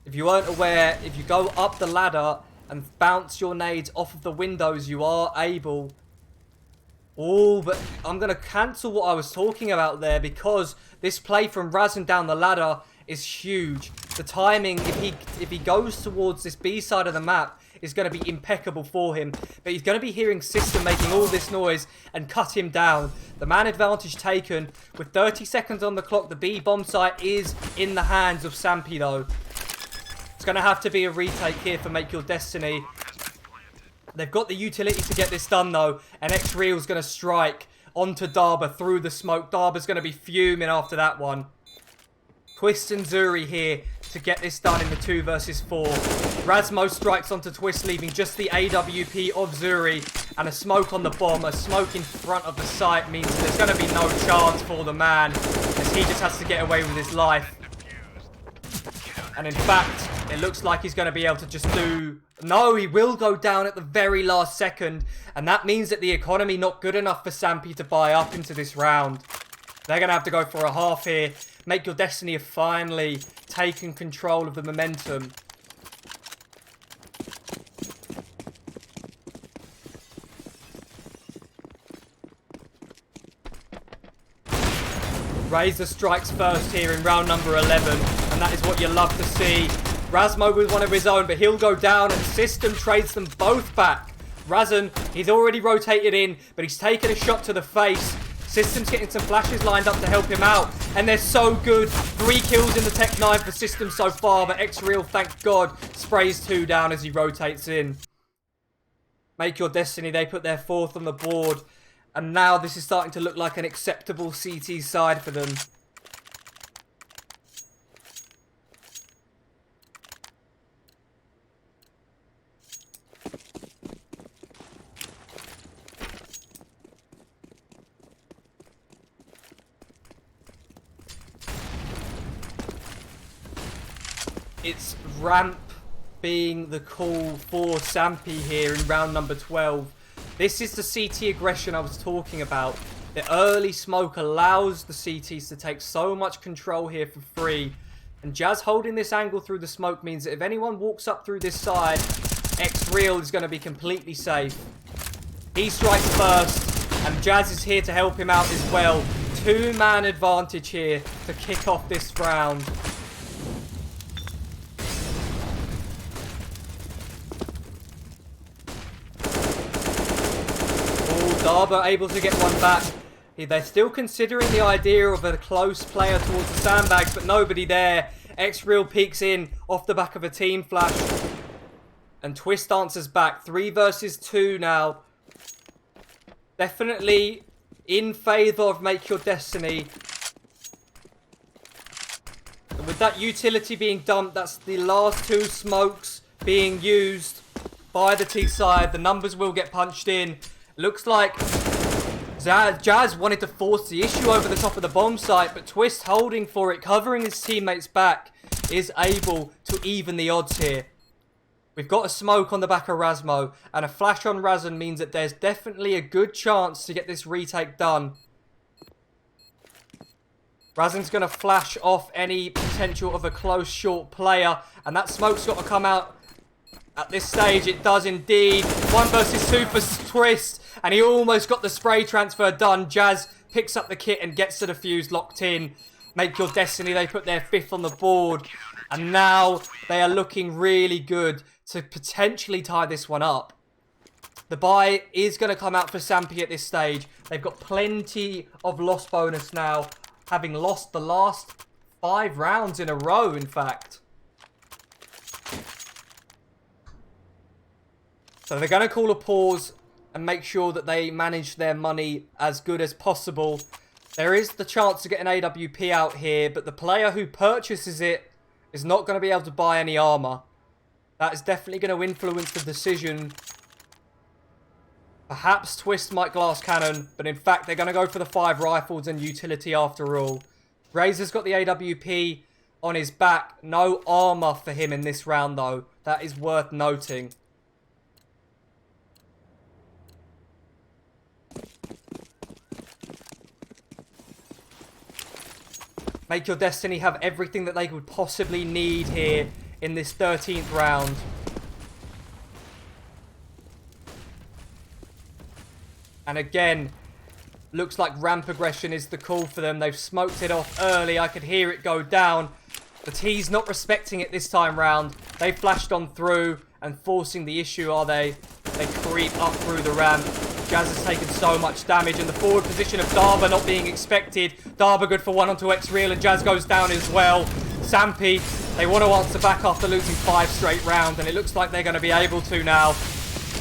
If you weren't aware, if you go up the ladder and bounce your nades off of the windows, you are able... Oh, but I'm going to cancel what I was talking about there, because this play from Razan down the ladder is huge. The timing, if he goes towards this B side of the map, is going to be impeccable for him. But he's going to be hearing System making all this noise and cut him down. The man advantage taken. With 30 seconds on the clock, the B bomb site is in the hands of Sampi though. It's going to have to be a retake here for Make Your Destiny. They've got the utility to get this done, though. And X-Real's going to strike onto Darba through the smoke. Darba's going to be fuming after that one. Twist and Zuri here to get this done in the 2 versus 4. Razmo strikes onto Twist, leaving just the AWP of Zuri. And a smoke on the bomb. A smoke in front of the site means there's going to be no chance for the man, as he just has to get away with his life. And in fact, it looks like he's going to be able to just do... No, he will go down at the very last second. And that means that the economy not good enough for Sampi to buy up into this round. They're going to have to go for a half here. Make Your Destiny have finally taken control of the momentum. Razor strikes first here in round number 11. And that is what you love to see. Razmo with one of his own, but he'll go down and System trades them both back. Razan, he's already rotated in, but he's taken a shot to the face. System's getting some flashes lined up to help him out, and they're so good. 3 kills in the Tech 9 for System so far, but X-Real, thank God, sprays 2 down as he rotates in. Make Your Destiny, they put their 4th on the board, and now this is starting to look like an acceptable CT side for them. It's ramp being the call for Sampi here in round number 12. This is the CT aggression I was talking about. The early smoke allows the CTs to take so much control here for free. And Jazz holding this angle through the smoke means that if anyone walks up through this side, X-Real is going to be completely safe. He strikes first, and Jazz is here to help him out as well. 2-man advantage here to kick off this round. Darba able to get one back. They're still considering the idea of a close player towards the sandbags, but nobody there. X-Real peeks in off the back of a team flash. And Twist answers back. 3 versus 2 now. Definitely in favour of Make Your Destiny. And with that utility being dumped, that's the last 2 smokes being used by the T side. The numbers will get punched in. Looks like Jazz wanted to force the issue over the top of the bomb site, but Twist holding for it, covering his teammates back, is able to even the odds here. We've got a smoke on the back of Razmo, and a flash on Razan means that there's definitely a good chance to get this retake done. Razan's going to flash off any potential of a close short player, and that smoke's got to come out. At this stage, it does indeed. 1 versus 2 for Twist. And he almost got the spray transfer done. Jazz picks up the kit and gets the defuse locked in. Make Your Destiny, they put their 5th on the board. And now they are looking really good to potentially tie this one up. The buy is going to come out for Sampi at this stage. They've got plenty of loss bonus now, having lost the last 5 rounds in a row, in fact. So they're going to call a pause and make sure that they manage their money as good as possible. There is the chance to get an AWP out here, but the player who purchases it is not going to be able to buy any armor. That is definitely going to influence the decision. Perhaps Twist might glass cannon, but in fact they're going to go for the 5 rifles and utility after all. Razor's got the AWP on his back. No armor for him in this round though. That is worth noting. Make Your Destiny have everything that they could possibly need here in this 13th round. And again, looks like ramp aggression is the call for them. They've smoked it off early. I could hear it go down. The T's not respecting it this time round. They flashed on through and forcing the issue, are they? They creep up through the ramp. Jazz has taken so much damage, and the forward position of Darba not being expected. Darba good for 1 onto X-Real, and Jazz goes down as well. Sampi They want to answer back after losing 5 straight rounds, and it looks like they're going to be able to now.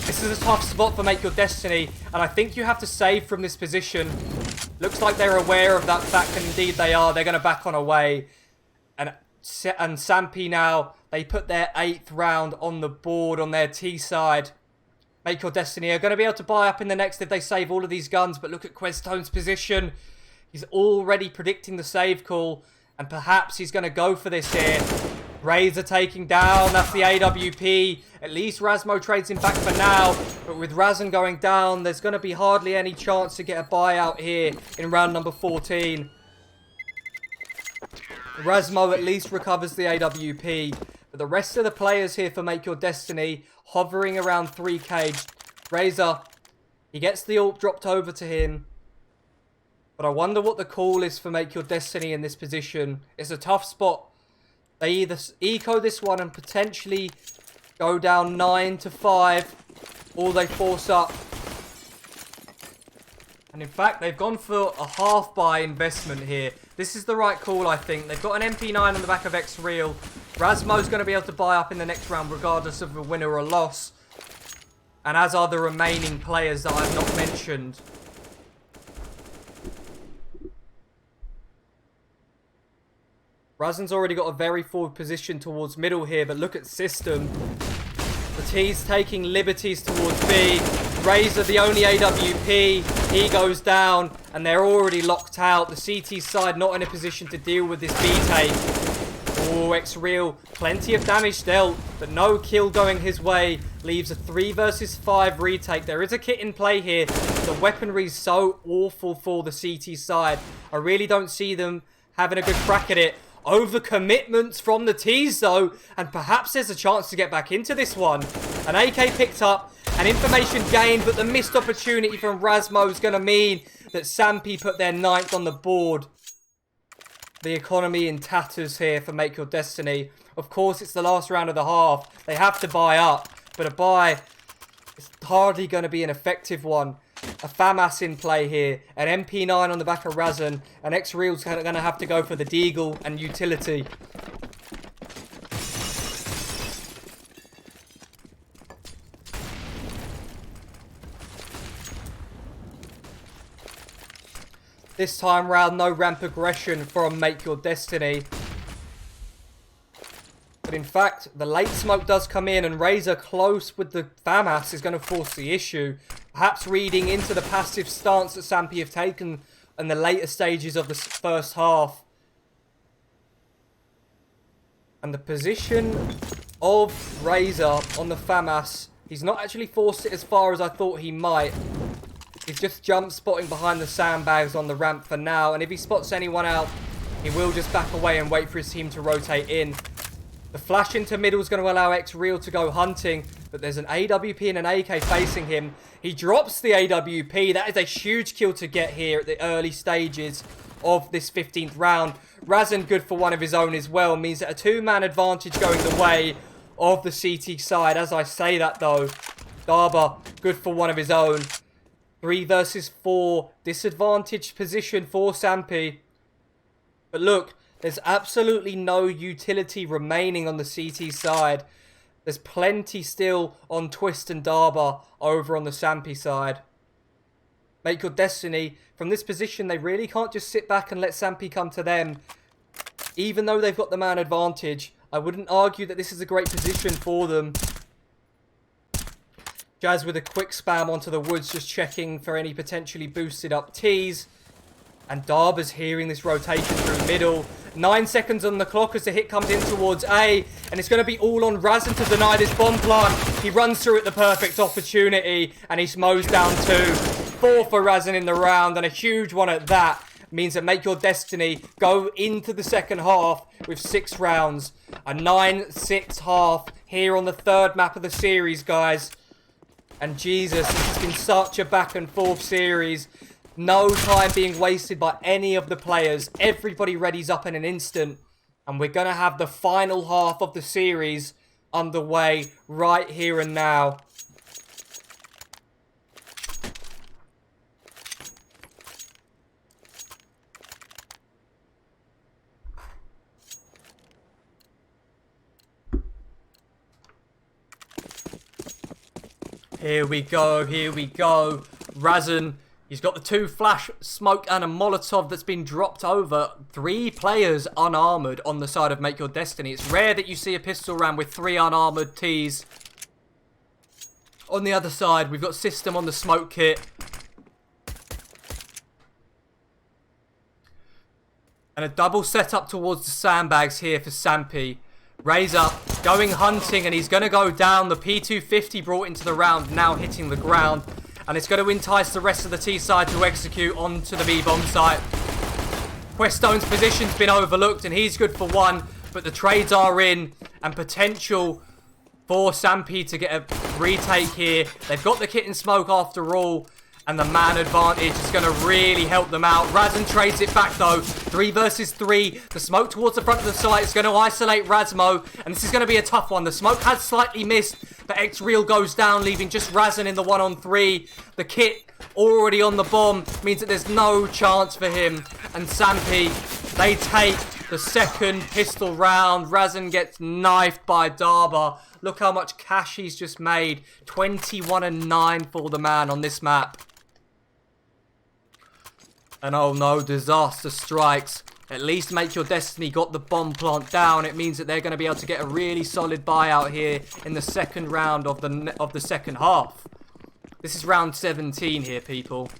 This is a tough spot for Make Your Destiny, and I think you have to save from this position. Looks like they're aware of that fact, and indeed they are. They're going to back on away. And Sampi now, they put their 8th round on the board on their T side. Make Your Destiny are going to be able to buy up in the next if they save all of these guns, but look at Questone's position. He's already predicting the save call, and perhaps he's going to go for this here. Razor taking down, that's the AWP. At least Razmo trades him back for now, but with Razan going down, there's going to be hardly any chance to get a buyout here in round number 14. Razmo at least recovers the AWP, but the rest of the players here for Make Your Destiny hovering around 3k. Razor, he gets the ult dropped over to him, but I wonder what the call is for Make Your Destiny in this position. It's a tough spot. They either eco this one and potentially go down 9-5, or they force up. And in fact, they've gone for a half buy investment here. This is the right call, I think. They've got an MP9 on the back of X-Real. Razmo's going to be able to buy up in the next round regardless of a win or a loss. And as are the remaining players that I've not mentioned. Razan's already got a very forward position towards middle here, but look at system. The T's taking liberties towards B. Razor, the only AWP, he goes down, and they're already locked out. The CT side not in a position to deal with this B take. Oh, X-Real, plenty of damage dealt, but no kill going his way. Leaves a 3 versus 5 retake. There is a kit in play here. The weaponry is so awful for the CT side. I really don't see them having a good crack at it. Overcommitments from the T's though, and perhaps there's a chance to get back into this one. An AK picked up, and information gained, but the missed opportunity from Razmo is going to mean that Sampi put their 9th on the board. The economy in tatters here for Make Your Destiny. Of course, it's the last round of the half. They have to buy up, but a buy is hardly going to be an effective one. A FAMAS in play here, an MP9 on the back of Razan, and X-Real's going to have to go for the Deagle and utility. This time round, no ramp aggression from Make Your Destiny. But in fact, the late smoke does come in, and Razor close with the FAMAS is going to force the issue. Perhaps reading into the passive stance that Sampi have taken in the later stages of the first half. And the position of Razor on the FAMAS, he's not actually forced it as far as I thought he might. He's just jump spotting behind the sandbags on the ramp for now, and if he spots anyone out, he will just back away and wait for his team to rotate in. The flash into middle is going to allow X-Real to go hunting, but there's an AWP and an AK facing him. He drops the AWP. That is a huge kill to get here at the early stages of this 15th round. Razan good for one of his own as well, means that a 2-man advantage going the way of the CT side. As I say that though, Darba good for one of his own. 3 versus 4, disadvantaged position for Sampi. But look, there's absolutely no utility remaining on the CT side. There's plenty still on Twist and Darba over on the Sampi side. Make Your Destiny, from this position, they really can't just sit back and let Sampi come to them. Even though they've got the man advantage, I wouldn't argue that this is a great position for them. Jazz with a quick spam onto the woods, just checking for any potentially boosted up T's. And Darba's hearing this rotation through middle. 9 seconds on the clock as the hit comes in towards A. And it's going to be all on Razan to deny this bomb plant. He runs through at the perfect opportunity. And he mows down 2. 4 for Razan in the round. And a huge one at that. Means that Make Your Destiny go into the second half with 6 rounds. A 9-6 half here on the 3rd map of the series, guys. And Jesus, this has been such a back and forth series. No time being wasted by any of the players. Everybody readies up in an instant. And we're going to have the final half of the series underway right here and now. Here we go, here we go. Razan, he's got the 2 flash, smoke and a Molotov that's been dropped over. 3 players unarmored on the side of Make Your Destiny. It's rare that you see a pistol round with 3 unarmored Ts. On the other side, we've got System on the smoke kit. And a double setup towards the sandbags here for Sampi. Razor going hunting, and he's going to go down. The P250 brought into the round, now hitting the ground. And it's going to entice the rest of the T side to execute onto the B-bomb site. Questone's position's been overlooked, and he's good for 1. But the trades are in, and potential for Sampi to get a retake here. They've got the kit and smoke after all. And the man advantage is going to really help them out. Razan trades it back though. 3 versus 3. The smoke towards the front of the site is going to isolate Razmo. And this is going to be a tough one. The smoke has slightly missed. But X-Real goes down, leaving just Razan in the 1-on-3. The kit already on the bomb means that there's no chance for him. And Sampi, they take the second pistol round. Razan gets knifed by Darba. Look how much cash he's just made. 21-9 for the man on this map. And oh no, disaster strikes. At least Make Your Destiny got the bomb plant down. It means that they're going to be able to get a really solid buyout here in the second round of the second half. This is round 17 here, people.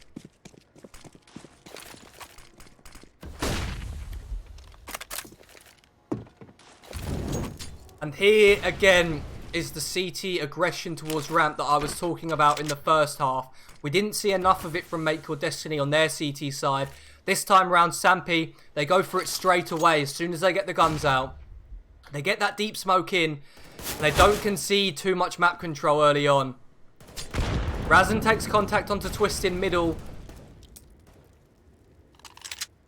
And here again is the CT aggression towards ramp that I was talking about in the first half. We didn't see enough of it from Make Your Destiny on their CT side. This time round, Sampi, they go for it straight away as soon as they get the guns out. They get that deep smoke in. They don't concede too much map control early on. Razan takes contact onto Twist in middle.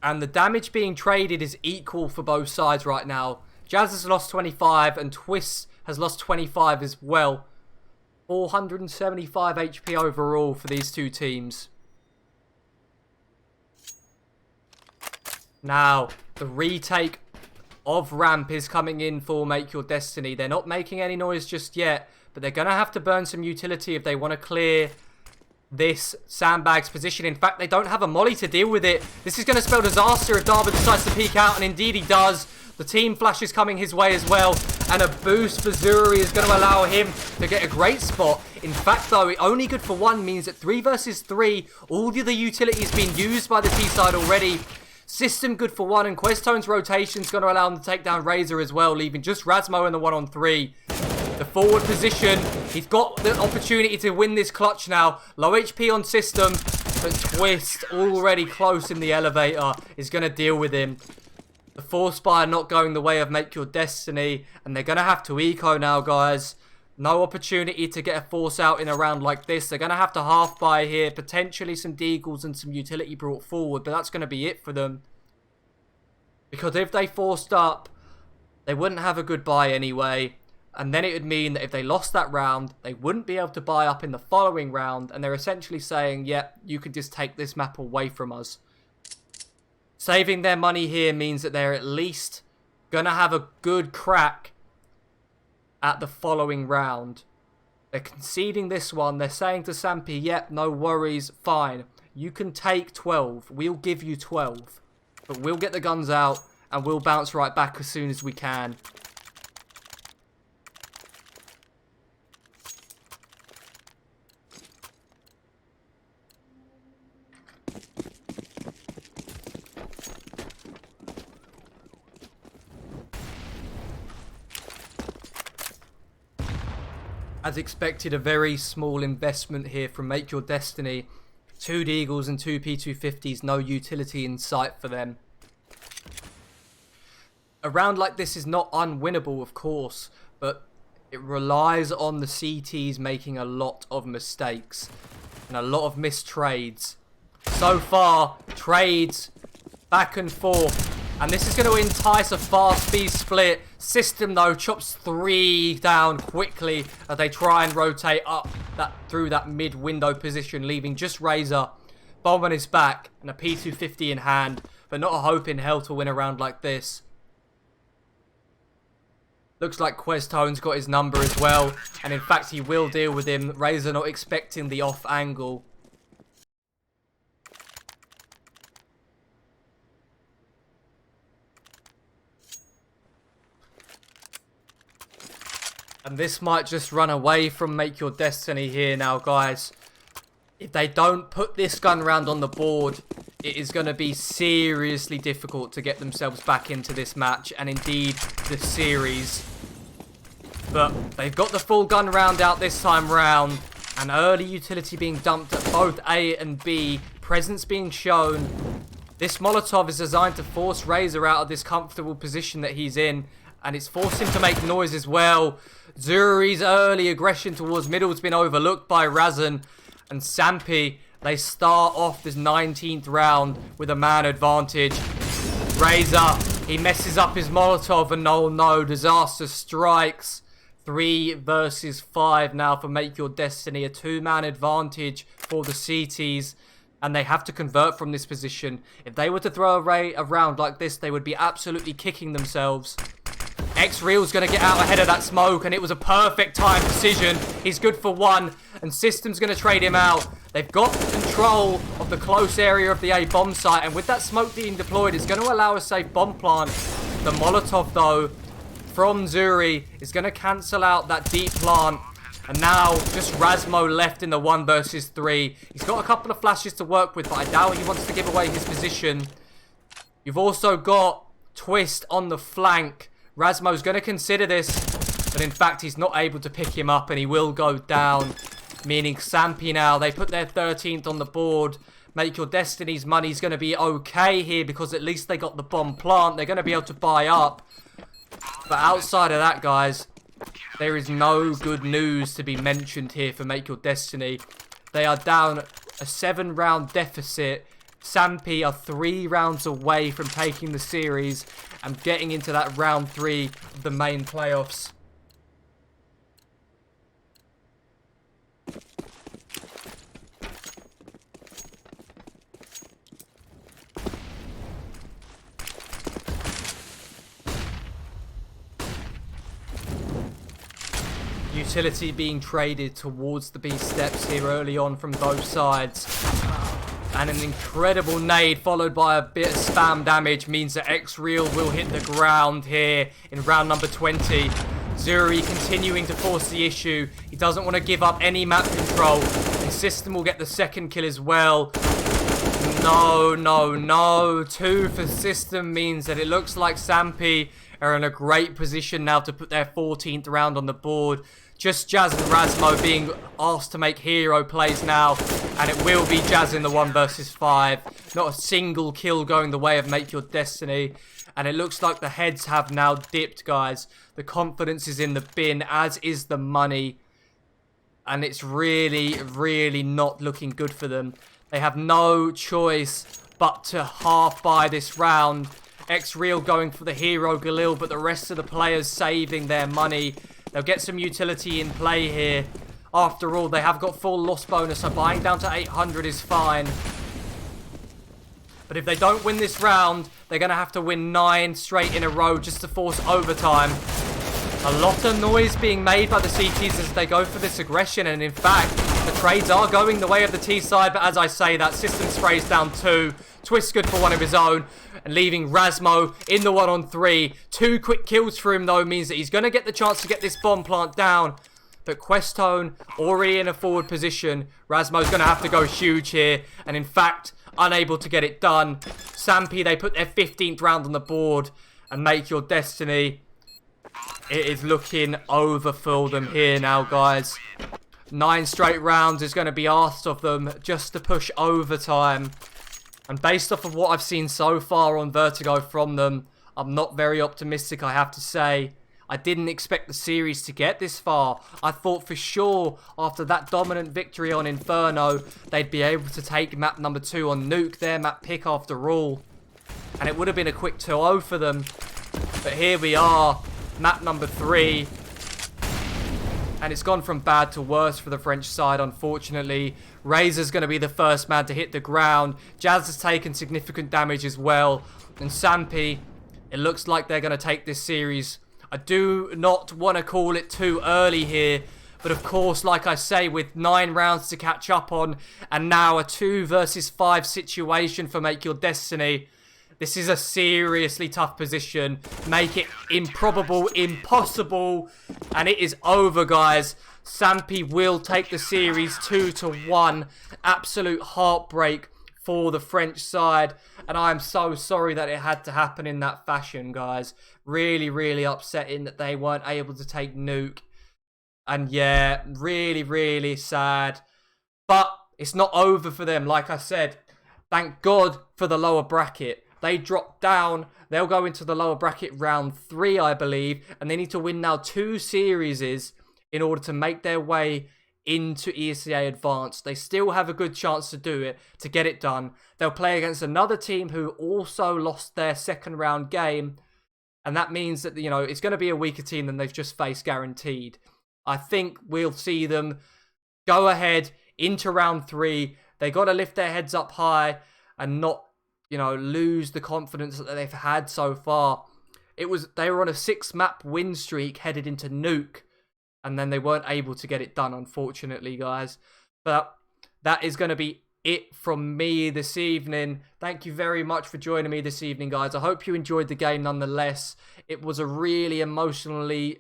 And the damage being traded is equal for both sides right now. Jazz has lost 25 and Twist has lost 25 as well. 475 HP overall for these two teams. Now, the retake of ramp is coming in for Make Your Destiny. They're not making any noise just yet, but they're going to have to burn some utility if they want to clear this sandbag's position. In fact, they don't have a molly to deal with it. This is going to spell disaster if Darba decides to peek out, and indeed he does. The team flash is coming his way as well, and a boost for Zuri is going to allow him to get a great spot. In fact, though, it only good for 1 means that 3 versus 3, all the other utility has been used by the T side already. System good for 1, and Questone's rotation is going to allow him to take down Razor as well, leaving just Razmo in the 1-on-3. The forward position, he's got the opportunity to win this clutch now. Low HP on System, but Twist, already close in the elevator, is going to deal with him. The Force Spire not going the way of Make Your Destiny, and they're going to have to eco now, guys. No opportunity to get a force out in a round like this. They're going to have to half buy here. Potentially some deagles and some utility brought forward, but that's going to be it for them. Because if they forced up, they wouldn't have a good buy anyway. And then it would mean that if they lost that round, they wouldn't be able to buy up in the following round. And they're essentially saying, yep, you could just take this map away from us. Saving their money here means that they're at least going to have a good crack at the following round. They're conceding this one. They're saying to Sampi, yep, no worries, fine. You can take 12. We'll give you 12. But we'll get the guns out and we'll bounce right back as soon as we can. As expected, a very small investment here from Make Your Destiny. 2 Deagles and 2 P250s, no utility in sight for them. A round like this is not unwinnable, of course, but it relies on the CTs making a lot of mistakes and a lot of missed trades. So far, trades back and forth. And this is going to entice a fast B split. System, though, chops 3 down quickly as they try and rotate up through that mid-window position, leaving just Razor. Bomb on his back and a P250 in hand, but not a hope in hell to win a round like this. Looks like Questone's got his number as well. And in fact, he will deal with him. Razor not expecting the off angle. And this might just run away from Make Your Destiny here now, guys. If they don't put this gun round on the board, it is going to be seriously difficult to get themselves back into this match and indeed the series. But they've got the full gun round out this time round. And early utility being dumped at both A and B. Presence being shown. This Molotov is designed to force Razor out of this comfortable position that he's in. And it's forced him to make noise as well. Zuri's early aggression towards middle has been overlooked by Razan. And Sampi, they start off this 19th round with a man advantage. Razor, he messes up his Molotov and no, disaster strikes. 3 versus 5 now for Make Your Destiny. A 2-man advantage for the CTs. And they have to convert from this position. If they were to throw a round like this, they would be absolutely kicking themselves. X-Real's going to get out ahead of that smoke, and it was a perfect time decision. He's good for 1, and System's going to trade him out. They've got control of the close area of the A bomb site, and with that smoke being deployed, it's going to allow a safe bomb plant. The Molotov, though, from Zuri is going to cancel out that deep plant. And now, just Razmo left in the 1 versus 3. He's got a couple of flashes to work with, but I doubt he wants to give away his position. You've also got Twist on the flank. Razmo's going to consider this, but in fact, he's not able to pick him up, and he will go down. Meaning Sampi now, they put their 13th on the board. Make Your Destiny's money's going to be okay here, because at least they got the bomb plant. They're going to be able to buy up. But outside of that, guys, there is no good news to be mentioned here for Make Your Destiny. They are down a 7-round deficit. Sampi are 3 rounds away from taking the series and getting into that round 3 of the main playoffs. Utility being traded towards the B steps here early on from both sides. And an incredible nade followed by a bit of spam damage means that X-Real will hit the ground here in round number 20. Zuri continuing to force the issue. He doesn't want to give up any map control. And System will get the 2nd kill as well. No. 2 for System means that it looks like Sampi are in a great position now to put their 14th round on the board. Just Jazz and Razmo being asked to make hero plays now. And it will be Jazz in the 1 versus 5. Not a single kill going the way of Make Your Destiny. And it looks like the heads have now dipped, guys. The confidence is in the bin, as is the money. And it's really not looking good for them. They have no choice but to half buy this round. X-Real going for the hero Galil, but the rest of the players saving their money. They'll get some utility in play here. After all, they have got full loss bonus, so buying down to 800 is fine. But if they don't win this round, they're going to have to win 9 straight in a row just to force overtime. A lot of noise being made by the CTs as they go for this aggression, and in fact, the trades are going the way of the T side, but as I say, that System sprays down 2. Twist good for 1 of his own, and leaving Razmo in the 1-on-3. 2 quick kills for him, though, means that he's going to get the chance to get this bomb plant down. But Questone already in a forward position. Razmo's going to have to go huge here, and in fact, unable to get it done. Sampi, they put their 15th round on the board, and Make Your Destiny. It is looking over for them here now, guys. 9 straight rounds is going to be asked of them just to push overtime. And based off of what I've seen so far on Vertigo from them, I'm not very optimistic, I have to say. I didn't expect the series to get this far. I thought for sure after that dominant victory on Inferno, they'd be able to take map number 2 on Nuke, their map pick after all. And it would have been a quick 2-0 for them. But here we are, map number 3. And it's gone from bad to worse for the French side, unfortunately. Razor's going to be the first man to hit the ground. Jazz has taken significant damage as well. And Sampi, it looks like they're going to take this series. I do not want to call it too early here. But of course, like I say, with 9 rounds to catch up on, and now a 2 versus 5 situation for Make Your Destiny, this is a seriously tough position. Make it improbable, impossible, and it is over, guys. Sampi will take the series 2-1. Absolute heartbreak for the French side, and I am so sorry that it had to happen in that fashion, guys. Really, really upsetting that they weren't able to take Nuke. And yeah, really, really sad. But it's not over for them, like I said. Thank God for the lower bracket. They dropped down. They'll go into the lower bracket round 3, I believe. And they need to win now 2 series in order to make their way into ESEA Advanced. They still have a good chance to do it, to get it done. They'll play against another team who also lost their second round game. And that means that, you know, it's going to be a weaker team than they've just faced guaranteed. I think we'll see them go ahead into round 3. They got to lift their heads up high and not, you know, lose the confidence that they've had so far. They were on a 6-map win streak headed into Nuke, and then they weren't able to get it done, unfortunately, guys. But that is going to be it from me this evening. Thank you very much for joining me this evening, guys. I hope you enjoyed the game nonetheless. It was a really emotionally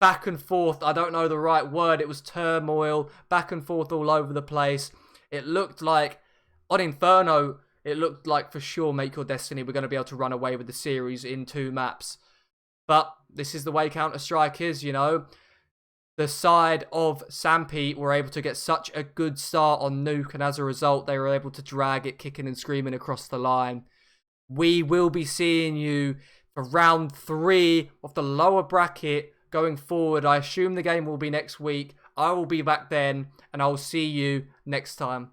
back and forth, I don't know the right word, it was turmoil, back and forth all over the place. It looked like, on Inferno, it looked like for sure Make Your Destiny were going to be able to run away with the series in 2 maps. But this is the way Counter-Strike is, you know. The side of Sampi were able to get such a good start on Nuke, and as a result, they were able to drag it kicking and screaming across the line. We will be seeing you for round 3 of the lower bracket going forward. I assume the game will be next week. I will be back then, and I will see you next time.